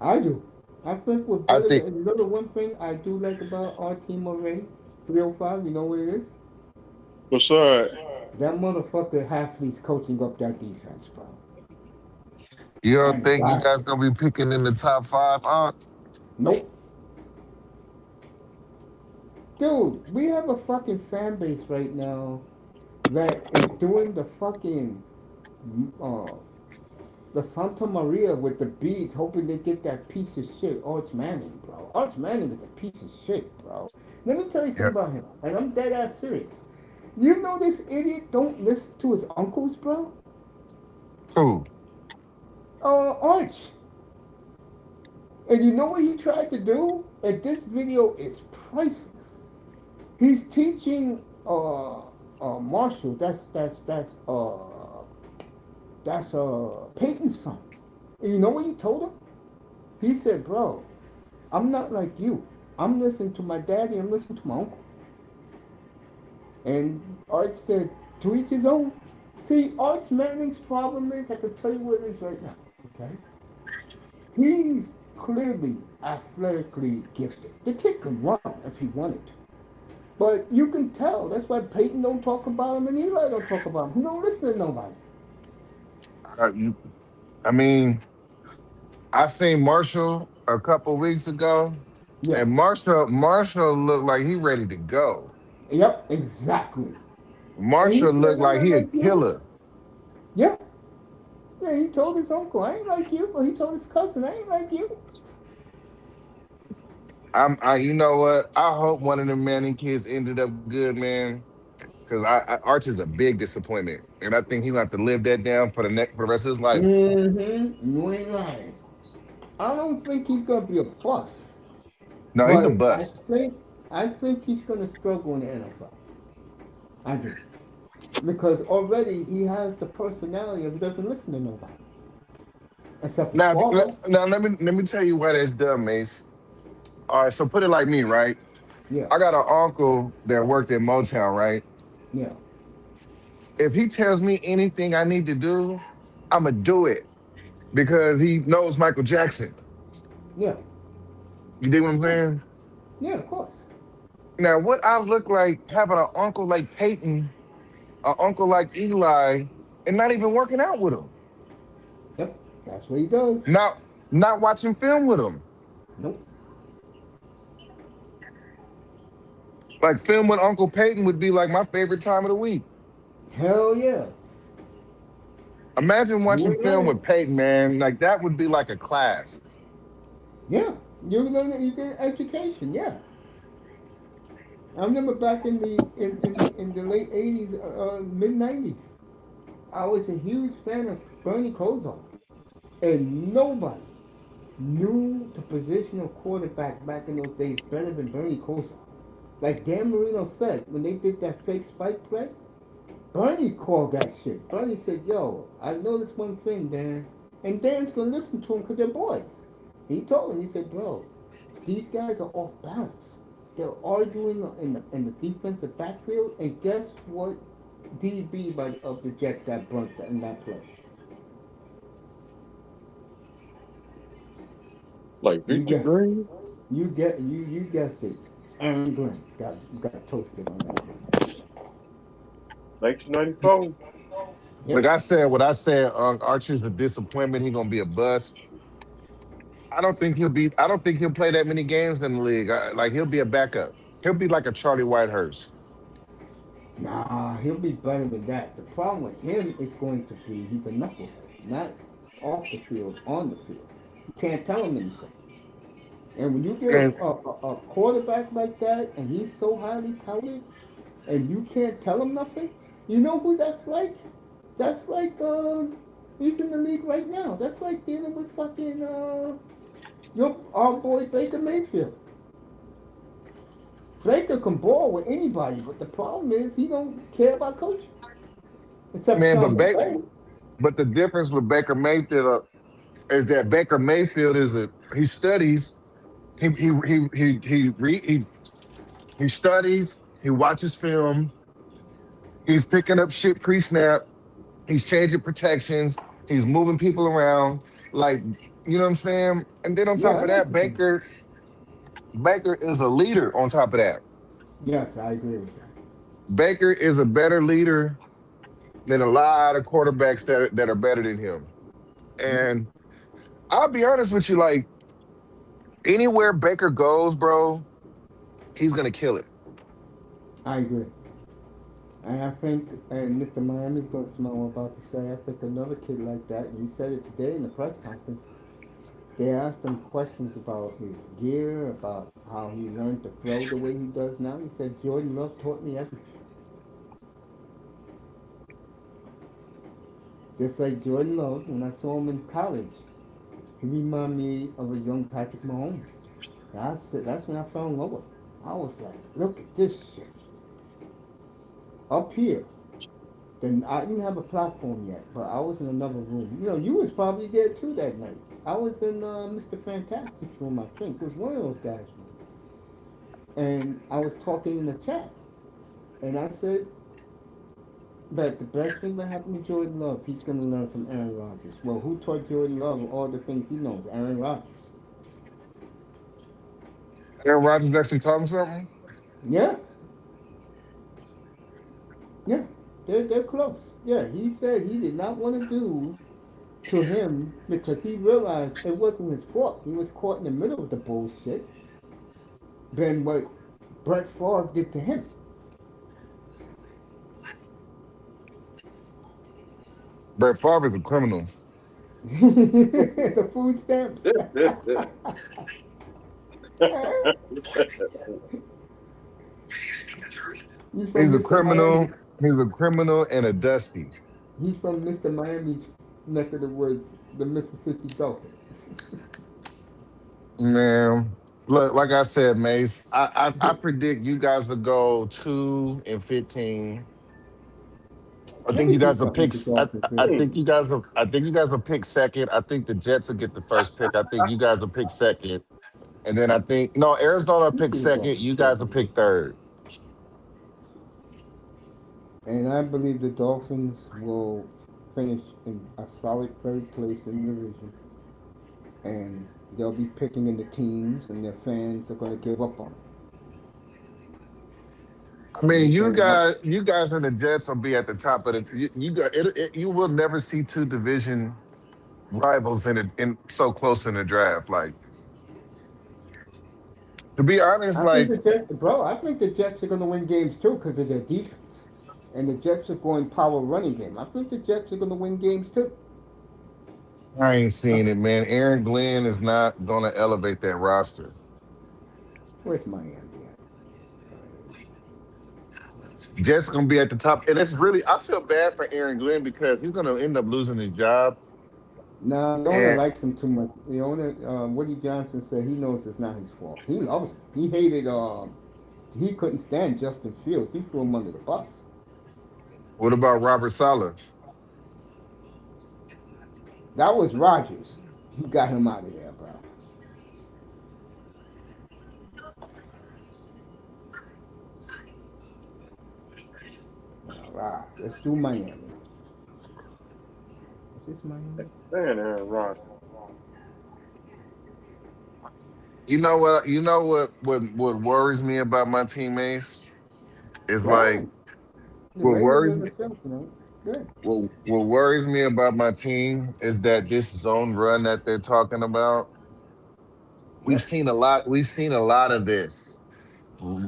I do. I think we're I better think than. You know the one thing I do like about our team already? 305, you know what it is? besides, That motherfucker Halfleet's coaching up that defense, bro. you don't And think you God, guys gonna be picking in the top five, nope. Dude, we have a fucking fan base right now that is doing the fucking uh, the Santa Maria with the beads, hoping they get that piece of shit, Arch Manning, bro. Arch Manning is a piece of shit, bro. Let me tell you something Yeah. about him, and I'm dead ass serious. You know this idiot don't listen to his uncles, bro? Who? Arch. And you know what he tried to do? And this video is priceless. He's teaching Marshall, that's Peyton's son. And you know what he told him? He said, bro, I'm not like you. I'm listening to my daddy, I'm listening to my uncle. And Art said, to each his own. See, Arch Manning's problem is, I can tell you what it is right now, okay? He's clearly athletically gifted. The kid can run if he wanted to. But you can tell. That's why Peyton don't talk about him and Eli don't talk about him. He don't listen to nobody. You, I mean, I seen Marshall a couple weeks ago, Yeah. and Marshall looked like he ready to go. Yep, exactly. And he Marshall said, looked I'm like not he a like you. killer. Yeah. Yeah, he told his uncle, I ain't like you. But he told his cousin, I ain't like you. You know what? I hope one of them Manning kids ended up good, man. Because Arch is a big disappointment, and I think he'll have to live that down for the rest of his life. Mm-hmm. You ain't lying. I don't think he's gonna be a bust, No, he's a but bust. I think he's gonna struggle in the NFL. I do. Because already he has the personality of he doesn't listen to nobody. Except his Now, father. now let me tell you why that's done, Mace. All right, so put it like me, right? Yeah. I got an uncle that worked at Motown, right? Yeah. If he tells me anything I need to do, I'm gonna do it because he knows Michael Jackson. Yeah. You dig what I'm Yeah. saying? Yeah, of course. Now, what I look like having an uncle like Peyton, an uncle like Eli, and not even working out with him, Yep. That's what he does. not not watching film with him. Nope. Like film with Uncle Peyton would be like my favorite time of the week. Hell yeah. Imagine You watching ain't film lying. with Peyton, man. Like that would be like a class. Yeah. You get education, yeah. I remember back in the late '80s, mid '90s, I was a huge fan of Bernie Kosar, and nobody knew the position of quarterback back in those days better than Bernie Kosar. Like Dan Marino said when they did that fake spike play, Bernie called that shit. Bernie said, "Yo, I noticed one thing, Dan," and Dan's gonna listen to him because they're boys. He told him, he said, "Bro, these guys are off balance. They're arguing in the defensive backfield, and guess what? DB of the Jets got burnt in that play. Like You Victor get, Green. you guessed it. Aaron Glenn got toasted on that one. 1994. Like Yep. I said, what I said, Archer's a disappointment. He gonna be a bust. I don't think he'll be. I don't think he'll play that many games in the league. Like he'll be a backup. He'll be like a Charlie Whitehurst. Nah, he'll be better than that. The problem with him is going to be he's a knucklehead, not off the field, on the field. You can't tell him anything. And when you get And a quarterback like that, and he's so highly touted, and you can't tell him nothing, you know who that's like? That's like he's in the league right now. That's like dealing with fucking your our boy Baker Mayfield. Baker can ball with anybody, but the problem is he don't care about coaching, except man, Sean McVay. but the difference with Baker Mayfield is that Baker Mayfield he studies. He studies. He watches film. He's picking up shit pre-snap. He's changing protections. He's moving people around. Like, you know what I'm saying? And then on Yeah, top I of know what that, you're saying. Baker is a leader on top of that. Yes, I agree with that. Baker is a better leader than a lot of quarterbacks that are better than him. Yep, And I'll be honest with you, like anywhere Baker goes, bro, he's gonna kill it. I agree. And I think, and Mr. Miami's going to smell what I'm about to say. I think another kid like that, and he said it today in the press conference. They asked him questions about his gear, about how he learned to throw the way he does now. He said, Jordan Love taught me everything. Just like Jordan Love, when I saw him in college, he reminded me of a young Patrick Mahomes. That's when I fell in love with him. I was like, look at this shit. Up here, then I didn't have a platform yet, but I was in another room. You know, you was probably there too that night. I was in Mr. Fantastic's room, I think. It was one of those guys' room. And I was talking in the chat. And I said that the best thing that happened to Jordan Love, he's going to learn from Aaron Rodgers. Well, who taught Jordan Love all the things he knows? Aaron Rodgers. Aaron Rodgers actually taught him something. Yeah, yeah. They're close. Yeah, he said he did not want to do to him because he realized it wasn't his fault. He was caught in the middle of the bullshit than what Brett Favre did to him. Brett Favre is a criminal. The food stamps. He's from He's a Mr. Miami. criminal. He's a criminal and a dusty. He's from Mr. Miami's neck of the woods, the Mississippi Dolphins. Man, look, like I said, Mace, I predict you guys will go 2-15. I Let think me you see guys will something pick. with the Dolphins real I quick. think you guys will. I think you guys will pick second. I think the Jets will get the first pick. I think you guys will pick second, and then I think no, Arizona will Let me pick see the second. Dolphins You guys will schedule. pick third. And I believe the Dolphins will finish in a solid third place in the division. And they'll be picking in the teams, and their fans are going to give up on them. I And mean, they're saying, well, you guys and the Jets will be at the top of the. You got it. You will never see two division rivals in so close in the draft. Like to be honest, I think like the Jets, bro, I think the Jets are going to win games too because of their defense. And the Jets are going power running game. I think the Jets are going to win games too. I ain't Uh, seen it, man. Aaron Glenn is not going to elevate that roster. Where's Miami at? Jets gonna be at the top, and it's really I feel bad for Aaron Glenn because he's gonna end up losing his job. Nah, the owner And likes him too much. The owner, Woody Johnson, said he knows it's not his fault. He loves him. He hated. He couldn't stand Justin Fields. He threw him under the bus. what about Robert Sala? That was Rodgers. He got him out of there, bro. All right, let's do Miami. Is this Miami? Man, Aaron Rodgers. You know what worries me about my teammates is Go like ahead. The what Raiders worries on me the show tonight. Good. what worries me about my team is that this zone run that they're talking about. Yep. We've seen a lot of this.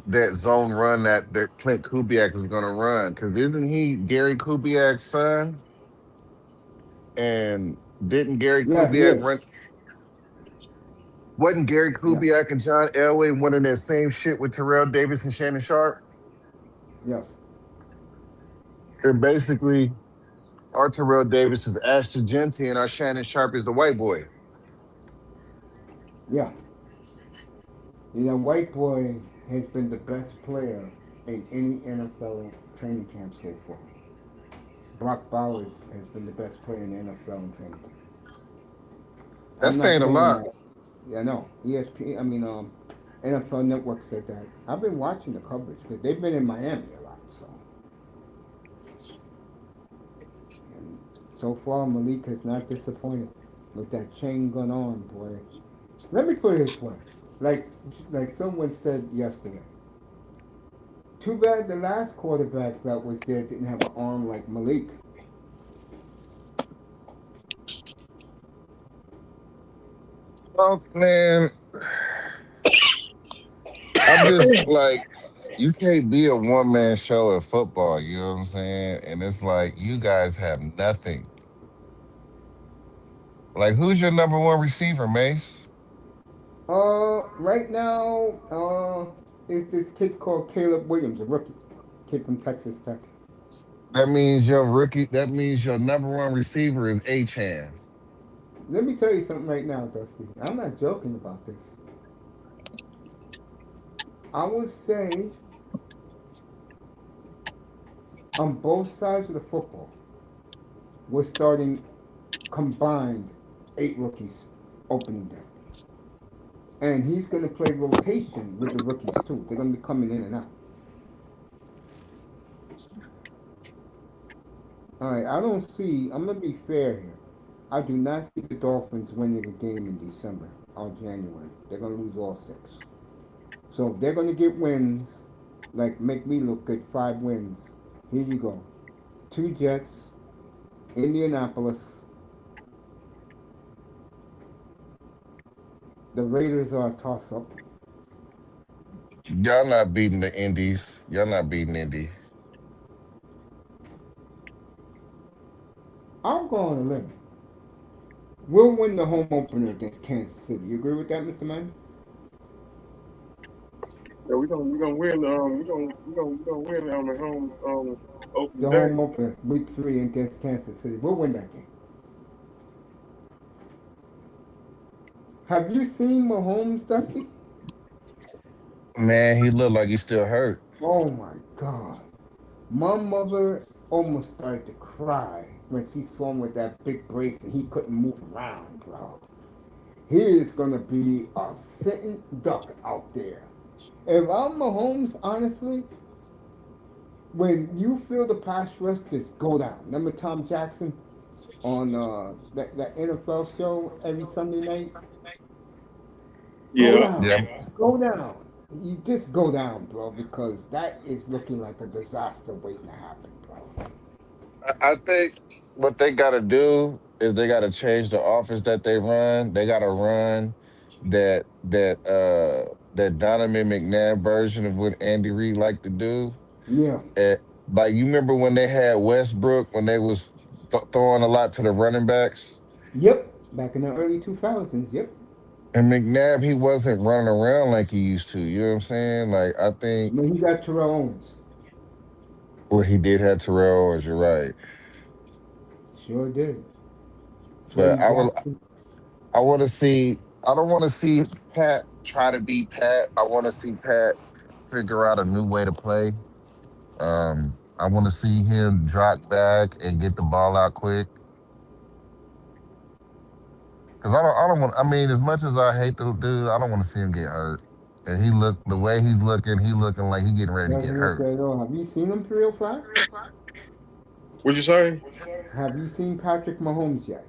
That zone run that Clint Kubiak was going to run because isn't he Gary Kubiak's son? And didn't Gary Yeah, he Kubiak is. run? Wasn't Gary Yes. Kubiak and John Elway running that same shit with Terrell Davis and Shannon Sharp? Yes. And basically, our Terrell Davis is Ashton Genty and our Shannon Sharp is the white boy. Yeah. You know, White Boy has been the best player in any NFL training camp so far. Brock Bowers has been the best player in the NFL in training camp. I'm That's not saying a saying lot. that. Yeah, no. ESP. I mean, NFL Network said that. I've been watching the coverage because they've been in Miami a lot. So, and so far Malik has not disappointed with that chain gun on, boy. Let me put it this way, like like someone said yesterday. Too bad the last quarterback that was there didn't have an arm like Malik. Oh man, I'm just like, you can't be a one man show at football. You know what I'm saying? And it's like you guys have nothing. Like, who's your number one receiver, Mace? Right now, is this kid called Caleb Williams, a rookie, kid from Texas Tech. That means your rookie. That means your number one receiver is Achan. Let me tell you something right now, Dusty. I'm not joking about this. I would say on both sides of the football, we're starting combined 8 rookies opening day. And he's going to play rotation with the rookies too. They're going to be coming in and out. All right, I don't see. I'm gonna be fair here. I do not see the Dolphins winning a game in December or January. They're gonna lose all six. So if they're gonna get wins, like make me look good, 5 wins. Here you go. Two Jets, Indianapolis. The Raiders are a toss-up. Y'all not beating the Indies. Y'all not beating Indy. I'll go on a limb. We'll win the home opener against Kansas City. You agree with that, Mr. Man? Yeah, we gonna win. We gonna win on the home open The day. home opener, week 3 against Kansas City. We'll win that game. Have you seen Mahomes, Dusty? Man, he looked like he's still hurt. Oh my God. My mother almost started to cry when she saw him with that big brace and he couldn't move around, bro. He is gonna be a sitting duck out there. If I'm Mahomes, honestly, when you feel the pass rush, just go down. Remember Tom Jackson on that NFL show every Sunday night? Go Yeah. down. Yeah. Go down. You just go down, bro, because that is looking like a disaster waiting to happen, bro. I think what they got to do is they got to change the offense that they run. They got to run that Donovan McNabb version of what Andy Reid liked to do. Yeah. Eh, like you remember when they had Westbrook when they was throwing a lot to the running backs, Yep. Back in the early 2000s. Yep. and McNabb he wasn't running around like he used to. You know what I'm saying? Like I think When he got Terrell Owens. well he did have Terrell Owens. You're right, Sure did. but Freddie Jackson. I want to see. I don't want to see Pat try to beat Pat. I want to see Pat figure out a new way to play. I want to see him drop back and get the ball out quick. Cause I don't want. I mean, as much as I hate the dude, I don't want to see him get hurt. And he look the way he's looking. He looking like he getting ready to get Doesn't look hurt. good at all. Have you seen him 305? What'd you say? Have you seen Patrick Mahomes yet?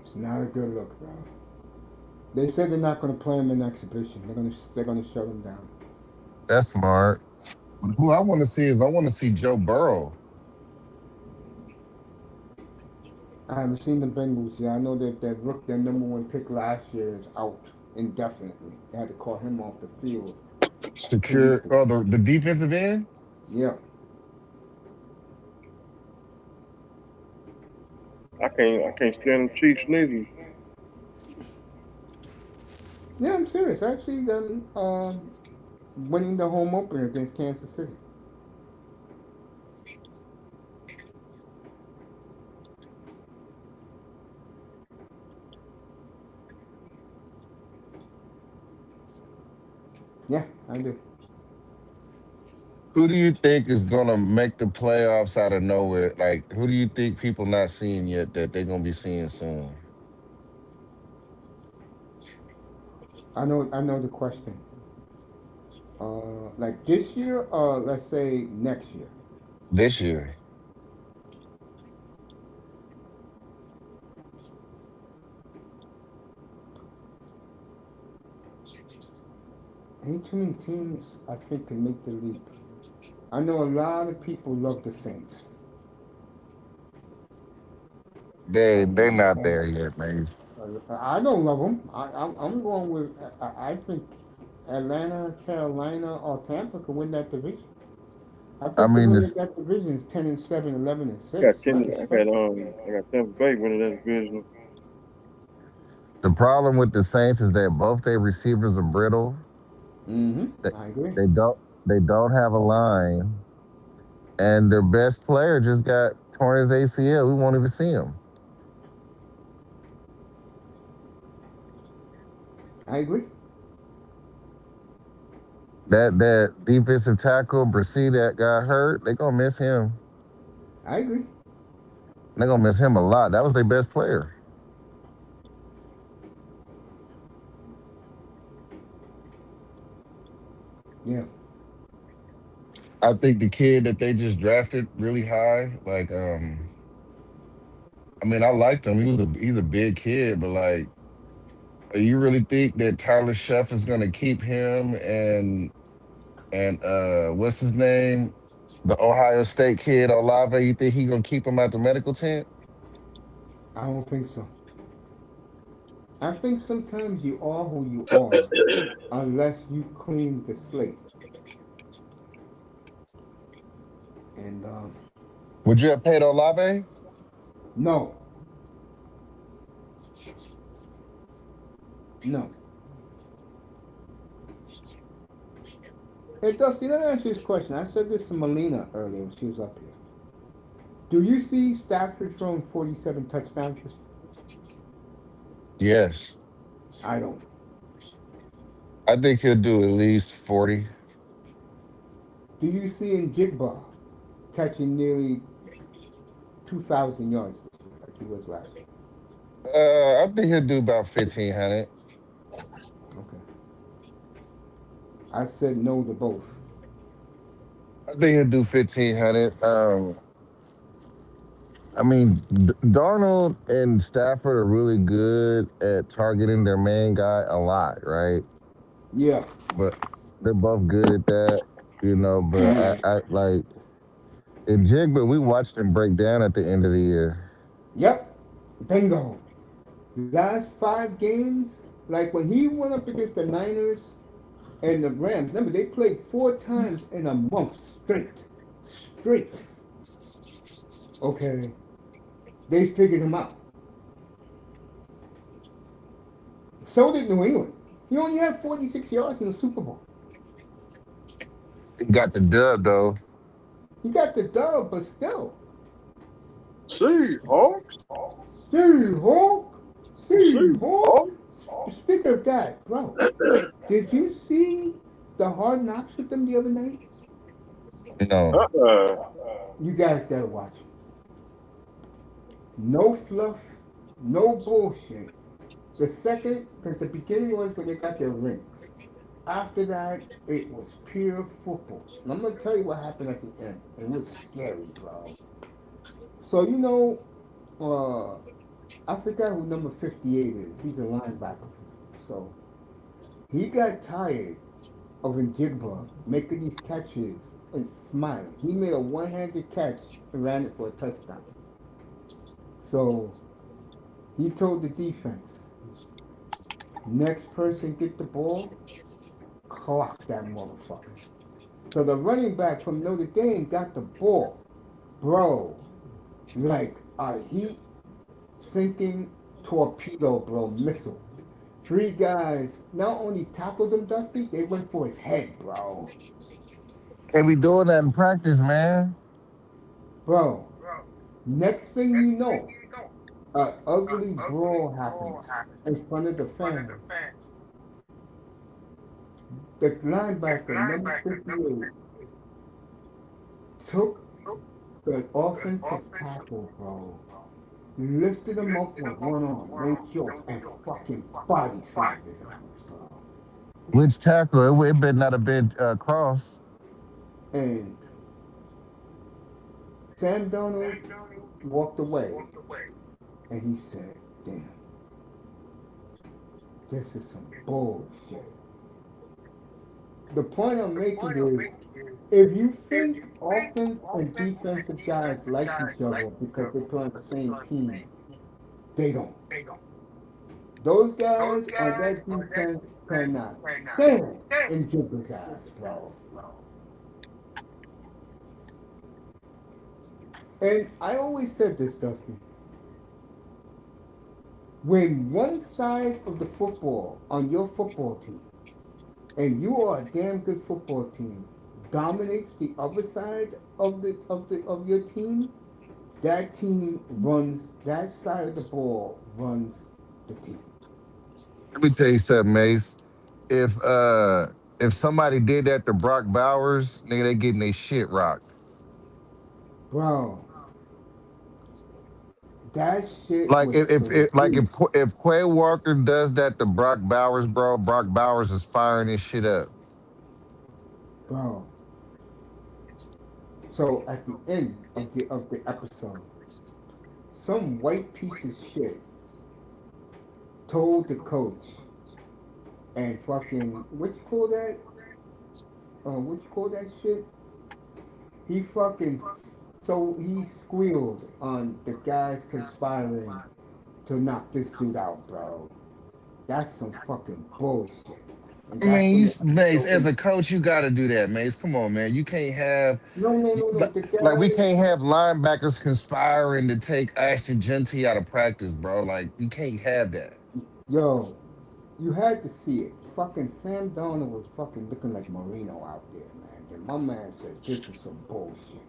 It's not a good look, bro. They said they're not going to play him in exhibition. They're gonna shut him down. That's smart. But who I want to see is I want to see Joe Burrow. I haven't seen the Bengals yet. I know that their number one pick last year is out indefinitely. They had to call him off the field 2 weeks Secure. ago. Oh, the defensive end. Yeah, I can't stand them Chiefs neither. yeah, I'm serious. I see them winning the home opener against Kansas City. Yeah, I do. Who do you think is gonna make the playoffs out of nowhere? Like, who do you think people not seeing yet that they're gonna be seeing soon? I know the question. Like this year, or let's say next year. This year. 'Ain't too many teams I think can make the leap. I know a lot of people love the Saints. They Um, not there yet, man. I don't love them. I'm going with. I think Atlanta, Carolina, or Tampa could win that division. I I think the mean, winner of this that division is 10-7, 11-6. I got ten. Nothing special. I got Tampa Bay winning that division. the problem with the Saints is that both their receivers are brittle. They, I agree. they don't have a line, and their best player just got torn his ACL. We won't even see him. I agree. That defensive tackle, Brissy, that got hurt, they gonna miss him. I agree. They're gonna miss him a lot. That was their best player. Yeah. I think the kid that they just drafted really high, like I mean, I liked him. He's a big kid, but like, you really think that Tyler Sheff is gonna keep him and what's his name, the Ohio State kid Olave? You think he gonna keep him at the medical tent? I don't think so. I think sometimes you are who you are unless you clean the slate. And Would you have paid Olave? no, no. Hey Dusty, let me ask you this question. I said this to Melina earlier when she was up here. Do you see Stafford throwing 47 touchdowns? Yes, I don't. I think he'll do at least 40. Do you see Njigba catching nearly 2,000 yards this year like he was last year? I think he'll do about 1,500. Okay. I said no to both. I think he'll do 1,500. I mean, Darnold and Stafford are really good at targeting their main guy a lot, right? Yeah. But they're both good at that, you know. But I like in Jigba, we watched him break down at the end of the year. Yep. Bingo. Last 5 games, like when he went up against the Niners and the Rams, remember they played 4 times in a month straight. Straight. Okay. They figured him out. So did New England. He only had 46 yards in the Super Bowl. He got the dub though. He got the dub, but still. Seahawks. Seahawk. Seahawk. Seahawks. Speaking of that, bro, did you see the hard knocks with them the other night? No, Uh-uh. You guys gotta watch it. No fluff, no bullshit. The second, because the beginning was when they got their rings. After that, it was pure football. And I'm gonna tell you what happened at the end. It was scary, bro. So uh, I forgot who number 58 is. He's a linebacker. So he got tired of Njigba making these catches and smiling. He made a one-handed catch and ran it for a touchdown. So he told the defense, next person get the ball, clock that motherfucker. So the running back from Notre Dame got the ball. Bro, like a heat sinking torpedo, bro, missile. 3 guys not only tackled him, Dusty, they went for his head, bro. can't be doing that in practice, man. Bro, next thing you know, an ugly brawl happens in front of the fans. The linebacker, number 58, took the offensive tackle, bro, lifted him up with one arm, no joke, and fucking body slammed his ass, bro. Which tackle? It better not have been Cross. And Sam Donald walked away, and he said, damn, this is some bullshit. The point I'm making is, if you think offense and defensive guys like each other because they play on the same team, they don't. Those guys on that defense cannot stand in Jibber's ass, bro. And I always said this, Dusty. When one side of the football on your football team, and you are a damn good football team, dominates the other side of your team, that team runs that side of the ball runs the team. Let me tell you something, Mace. If uh if somebody did that to Brock Bowers, nigga, they getting their shit rocked. Bro, that shit Like was if serious. if Quay Walker does that to Brock Bowers, bro, Brock Bowers is firing his shit up. Bro, So at the end of the episode, some white piece of shit told the coach and fucking what you call that shit? He fucking so he squealed on the guys conspiring to knock this dude out, bro. That's some fucking bullshit. And I that's mean, when the Mace, episode as ends. a coach, you got to do that, Mace. Come on, man. You can't have No, no, no, no. The like we guy, can't have linebackers conspiring to take Ashton Genty out of practice, bro. Like you can't have that. yo, you had to see it. Fucking Sam Donald was fucking looking like Marino out there, man. Then my man said, "This is some bullshit.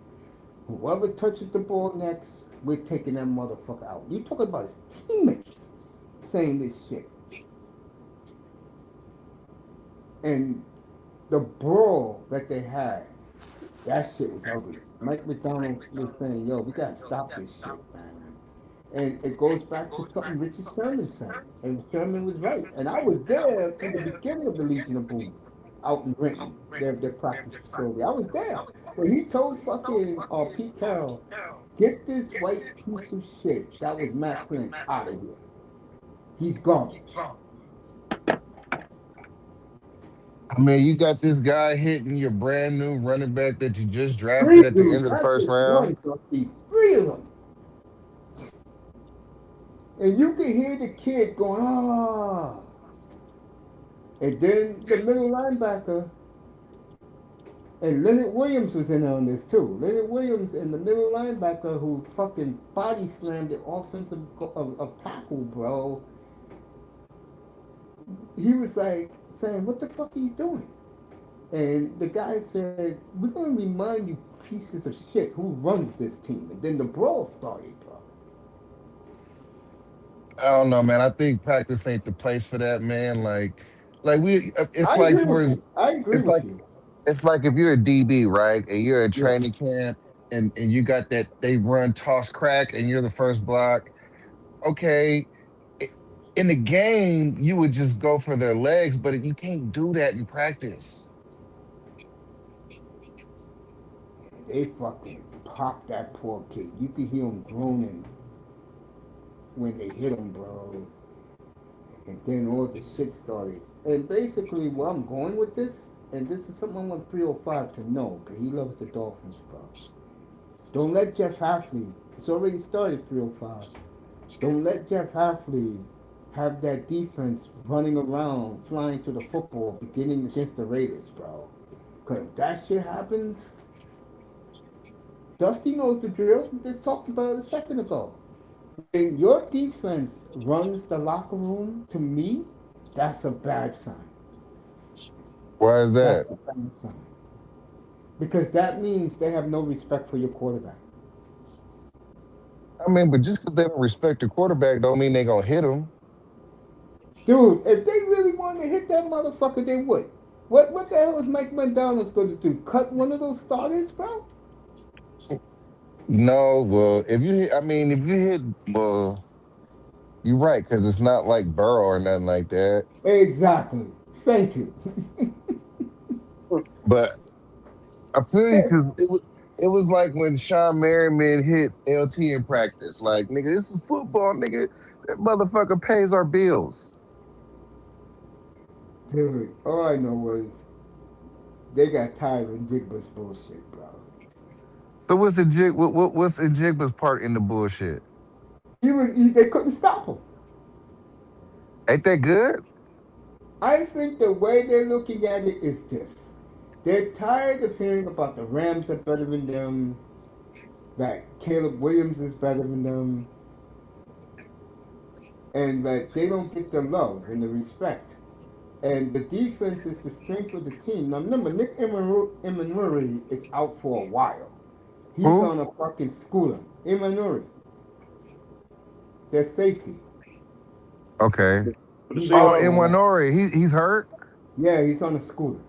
Whoever touches the ball next, we're taking that motherfucker out." You talking about his teammates saying this shit, and the brawl that they had, that shit was ugly. Mike McDonald was saying, "Yo, we gotta stop this shit, man." And it goes back to something Richard Sherman said, and Sherman was right. And I was there from the beginning of the Legion of Boom, out in Renton, their practice facility. I was there. When he told fucking Pete Carroll, "Get this white piece of shit that was Matt Klint out of here. He's garbage." I mean, you got this guy hitting your brand new running back that you just drafted Three at the end dudes, of the not first just round. one, Dusty. Three of them. And you can hear the kid going, "Ah." And then the middle linebacker, and Leonard Williams was in on this too. Leonard Williams and the middle linebacker who fucking body slammed the offensive of tackle, bro. He was like saying, "What the fuck are you doing?" And the guy said, "We're gonna remind you pieces of shit who runs this team." And then the brawl started, bro. I don't know, man. I think practice ain't the place for that, man. Like it's I like agree for with his, you. I agree it's with like you. it's like if you're a DB, right, and you're at Yeah. training camp, and you got that they run toss crack, and you're the first block. Okay, i- in the game you would just go for their legs, but you can't do that in practice. They fucking popped that poor kid. You could hear him groaning when they hit him, bro. And then all the shit started. And basically, where I'm going with this, and this is something I want 305 to know, because he loves the Dolphins, bro. Don't let Jeff Hafley, it's already started 305. Don't let Jeff Hafley have that defense running around, flying to the football, beginning against the Raiders, bro. Because if that shit happens, Dusty knows the drill. We just talked about it a second ago. When your defense runs the locker room, to me, that's a bad sign. Why is That's that? a bad sign. Because that means they have no respect for your quarterback. I mean, but just because they don't respect the quarterback, don't mean they gonna hit him. Dude, if they really wanted to hit that motherfucker, they would. What the hell is Mike Mendoza going to do? Cut one of those starters, bro? No, well, if you hit, I mean, if you hit, well, you're right because it's not like Burrow or nothing like that. Exactly. Thank you. But I feel you because it was like when Sean Merriman hit LT in practice. Like, nigga, this is football, nigga. That motherfucker pays our bills. Dude, all I know was they got tired of Jigba's bullshit, bro. So what's the jig? What's the Jigba's part in the bullshit? They couldn't stop him. Ain't that good? I think the way they're looking at it is this. They're tired of hearing about the Rams are better than them, that Caleb Williams is better than them, and that they don't get the love and the respect. And the defense is the strength of the team. Now remember, Nick Emanuri is out for a while. He's Who? on a fucking scooter. Emanuri, their safety. Okay. For the He's Oh, out Seahawks. in for a while. Wanori, he's hurt. Yeah, he's on a scooter.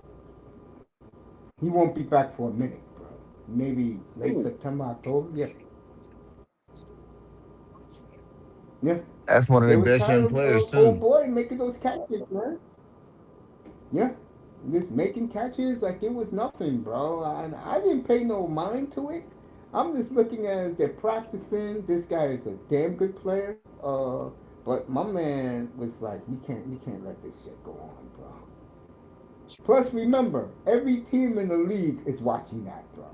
He won't be back for a minute, bro. Maybe late Ooh, September, October. Yeah, yeah. That's one of They their was best tired young of players old too. boy making those catches, man. Yeah, just making catches like it was nothing, bro. And I didn't pay no mind to it. I'm just looking at it, they're practicing. This guy is a damn good player. But my man was like, we can't let this shit go on, bro. Plus, remember, every team in the league is watching that, bro.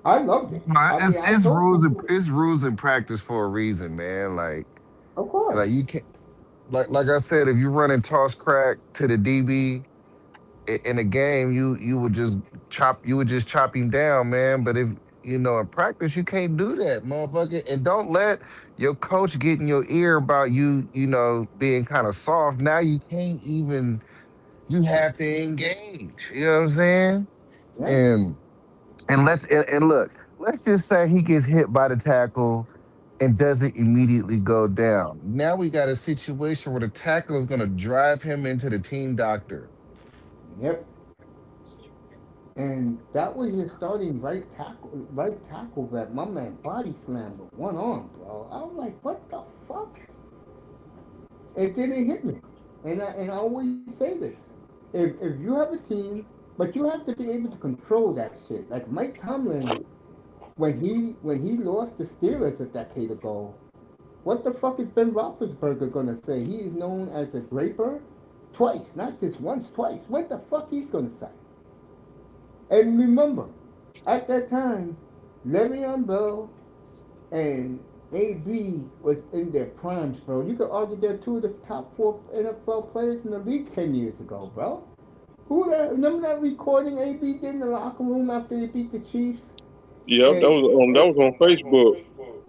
I loved it. Nah, I mean, I it's told rules and people, it's rules in practice for a reason, man. of course. Like you can't like I said, if you run and toss crack to the DB in a game, you would just chop him down, man. But if you know in practice, you can't do that, motherfucker. And don't let your coach get in your ear about you know, being kind of soft. Now you can't even you have to engage. You know what I'm saying? Yeah. And and look, let's just say he gets hit by the tackle and doesn't immediately go down. Now we got a situation where the tackle is going to drive him into the team doctor. Yep. And that was your starting right tackle that my man body slammed with one arm, bro. I was like, what the fuck? It didn't hit me. And I always say this. If you have a team, but you have to be able to control that shit. Like Mike Tomlin, when he lost the Steelers a decade ago, what the fuck is Ben Roethlisberger gonna say? He is known as a graper twice, not just once, twice. What the fuck he's gonna say? And remember, at that time, Le'Veon Bell and AB was in their primes, bro. You could argue they're two of the top four NFL players in the league 10 years ago, bro. Who that? Remember that recording AB did in the locker room after they beat the Chiefs? Yep, And, that was on Facebook.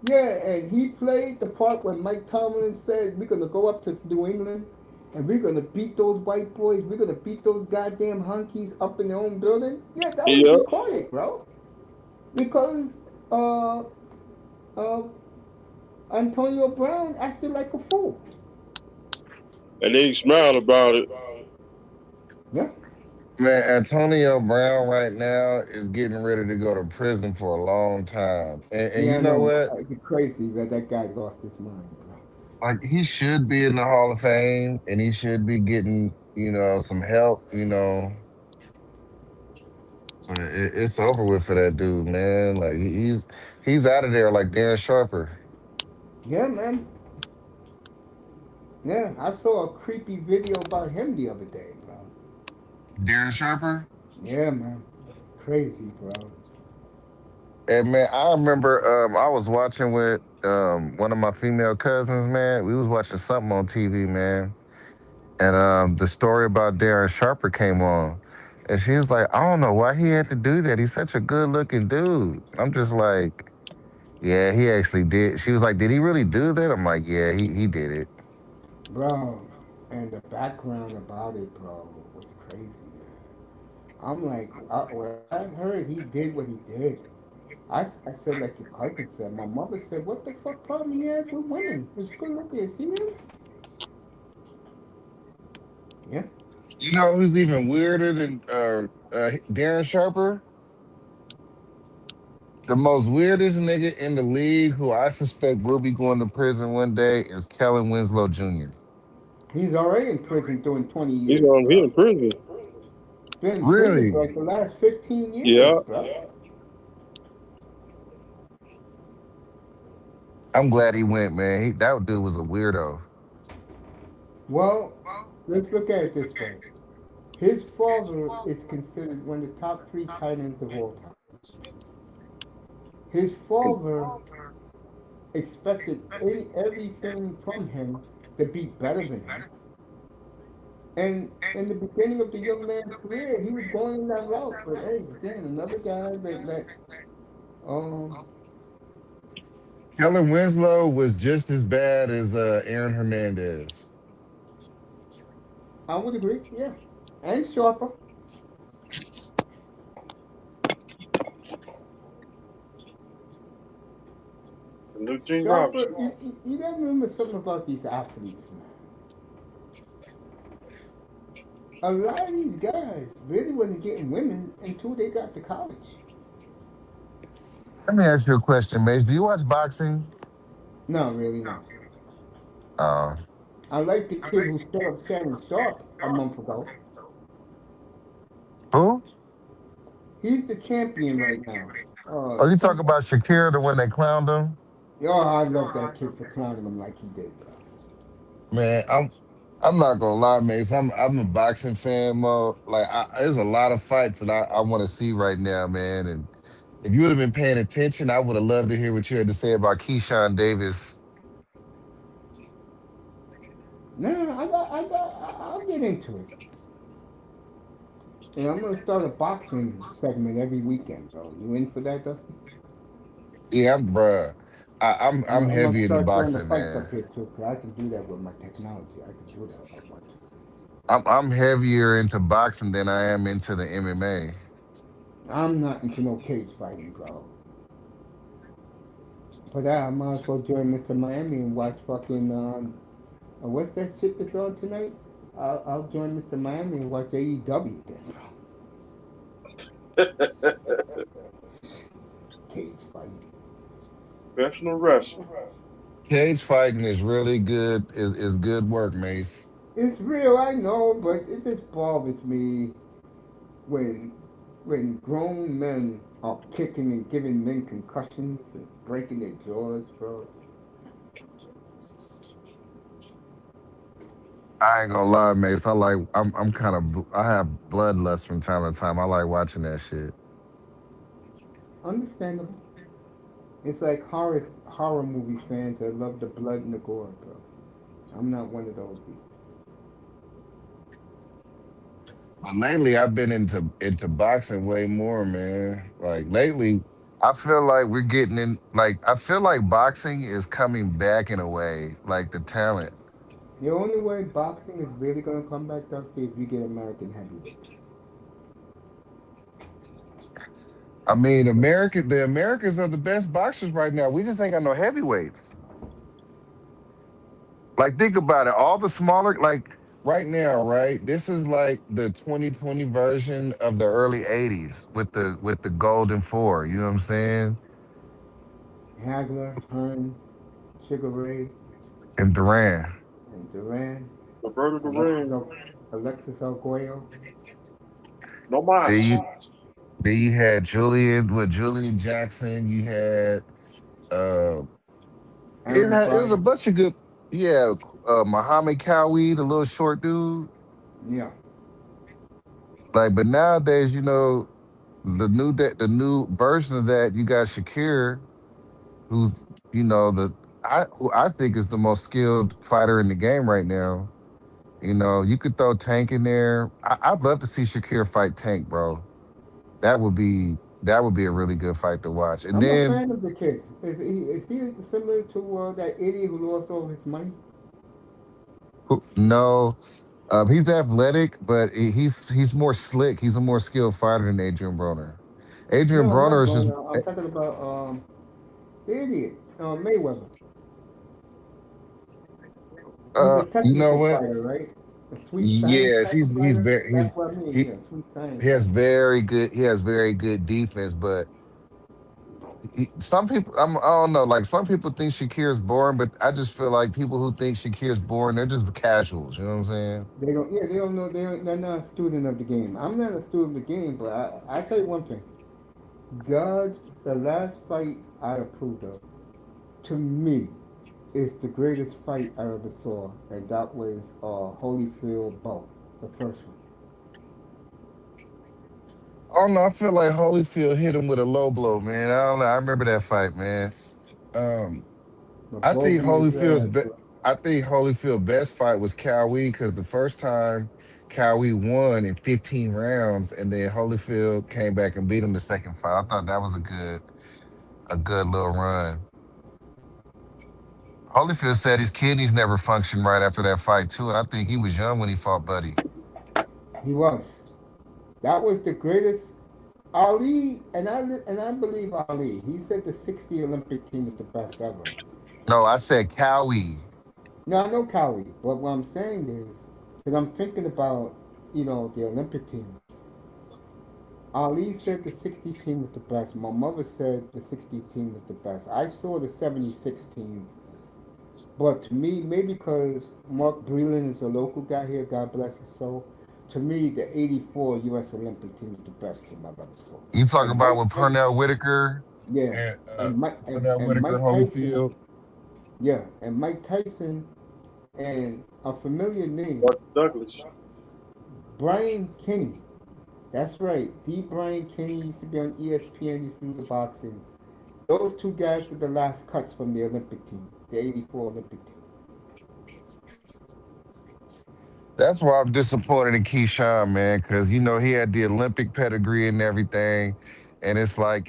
yeah, and he played the part where Mike Tomlin said, "We're gonna go up to New England, and we're gonna beat those white boys. We're gonna beat those goddamn hunkies up in their own building." Yeah, that was Yep, recorded, bro. Because uh, uh, Antonio Brown acted like a fool. and then he smiled about it. Yeah, Man, Antonio Brown right now is getting ready to go to prison for a long time. And yeah, you I know know. what? It's crazy that that guy lost his mind, bro. Like he should be in the Hall of Fame and he should be getting, you know, some help, you know. But it's over with for that dude, man. Like he's out of there like Darren Sharper. Yeah, man. Yeah, I saw a creepy video about him the other day, bro. Darren Sharper? Yeah, man. Crazy, bro. And man, I remember I was watching with one of my female cousins, man. We was watching something on TV, man. And the story about Darren Sharper came on. And she was like, I don't know why he had to do that. He's such a good looking dude. I'm just like, yeah, he actually did. She was like, did he really do that? I'm like, yeah, he did it. Bro, and the background about it, bro, was crazy, man. I'm like, when I heard he did what he did, I said, like your cousin said, my mother said, what the fuck problem he has with women? As good looking as he is? Yeah. You know who's even weirder than Darren Sharper? The most weirdest nigga in the league who I suspect will be going to prison one day is Kellen Winslow Jr. He's already in prison doing 20 He's years, he bro. in prison. Been in prison for Really? like the last 15 years, Yeah, bro. I'm glad he went, man. That dude was a weirdo. Well, let's look at it this way. His father is considered one of the top three tight ends of all time. His father expected everything from him to be better than him. And in the beginning of the young man's career, he was going in that route. But hey, again, another guy that um, Kellen Winslow was just as bad as Aaron Hernandez. I would agree, yeah, and sharper. the new Gene Sharper, Robinson. you gotta remember something about these athletes, man. A lot of these guys really wasn't getting women until they got to college. Let me ask you a question, Mace. Do you watch boxing? No, really, no. Uh, I like the kid who stood up Shannon Sharp a month ago. who? He's the champion right now. Oh, you talk Some, about Shakira, the one that clowned him? oh, I love that kid for clowning him like he did, bro. Man, I'm not gonna lie, Mace. I'm a boxing fan, mo. Like, there's a lot of fights that I want to see right now, man. And if you would have been paying attention, I would have loved to hear what you had to say about Keyshawn Davis. Nah, I'll get into it. And I'm gonna start a boxing segment every weekend, bro. You in for that, Dusty? Yeah, bruh. I'm I'm gonna heavy into start throwing the boxing, fights up man. here too, cause I can do that with my technology. I can do that if I want to. I'm heavier into boxing than I am into the MMA. I'm not into no cage fighting, bro. For that, I might as well join Mr. Miami and watch fucking what's that shit that's on tonight? I'll join Mr. Miami and watch AEW then, bro. Cage fighting. Professional wrestling. Cage fighting is really good. Is good work, Mace. It's real, I know, but it just bothers me when grown men are kicking and giving men concussions and breaking their jaws, bro. I ain't gonna lie, Mace. I'm kind of I have bloodlust from time to time. I like watching that shit. Understandable. It's like horror movie fans that love the blood and the gore, bro. I'm not one of those either. But lately, I've been into boxing way more, man. Like lately, I feel like we're getting in. Like I feel like boxing is coming back in a way. Like the talent. The only way boxing is really gonna come back, Dusty, if you get American heavyweights. I mean, the Americans are the best boxers right now. We just ain't got no heavyweights. Like think about it. All the smaller, like right now, right? This is like the 2020 version of the early 80s with the Golden Four. You know what I'm saying? Hagler, Hearns, Sugar Ray, And Duran. and Duran, Roberto Alexis, Duran. Alexis Arguello, No Then mas. you then you had Julian Jackson. You had uh Aaron it was a Pryor. bunch of good. Yeah, Muhammad Cowie, the little short dude. Yeah, Like, but nowadays, the new version of that, you got Shakir, who's who I think is the most skilled fighter in the game right now. You could throw Tank in there. I'd love to see Shakir fight Tank, bro. That would be a really good fight to watch. And I'm a then fan of the kids. Is he similar to that idiot who lost all his money? no, he's athletic, but he's more slick. He's a more skilled fighter than Adrian Broner. Adrian No, not Broner is just Broner. I'm talking about the idiot, Mayweather. He's a you know technical what? fighter, right? A sweet science Yes, type of he's fighter. very That's what I mean. he Yeah, sweet science he has type. very good defense, but some people I don't know, like some people think Shakir's boring, but I just feel like people who think Shakir's boring, they're just casuals. You know what I'm saying? They don't. Yeah, they don't know. They're not a student of the game. I'm not a student of the game, but I tell you one thing. God, the last fight I approved of, to me, is the greatest fight I ever saw, and that was Holyfield Bolt, the first one. I don't know. I feel like Holyfield hit him with a low blow, man. I don't know. I remember that fight, man. Um, But I Bo think beat his ass, bro. I think Holyfield's best fight was Cowie because the first time Cowie won in 15 rounds, and then Holyfield came back and beat him the second fight. I thought that was a good little run. Holyfield said his kidneys never functioned right after that fight too, and I think he was young when he fought Buddy. He was. That was the greatest. Ali, and I believe Ali. He said the '60 Olympic team was the best ever. No, I said Cowie. No, I know Cowie, but what I'm saying is, because I'm thinking about, the Olympic teams. Ali said the '60 team was the best. My mother said the '60 team was the best. I saw the '76 team But to me, maybe because Mark Breland is a local guy here, God bless his soul. To me, the '84 U.S. Olympic team is the best team I've ever saw. You talk And about Mike, with Pernell Whitaker yeah, and and Pernell Whitaker, Mike Tyson, Holyfield. yeah, and Mike Tyson, and a familiar name, Mark Douglas. Brian Kenny. That's right, D. Brian Kenny used to be on ESPN, used to do the boxing. Those two guys were the last cuts from the Olympic team, the '84 Olympic team. That's why I'm disappointed in Keyshawn, man, because he had the Olympic pedigree and everything, and it's like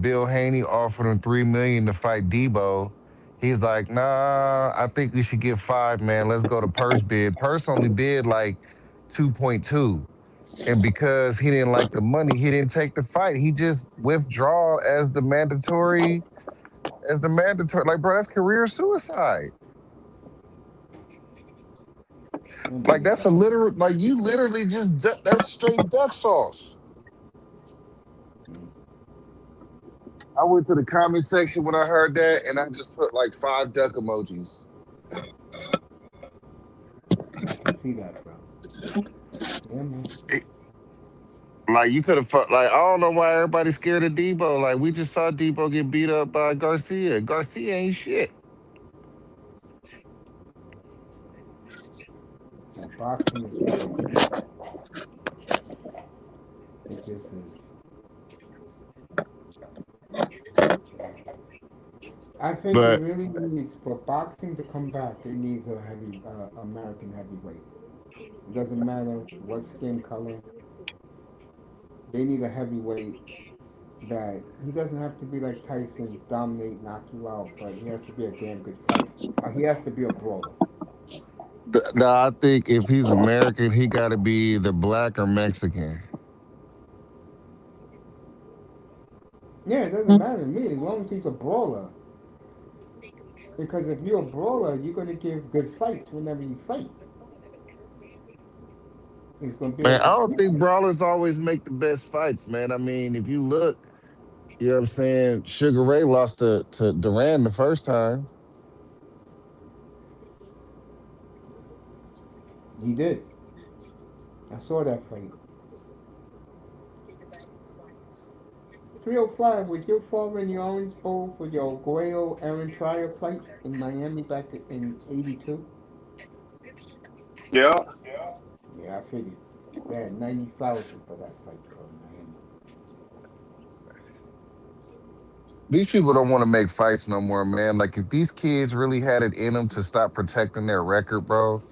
Bill Haney offered him 3 million to fight Debo. He's like, nah, I think we should get 5, man. Let's go to purse bid. Purse only bid like 2.2, and because he didn't like the money, he didn't take the fight. He just withdraw as the mandatory. Like, bro, that's career suicide. Like that's a Unbelievable. literal, like you literally just that's straight duck sauce. I went to the comment section when I heard that, and I just put like 5 duck emojis. I can see that, bro. Yeah, man. Like you could have, like I don't know why everybody's scared of Debo. Like we just saw Debo get beat up by Garcia. Garcia ain't shit. Yeah, boxing is weird, man. It just is. I think it But really needs for boxing to come back. It needs a heavy American heavyweight. It doesn't matter what skin color. They need a heavyweight that he doesn't have to be like Tyson, dominate, knock you out, but he has to be a damn good fighter. He has to be a brawler. no, I think if he's American, he got to be either black or Mexican. Yeah, it doesn't matter to me as long as he's a brawler. Because if you're a brawler, you're gonna give good fights whenever you fight. He's gonna be able Man, I to don't keep. think brawlers always make the best fights, man. I mean, if you look, you know what I'm saying? Sugar Ray lost to Duran the first time. He did. I saw that fight. 305, was your father in the Orange Bowl for your Guayo Aaron Trier fight in Miami back in '82? Yeah. Yeah, I figured. They had 90,000 for that fight, bro, in Miami. These people don't want to make fights no more, man. Like if these kids really had it in them to stop protecting their record, bro,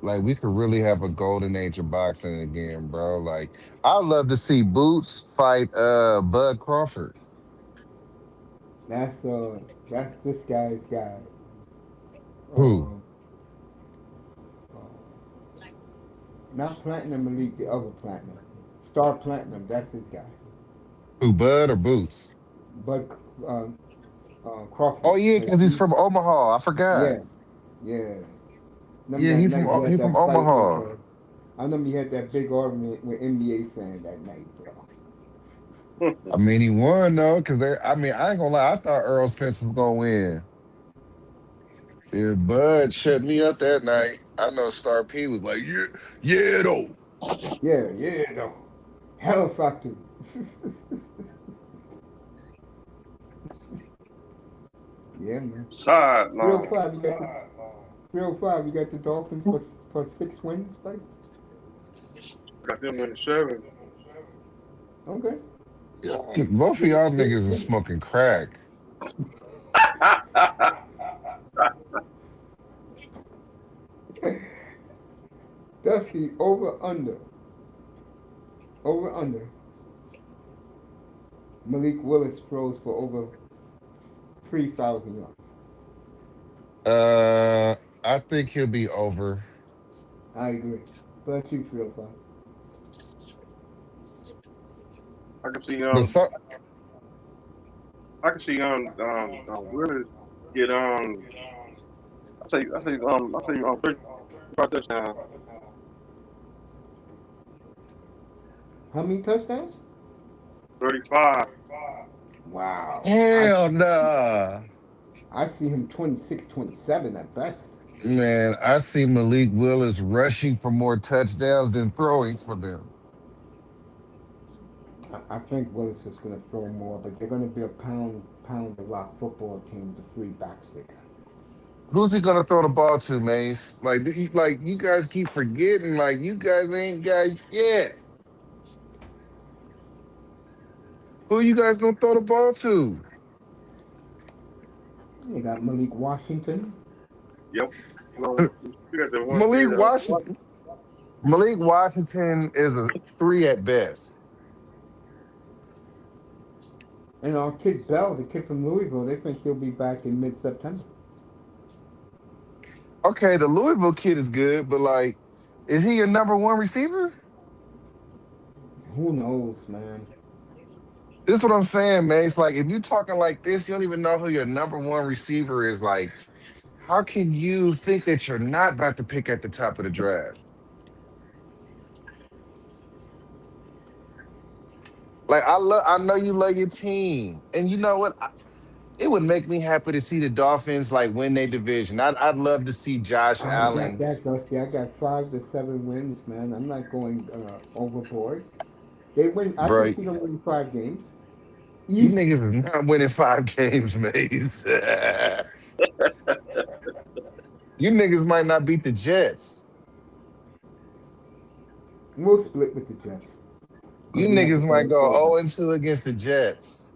like we could really have a golden age of boxing again, bro. Like I'd love to see Boots fight Bud Crawford. That's that's this guy's guy. Who? Uh, uh, Not Platinum Elite, the other Platinum. Star Platinum, that's his guy. Who, Bud or Boots? But uh, Crawford, Oh yeah, cause because he's he, from Omaha. I forgot. yeah, yeah. Remember Yeah, that night he he had from that fight with Omaha. I remember he had that big argument with NBA fan that night, bro. I mean, he won though, because they. I mean, I ain't gonna lie. I thought Earl Spence was gonna win. Yeah, Bud shut me up that night. I know Star P was like, yeah, yeah, though. Yeah, yeah, no. Hell factory. Yeah, man. Sideline. 305, you got the 305, you got the Dolphins for 6 wins, buddy. Got them in the 7. Okay. Yeah, both of y'all niggas is smoking crack. Dusty over under. Malik Willis throws for over 3,000 yards. Uh, I think he'll be over. I agree. But 305. I can see But some, Willis get I say 35 touchdowns. How many touchdowns? 35. Wow. hell nah. I see him 26, 27 at best. Man, I see Malik Willis rushing for more touchdowns than throwing for them. I think Willis is going to throw more, but they're going to be a pound the rock football team, the three backs they got. Who's he gonna throw the ball to, Mace? Like you guys keep forgetting, like you guys ain't got yet. Who you guys gonna throw the ball to? They got Malik Washington, Yep. You got the one Malik kid. Washington. Malik Washington is a three at best. and our kid Bell, the kid from Louisville. They think he'll be back in mid-September. Okay, the Louisville kid is good, but like, is he your number one receiver? Who knows, man? This is what I'm saying, man. It's like if you talking like this, you don't even know who your number one receiver is. Like, how can you think that you're not about to pick at the top of the draft? Like, I know you love your team, and you know what? It would make me happy to see the Dolphins like win their division. I'd love to see Josh I ain't got Allen, that, Dusty. I got 5 to 7 wins, man. I'm not going overboard. They win. I can bro. see them win 5 games. You Easy. niggas is not winning 5 games, Mace. You niggas might not beat the Jets. We'll split with the Jets You because we have the niggas might better go quarterback. 0-2 against the Jets.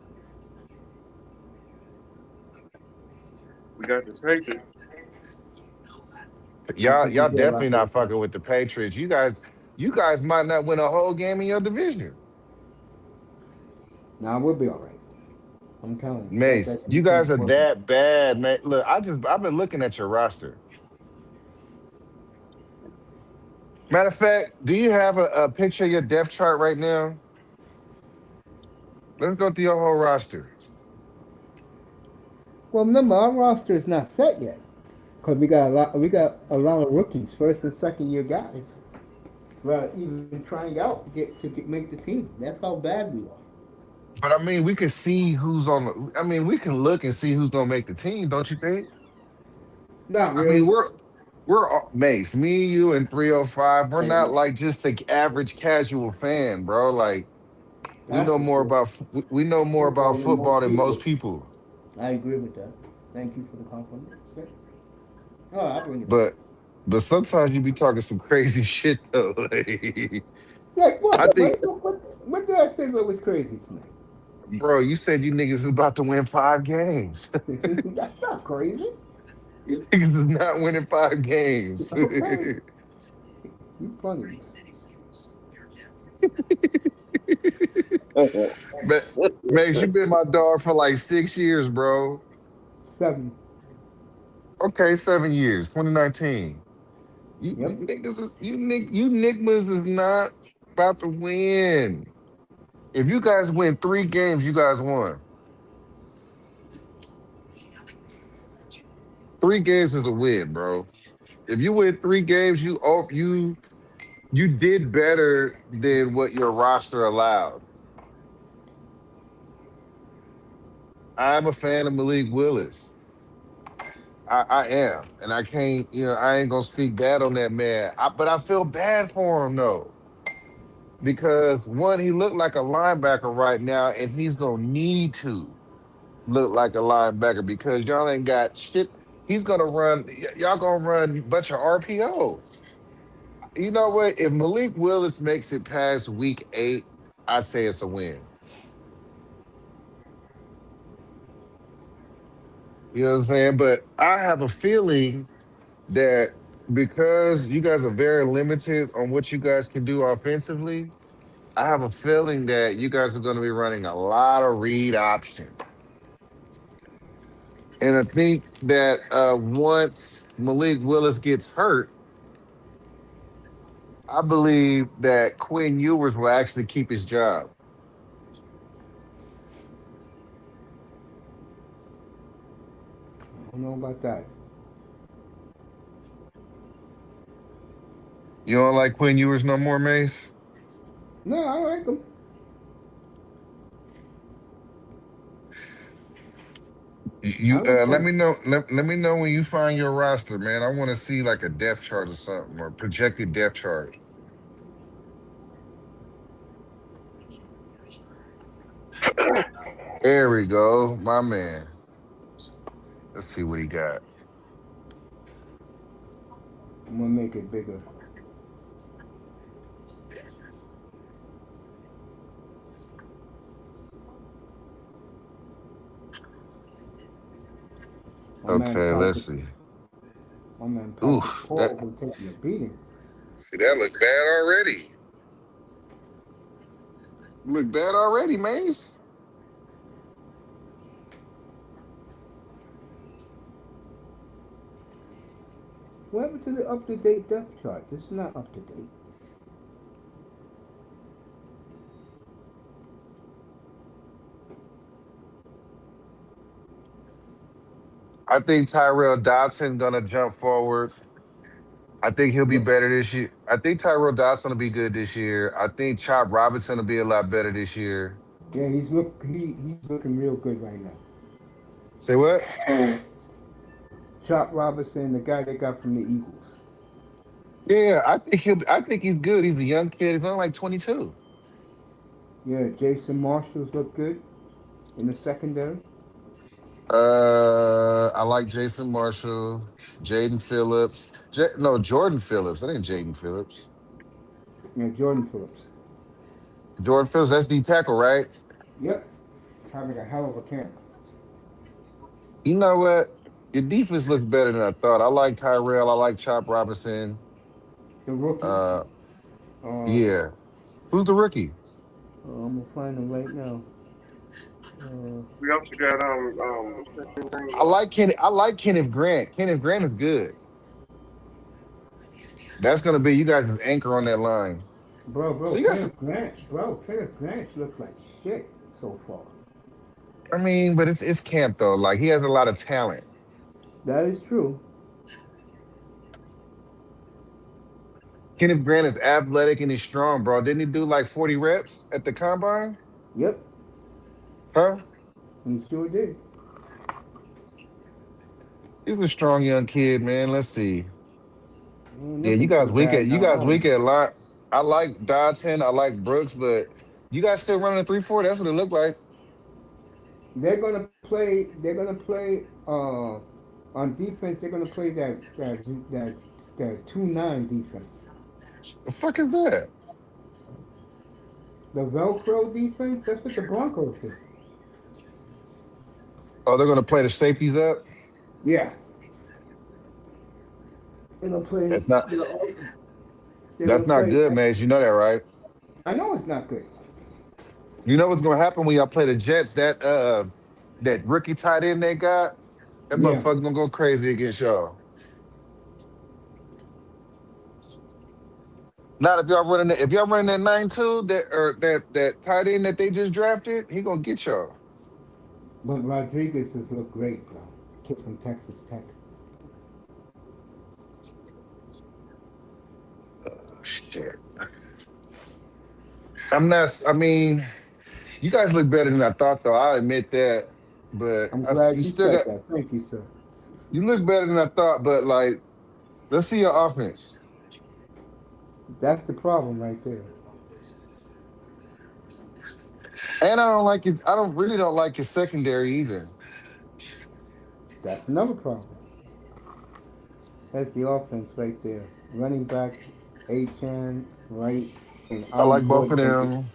We got the Patriots. I Y'all, think we y'all get a definitely lot of not the fucking with the Patriots. You guys might not win a whole game in your division. Nah, we'll be all right. I'm telling you, that Mace, you defense guys are working. that bad, man. Look, I've been looking at your roster. Matter of fact, do you have a picture of your depth chart right now? Let's go through your whole roster. Well, remember our roster is not set yet because we got a lot. We got a lot of rookies, first and second year guys. Well, even trying out to make the team. That's how bad we are. But I mean, we can see who's on. I mean, we can look and see who's gonna make the team, don't you think? Not I mean, really. Mace, me, you, and 305. We're not And like just the average casual fan, bro. Like that's for sure. we know more about Football than football most than most people. people. I agree with that. Thank you for the compliment. Yeah. Oh, I'll bring it back. But but sometimes you be talking some crazy shit though. Like, Like I what? think, What did I say that was crazy bro, you said you niggas is about to win 5 games. tonight? That's not crazy. You niggas is not winning 5 games. Okay, you funny man. But Max, you been my dog for like 6 years, bro. 7. Okay, 7 years, 2019. You Yep. niggas is you niggas is not about to win. If you guys win 3 games, you guys won. 3 games is a win, bro. If you win 3 games, you did better than what your roster allowed. I'm a fan of Malik Willis. I am, and I can't, I ain't gonna speak bad on that man. But I feel bad for him though, because one, he looked like a linebacker right now, and he's gonna need to look like a linebacker because y'all ain't got shit. He's gonna run. Y'all gonna run a bunch of RPO. You know what? If Malik Willis makes it past week 8, I'd say it's a win. You know what I'm saying? But I have a feeling that because you guys are very limited on what you guys can do offensively, I have a feeling that you guys are going to be running a lot of read option. And I think that once Malik Willis gets hurt, I believe that Quinn Ewers will actually keep his job. I don't know about that. You don't like Quinn Ewers no more, Mace? No, I like him. You I don't let think. me know. Let me know when you find your roster, man. I want to see like a depth chart or something or projected depth chart. There we go, my man. Let's see what he got. I'm gonna make it bigger. My man Okay, let's Patrick. see. My man Patrick Oof, that Paul will take a beating. see, that look bad already. Look bad already, Mace. What happened to the up to date depth chart? This is not up to date. I think Tyrell Dodson gonna jump forward. I think he'll be Look, better this year. I think Tyrell Dodson will be good this year. I think Chop Robinson will be a lot better this year. yeah, he's looking real good right now. Say what? Chop Robinson, the guy they got from the Eagles. Yeah, I think he'll. I think he's good. He's a young kid. He's only like 22. Yeah, Jason Marshalls look good in the secondary. I like Jason Marshall, Jaden Phillips. No, Jordan Phillips. That ain't Jaden Phillips. Yeah, Jordan Phillips. Jordan Phillips. That's D tackle, right? Yep, having a hell of a camp. You know what? Your defense looks better than I thought. I like Tyrell. I like Chop Robinson. The rookie. Uh, Uh, yeah. Who's the rookie? I'm gonna find him right now. Uh, We also got what's his name? I like Ken. I like Kenneth Grant. Kenneth Grant is good. That's gonna be you guys' anchor on that line. So you got some. Kenneth Grant looks like shit so far. I mean, but it's camp though. Like he has a lot of talent. That is true. Kenneth Grant is athletic and he's strong, bro. Didn't he do like 40 reps at the combine? Yep, Huh? he sure did. He's a strong young kid, man. Let's see. Ain't Yeah, you looking guys too weak at bad you now. guys weak at a lot. I like Dodson, I like Brooks, but you guys still running a 3-4. That's what it looked like. They're gonna play. They're gonna play. On defense, they're gonna play that that 2-9 defense. The fuck is that? The Velcro defense. That's what the Broncos do. Oh, they're gonna play the safeties up. Yeah, they're gonna play. That's not They're that's gonna not play. good, man. You know that, right? I know it's not good. You know what's gonna happen when y'all play the Jets? That rookie tight end they got, that Yeah, motherfucker gonna go crazy against y'all. Not if y'all running that 9-2, that tight end that they just drafted, he gonna get y'all. but Rodriguez has looked great, bro. Kid from Texas Tech. Shit. I mean, you guys look better than I thought, though. I admit that. But I'm glad you you still said got that. Thank you, sir. you look better than I thought, but like, let's see your offense. That's the problem right there. And I don't like it. I don't really don't like your secondary either. That's another problem. That's the offense right there. Running backs, Achan, Wright, and I Ollie like both of Gordon. them.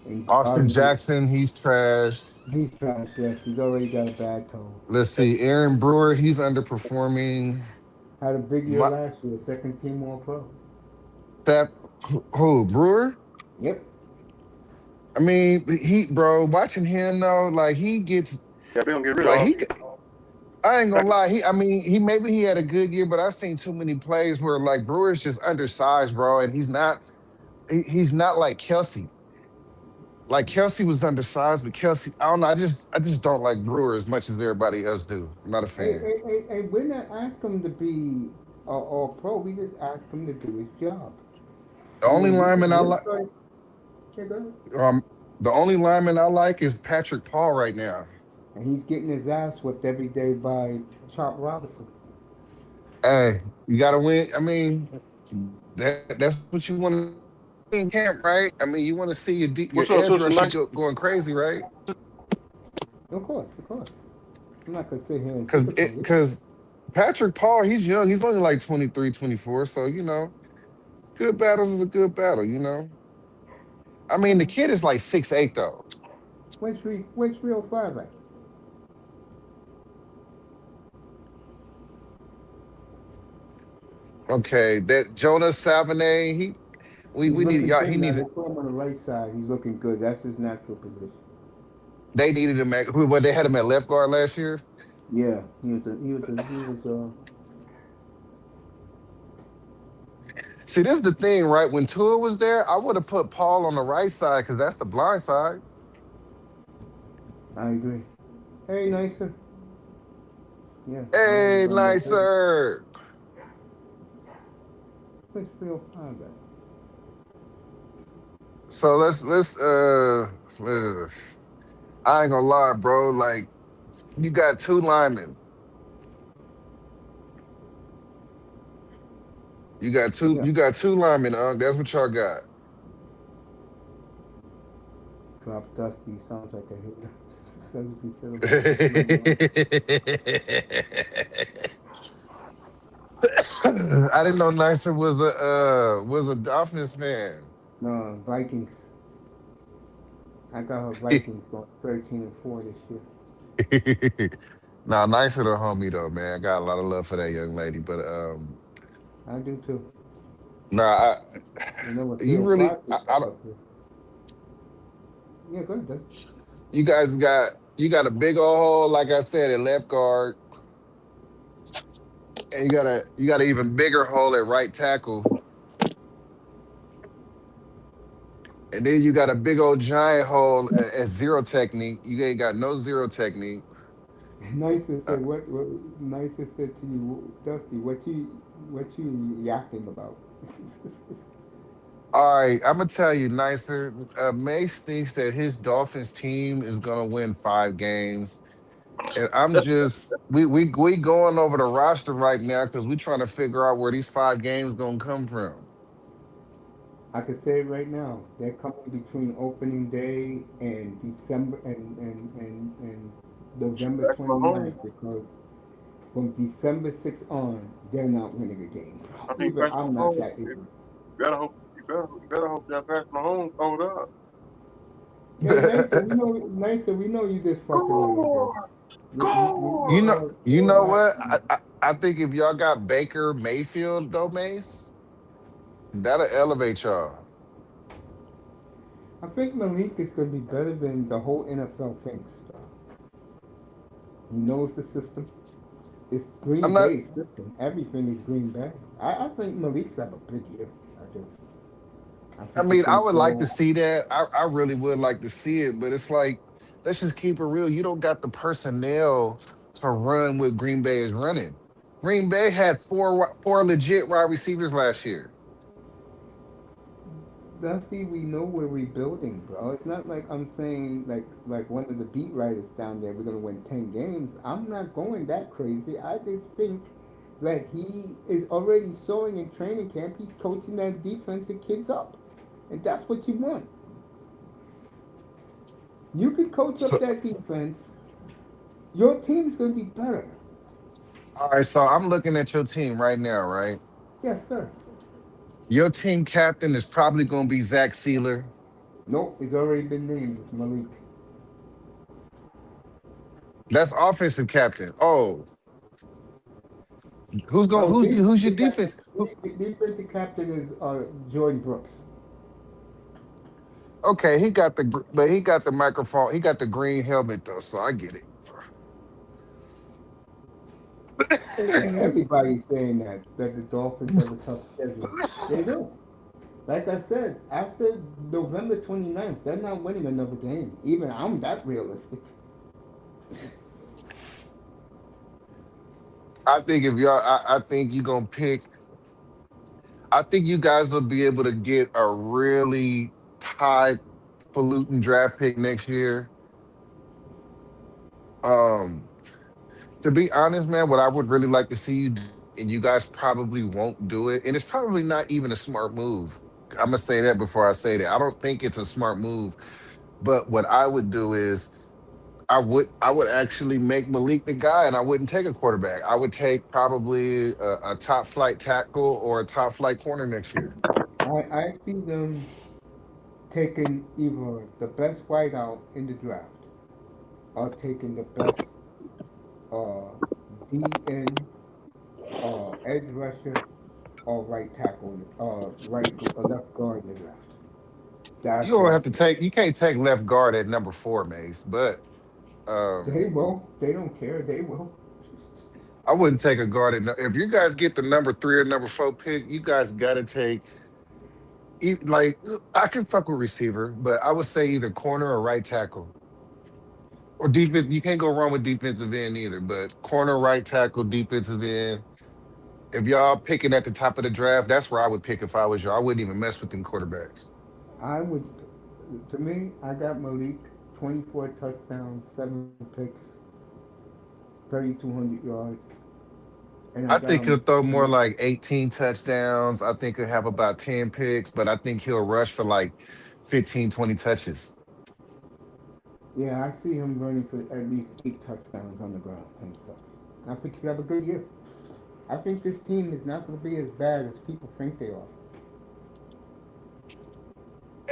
And Austin Ollie, Jackson, he's trash. he's trash. Yes, he's already got a bad toe. Let's see. Aaron Brewer, he's underperforming. Had a big year My, last year, second team All Pro. that who Brewer? Yep. I mean, bro, watching him though, like he gets Yeah, they don't get rid like of. he I ain't gonna lie. I mean, he maybe he had a good year, but I've seen too many plays where like Brewer's just undersized, bro, and he's not like Kelsey. Like Kelsey was undersized, but Kelsey, I don't know. I just don't like Brewer as much as everybody else do. I'm not a fan. Hey, we're not asking him to be All Pro. We just ask him to do his job. The I only mean, lineman I we're like, sorry. Here, go. um, the only lineman I like is Patrick Paul right now. and he's getting his ass whipped every day by Chop Robinson. Hey, you gotta win. I mean, that's what you want to see in camp, right? I mean, you want to see your What's up, edge Sister rusher Nice? going crazy, right? Of course, of course. I'm not gonna sit here and Because sugarcoat it. because Patrick Paul, he's young. He's only like 23, 24. So, good battles is a good battle, I mean, the Uh, kid is like 6'8", though. where's 305 at? Okay, that Jonas Savane, He's we need looking y'all. good He now. needs They put him on the right side. He's looking good. That's his natural position. they needed him at what they had him at left guard last year. Yeah, he was. See, this is the thing, right? When Tua was there, I would have put Paul on the right side because that's the blind side. I agree. Hey, nicer. Yeah, Paul was Hey, on the right. nicer. Where's 305 at? So let's I ain't gonna lie, bro. Like you got two linemen. Yeah, You got two linemen, That's what y'all got. drop Dusty. Sounds like a hitter. 77.691. I didn't know Nicer was a Dolphins fan. No, Vikings. I got her Vikings going 13-4 this year. Nah, Nicer the homie though, man. I got a lot of love for that young lady. But I do too. nah, You know what you really 305 is back up here. Yeah, go ahead, Dusty. you guys got a big old hole, like I said, at left guard, and you got an even bigger hole at right tackle. And then you got a big old giant hole at zero technique. You ain't got no zero technique. Nicer Uh, said what Nicer said to you, Dusty, what you yapping about? all right, I'm gonna tell you, nicer. Mace thinks that his Dolphins team is gonna win 5 games, and I'm just we going over the roster right now because we trying to figure out where these 5 games gonna come from. I could say it right now. They're coming between opening day and December and November That's my home. 29th because from December 6th on, they're not winning a game. I think Even Patrick I'm not Mahomes. that ignorant. You better hope that Patrick Mahomes hold up. Hey, nicer. We know you just fucking with us, bro. Score! We you know, Score! all you all know that. what? I think if y'all got Baker Mayfield though, Mace, that'll elevate y'all. I think Malik is going to be better than the whole NFL thinks. He knows the system. It's I'm Green not. Bay's system. Everything is Green Bay. I think Malik's have a big year. I do. I I think he's mean, I going to would like to go. see that. I really would like to see it, but it's like, let's just keep it real. You don't got the personnel to run what Green Bay is running. Green Bay had four legit wide receivers last year. Dusty, we know we're rebuilding, bro. It's not like I'm saying like one of the beat writers down there. We're gonna win 10 games. I'm not going that crazy. I just think that he is already showing in training camp. He's coaching that defensive kids up, and that's what you want. You can coach up So, that defense. Your team's gonna be better. all right, so I'm looking at your team right now, right? Yes, sir. Your team captain is probably going to be Zach Sealer. Nope, it's already been named. It's Malik. That's offensive captain. Oh, Oh, who's your defensive captain. defense? Who, Defensive captain is Jordan Brooks. okay, but he got the microphone. He got the green helmet though, so I get it. Everybody's saying that the Dolphins have a tough schedule. They do. Like I said, after November 29th, they're not winning another game. Even I'm that realistic. I think if y'all, I think you gonna pick. I think you guys will be able to get a really highfalutin draft pick next year. Um, to be honest, man, what I would really like to see you do, and you guys probably won't do it, and it's probably not even a smart move. I'm gonna say that before I say that. I don't think it's a smart move. But what I would do is I would actually make Malik the guy, and I wouldn't take a quarterback. I would take probably a top flight tackle or a top flight corner next year. I see them taking either the best wideout in the draft or taking the best uh, DN edge rusher or right tackle, left guard in the draft. You That's don't what I have to see. take. You can't take left guard at number 4, Mace. But They um, will. They don't care. They will. I wouldn't take a guard at. If you guys get the number 3 or number 4 pick, you guys got to take. Like I can fuck with receiver, but I would say either corner or right tackle or defense. You can't go wrong with defensive end either. But corner, right tackle, defensive end. If y'all picking at the top of the draft, that's where I would pick if I was you. I wouldn't even mess with them quarterbacks. I would. To me, I got Malik, 24 touchdowns, 7 picks, 3,200 yards, and I I got think him he'll throw in more the. like 18 touchdowns. I think he'll have about 10 picks, but I think he'll rush for like 15, 20 touches. Yeah, I see him running for at least 8 touchdowns on the ground himself. I think he'll have a good year. I think this team is not going to be as bad as people think they are.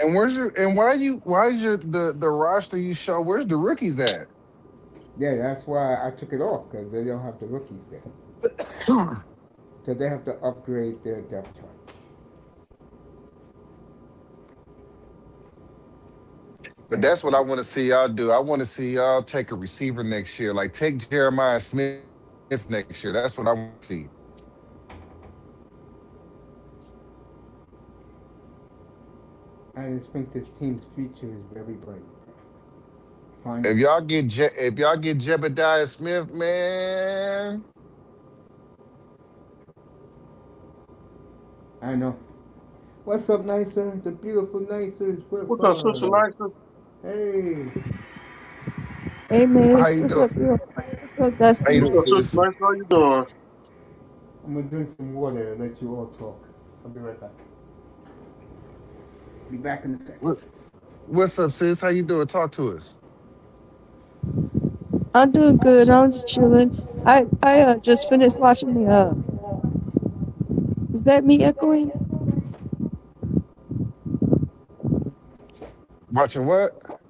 And why is your the roster you show, where's the rookies at? Yeah, that's why I took it off because they don't have the rookies there. So they have to upgrade their depth chart. But And that's what I want to see y'all do. I want to see y'all take a receiver next year. Like take Jeremiah Smith next year. That's what I want to see. I just think this team's future is very bright. If Finally, y'all get if y'all get Jebediah Smith, man, I know. What's up, Nicer? The beautiful Nicers. We're What's up, Sister fine. Nicer? Hey, Hey, how Mace. you What's doing? up, you? What's up, How you Dusty? doing, What's up, Sister sis? Nicer? How you doing? I'm gonna drink some water and let you all talk. I'll be right back. Be back in a second. What, what's up, sis? How you doing? Talk to us. I'm doing good. I'm just chilling. I just finished watching the Is that me echoing? Watching what?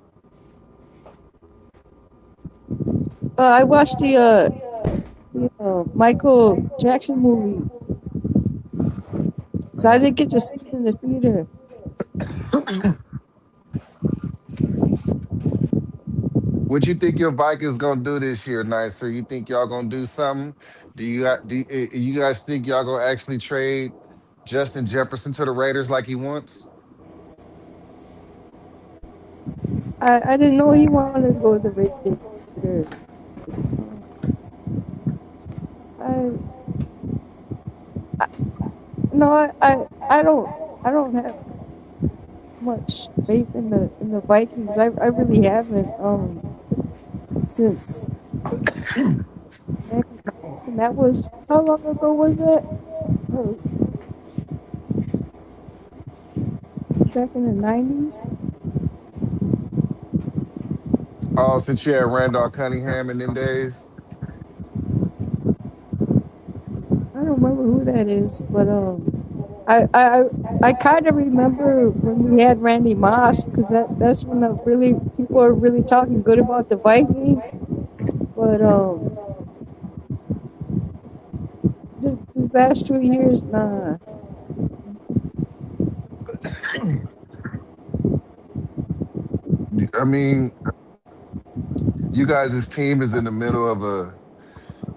I watched the Michael Jackson movie. So I didn't get to see it in the theater. What you think your Vikings gonna do this year, Nicer? You think y'all gonna do something? You guys think y'all gonna actually trade Justin Jefferson to the Raiders like he wants? I didn't know he wanted to go to the Raiders. I, I no I don't have much faith in the Vikings. I really haven't since Randy Moss, and that was how long ago was that? Oh, back in the 90s. Oh, since you had Randall Cunningham in them days. I don't remember who that is, but I I I kind of remember when we had Randy Moss because that's when the really people are really talking good about the Vikings. But the last 2 years, nah. I mean, you guys' team is in the middle of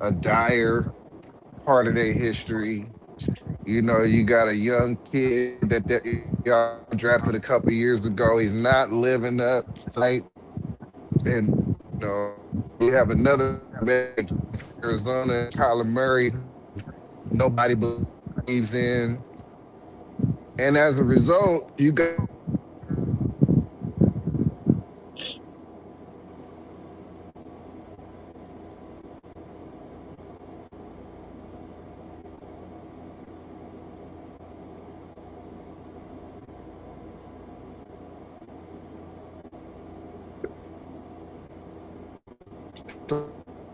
a dire part of their history. You know, you got a young kid that y'all drafted a couple years ago. He's not living up tonight. And you know, you have another quarterback from Arizona, Kyler Murray, who nobody believes in. And as a result, you got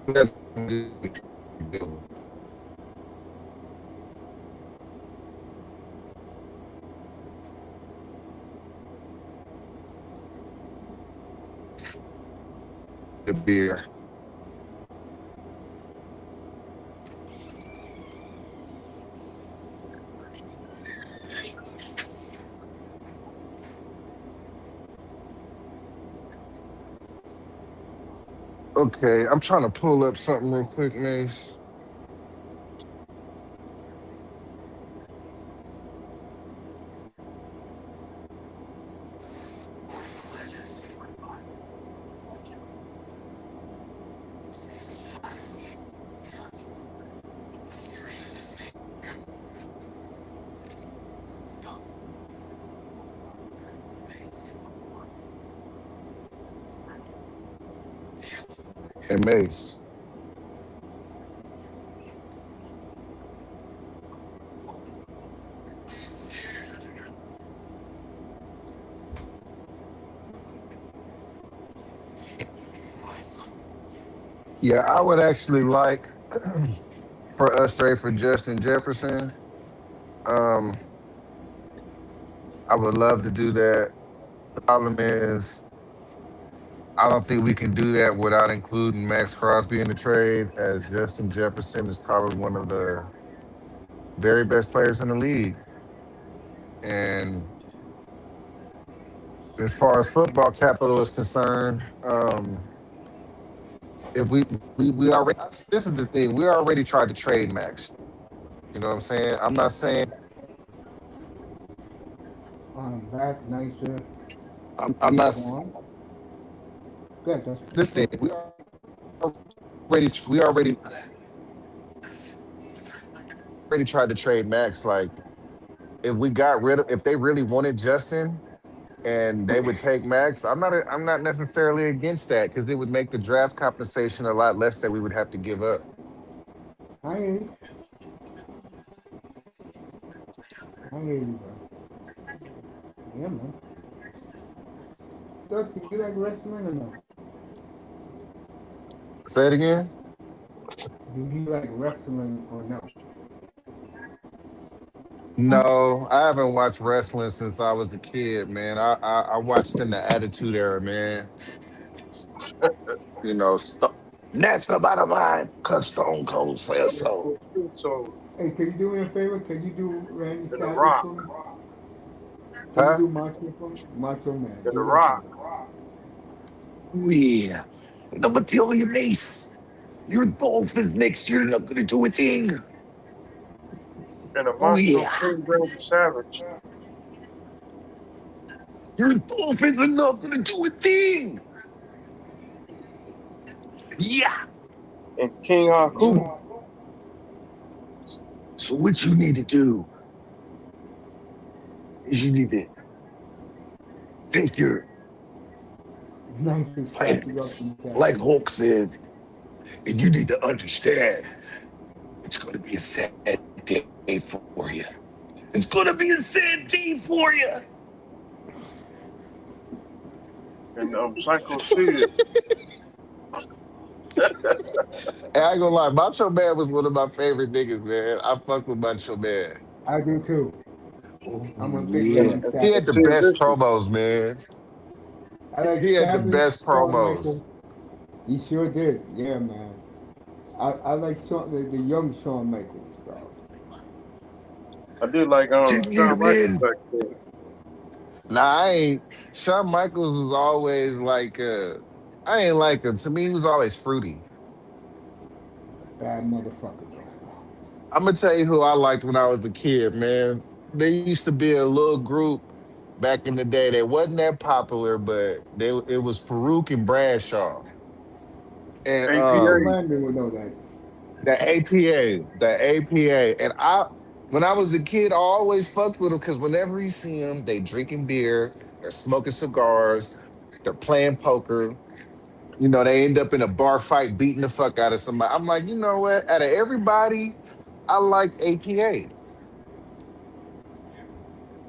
That's a good one. The beer. Okay, I'm trying to pull up something real quick, man. And Mace. Yeah, I would actually like for us trade for Justin Jefferson. Um, I would love to do that. Problem is, I don't think we can do that without including Max Crosby in the trade, as Justin Jefferson is probably one of the very best players in the league. And as far as football capital is concerned, if we already this is the thing, we already tried to trade Max. You know what I'm saying? I'm not saying Back nicer, I'm not uniform. Good. That's this thing. good. We already tried to trade Max. Like if we got rid of if they really wanted Justin and they would take Max, I'm not necessarily against that because it would make the draft compensation a lot less that we would have to give up. I hear you. I hear you, bro. Yeah, man. Dusty, you like wrestling or no? Say it again. Do you like wrestling or no? No, I haven't watched wrestling since I was a kid, man. I watched in the Attitude Era, man. You know, that's the bottom line. Cause Stone Cold says Yeah, so. so Hey, can you do me a favor? Can you do Randy and the Savage Rock for me? Can you Huh? do Macho for me? Macho Man. and the Do that for Rock me. Oh, yeah. And I'm gonna tell you, Mace, your Dolphins next year are not gonna do a thing. and the Oh Macho yeah. King Randy Savage Your Dolphins are not gonna do a thing. Yeah. and King So, Haku. so what you need to do is you need to take your Nice and classy up vitamins, and chat. like Hulk said, and you need to understand it's gonna be a sad day for you. It's gonna be a sad day for you. And Psycho Sid. And I ain't gonna lie, Macho Man was one of my favorite niggas, man. I fuck with Macho Man. I do too. Oh, I'm a big yeah. Randy He Savage had the Sid fan. best Vicious. promos, man. I like He had the Savage, best Shawn promos. Michaels. He sure did. Yeah, man. I like the young Shawn Michaels, bro. I did like Didn't need to Shawn Michaels win. back then. Nah, I ain't. Shawn Michaels was always like, I ain't like him. To me, he was always fruity. Bad motherfucker, though. I'm gonna tell you who I liked when I was a kid, man. There used to be a little group back in the day that wasn't that popular, but it was Farouk and Bradshaw. And APA Orlando would know that. the APA. And when I was a kid, I always fucked with them because whenever you see them, they drinking beer, they're smoking cigars, they're playing poker. You know, they end up in a bar fight, beating the fuck out of somebody. I'm like, you know what? Out of everybody, I like APA.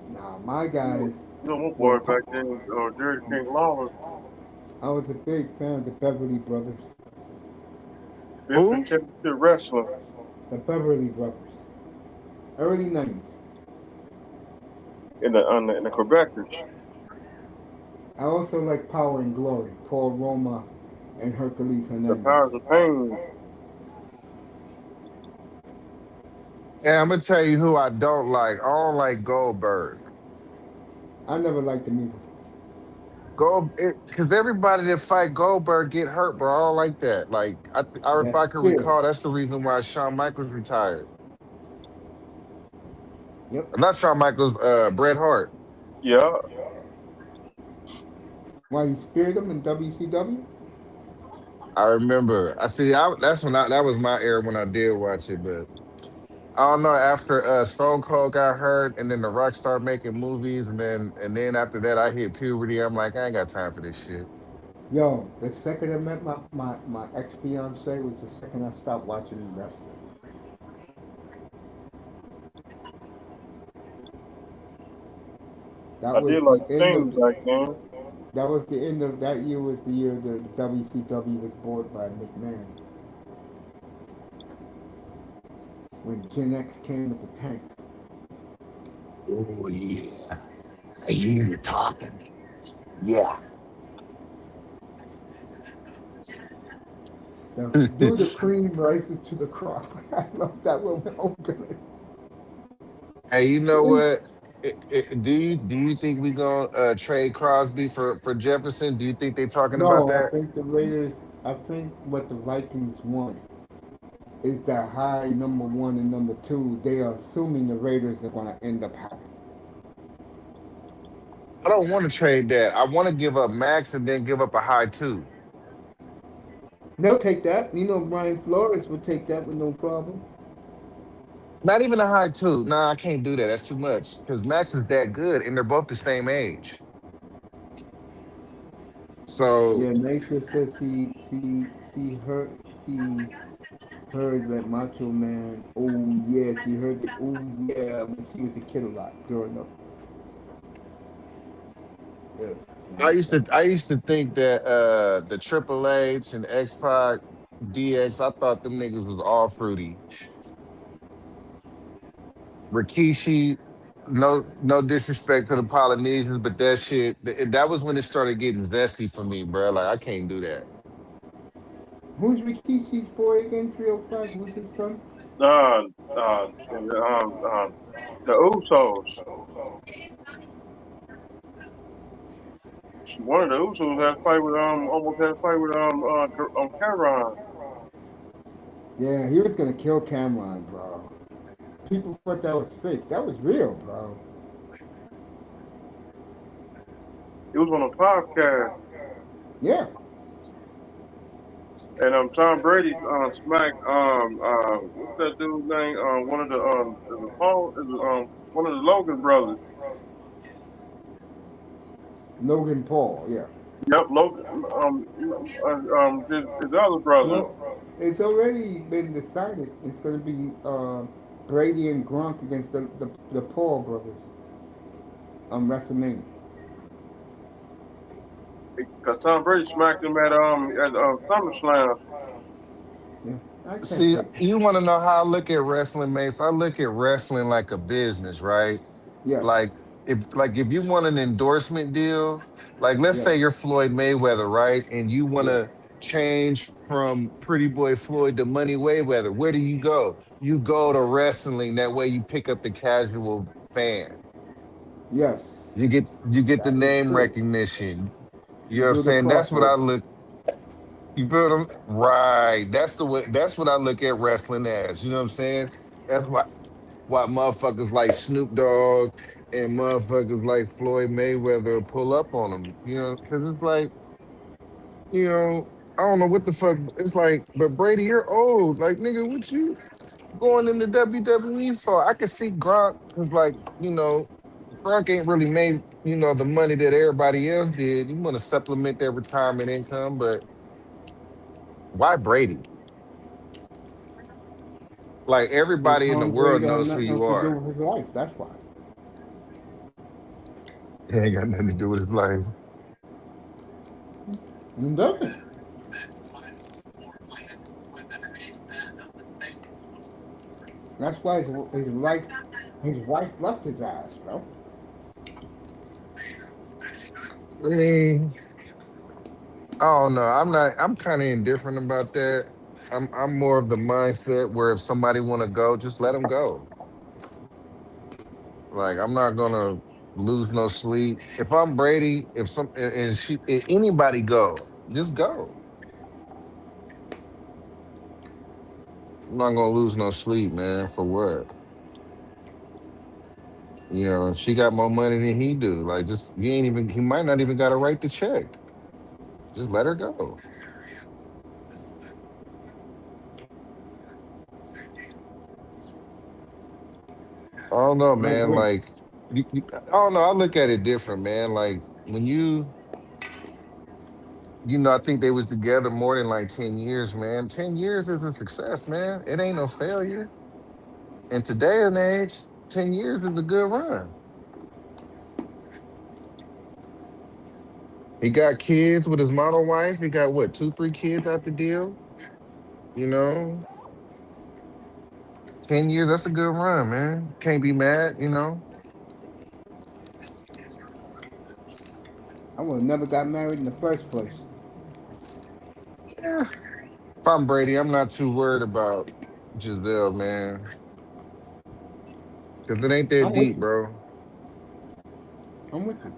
Nah, my You know, guys my were. boy back then, Jerry King Lawler. I was a big fan of the Beverly Brothers. Who? championship wrestling The Beverly Brothers, early '90s. in the Quebecers. I also like Power and Glory, Paul Roma and Hercules The Hernandez. Powers of Pain. And I'm gonna tell you who I don't like. I don't like Goldberg. I never liked him either. Because everybody that fight Goldberg get hurt, bro. I don't like that. Like, if That I can spirit. recall, that's the reason why Shawn Michaels retired. Yep. Not Shawn Michaels, Bret Hart. Yeah, Why he speared him in WCW? I remember. I see. That was my era when I did watch it, but I don't know. After Stone Cold got hurt, and then The Rock started making movies, and then after that, I hit puberty. I'm like, I ain't got time for this shit. Yo, the second I met my ex fiance was the second I stopped watching wrestling. That I was did like the the end of things back then. that was the end of that year was the year the WCW was bought by McMahon when Gen X came with the tanks. Oh yeah, I hear you talking. Yeah. The do the cream rises to the crop. I love that when we open it. Hey, you know what? Do you think we gonna trade Crosby for Jefferson? Do you think they talking about No, I that? think the Raiders. I think what the Vikings want is that high number one and number two. They are assuming the Raiders are going to end up having. I don't want to trade that. I want to give up Max and then give up a high two. They'll take that. You know, Brian Flores would take that with no problem. Not even a high two. Nah, I can't do that. That's too much. Because Max is that good, and they're both the same age. So Yeah, Nature says he heard that Macho Man. Oh yes, he heard it. Oh yeah, when she was a kid a lot growing up. Yes, I when used to I used to think that the Triple H and X Pac, DX, I thought them niggas was all fruity. Rikishi, no disrespect to the Polynesians, but that shit that was when it started getting zesty for me, bro. Like I can't do that. who's Rikishi's boy again? 305. Who's his son? Uh, the Usos. One of the Usos had a fight with almost had a fight with Cameron. Yeah, he was gonna kill Cameron, bro. People thought that was fake. That was real, bro. It was on a podcast, Yeah, and Tom Brady smacked what's that dude's name? One of the is it Paul is it, one of the Logan brothers. Logan Paul. Yeah. Yep, Logan. His other brother. Well, it's already been decided. It's going to be Brady and Gronk against the Paul brothers on WrestleMania. Because Tom Brady smacked him at SummerSlam. Yeah, I can't See, take. you want to know how I look at wrestling, Mace? I look at wrestling like a business, right? Yes, Like if you want an endorsement deal, like let's yes, say you're Floyd Mayweather, right? And you want yes, to change from Pretty Boy Floyd to Money Mayweather, where do you go? You go to wrestling. That way you pick up the casual fan. yes. You get the That is name true. recognition. You You know what I'm do the saying? That's what I crossover. look. You feel them? Right. That's the way. That's what I look at wrestling as. You know what I'm saying? That's why motherfuckers like Snoop Dogg and motherfuckers like Floyd Mayweather pull up on them. You know, because it's like, I don't know what the fuck. It's like, but Brady, you're old. Like, nigga, what you going into WWE for? I could see Gronk because, like, Gronk ain't really made, the money that everybody else did. You want to supplement their retirement income, but why Brady? Like, Because everybody in the Tom world Brady had knows who nothing you else to do are. with his life. That's why. It ain't got nothing to do with his life. He doesn't. That's why his wife left his ass, bro. I mean, I don't know. I'm kind of indifferent about that. I'm more of the mindset where if somebody want to go, just let them go. Like I'm not gonna lose no sleep. If I'm Brady, if some and she if anybody go, just go. I'm not gonna lose no sleep, man. For what? She got more money than he do. Like, just you ain't even. He might not even got to write the check. Just let her go. I don't know, I man. agree. Like, I don't know. I look at it different, man. Like when I think they was together more than like 10 years, man. 10 years is a success, man. It ain't no failure. In today and age, 10 years is a good run. He got kids with his model wife. He got what, two, three kids out the deal. You know, 10 years. That's a good run, man. Can't be mad. I would have never got married in the first place. Yeah. If I'm Brady, I'm not too worried about Giselle, man, because it ain't that I'm with deep, you. bro. I'm with you.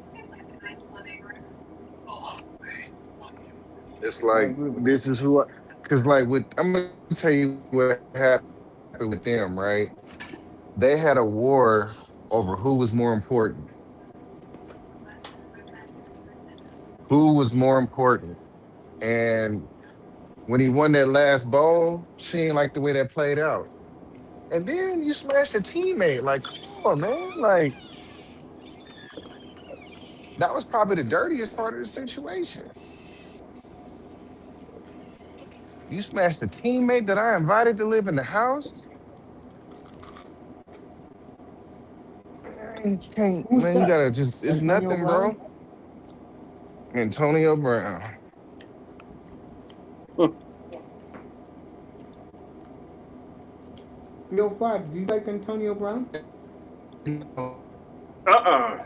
It's I like agree with you. this is who because I'm gonna tell you what happened with them, right? They had a war over who was more important. Who was more important? And when he won that last bowl, she ain't like the way that played out. And then you smashed a teammate. Like, come on, man. Like, that was probably the dirtiest part of the situation. You smashed a teammate that I invited to live in the house. Man, you can't, Who's man, you that? gotta just, it's Antonio nothing, Brown? bro. Antonio Brown. Yo, Five, do you like Antonio Brown? Uh-uh.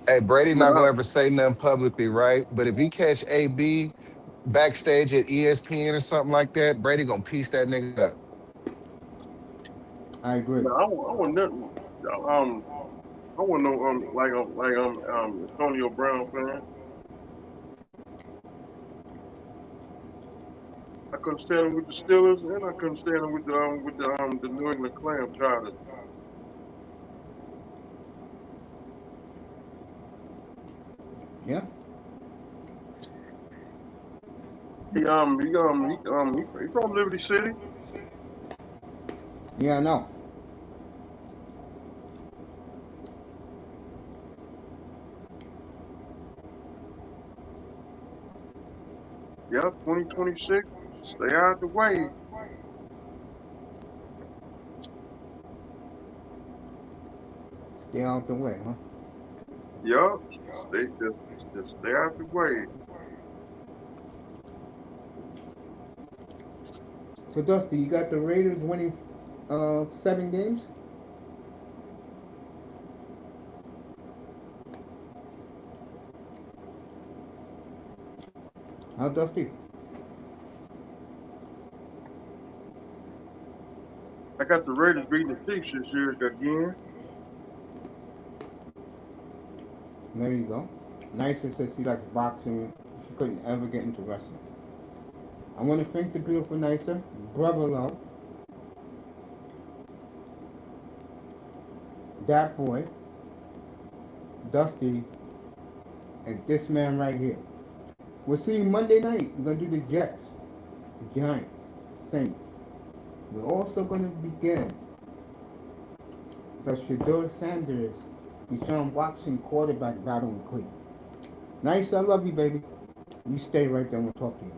Hey, Brady not gonna No, ever say nothing publicly, right? But if he catch AB backstage at ESPN or something like that, Brady gonna piece that nigga up. I agree. no, I want nothing. Um, I want no Antonio Brown fan. I couldn't stand him with the Steelers, and I couldn't stand him with the New England Clam Chargers. Yeah? He from Liberty City. Yeah, I know. Yeah, 2026. Stay out the way. Stay out the way, huh? Yup. Just stay out the way. So, Dusty, you got the Raiders winning 7 games? How, Dusty? I got the Raiders beating the Chiefs this year again. There you go. Nysa says she likes boxing. She couldn't ever get into wrestling. I want to thank the beautiful Nysa, Brother Love, that boy, Dusty, and this man right here. We'll see you Monday night. We're going to do the Jets, the Giants, Saints. We're also going to begin the Shador Sanders, Deshaun Watson quarterback battle in Cleveland. Nice, I love you, baby. You stay right there and we'll talk to you.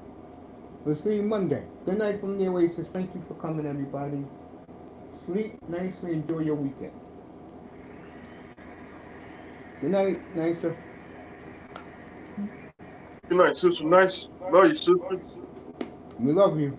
We'll see you Monday. Good night from the Oasis. Thank you for coming, everybody. Sleep nicely. Enjoy your weekend. Good night, Nicer. Good night, sister. Nice. Love you, sister. We love you.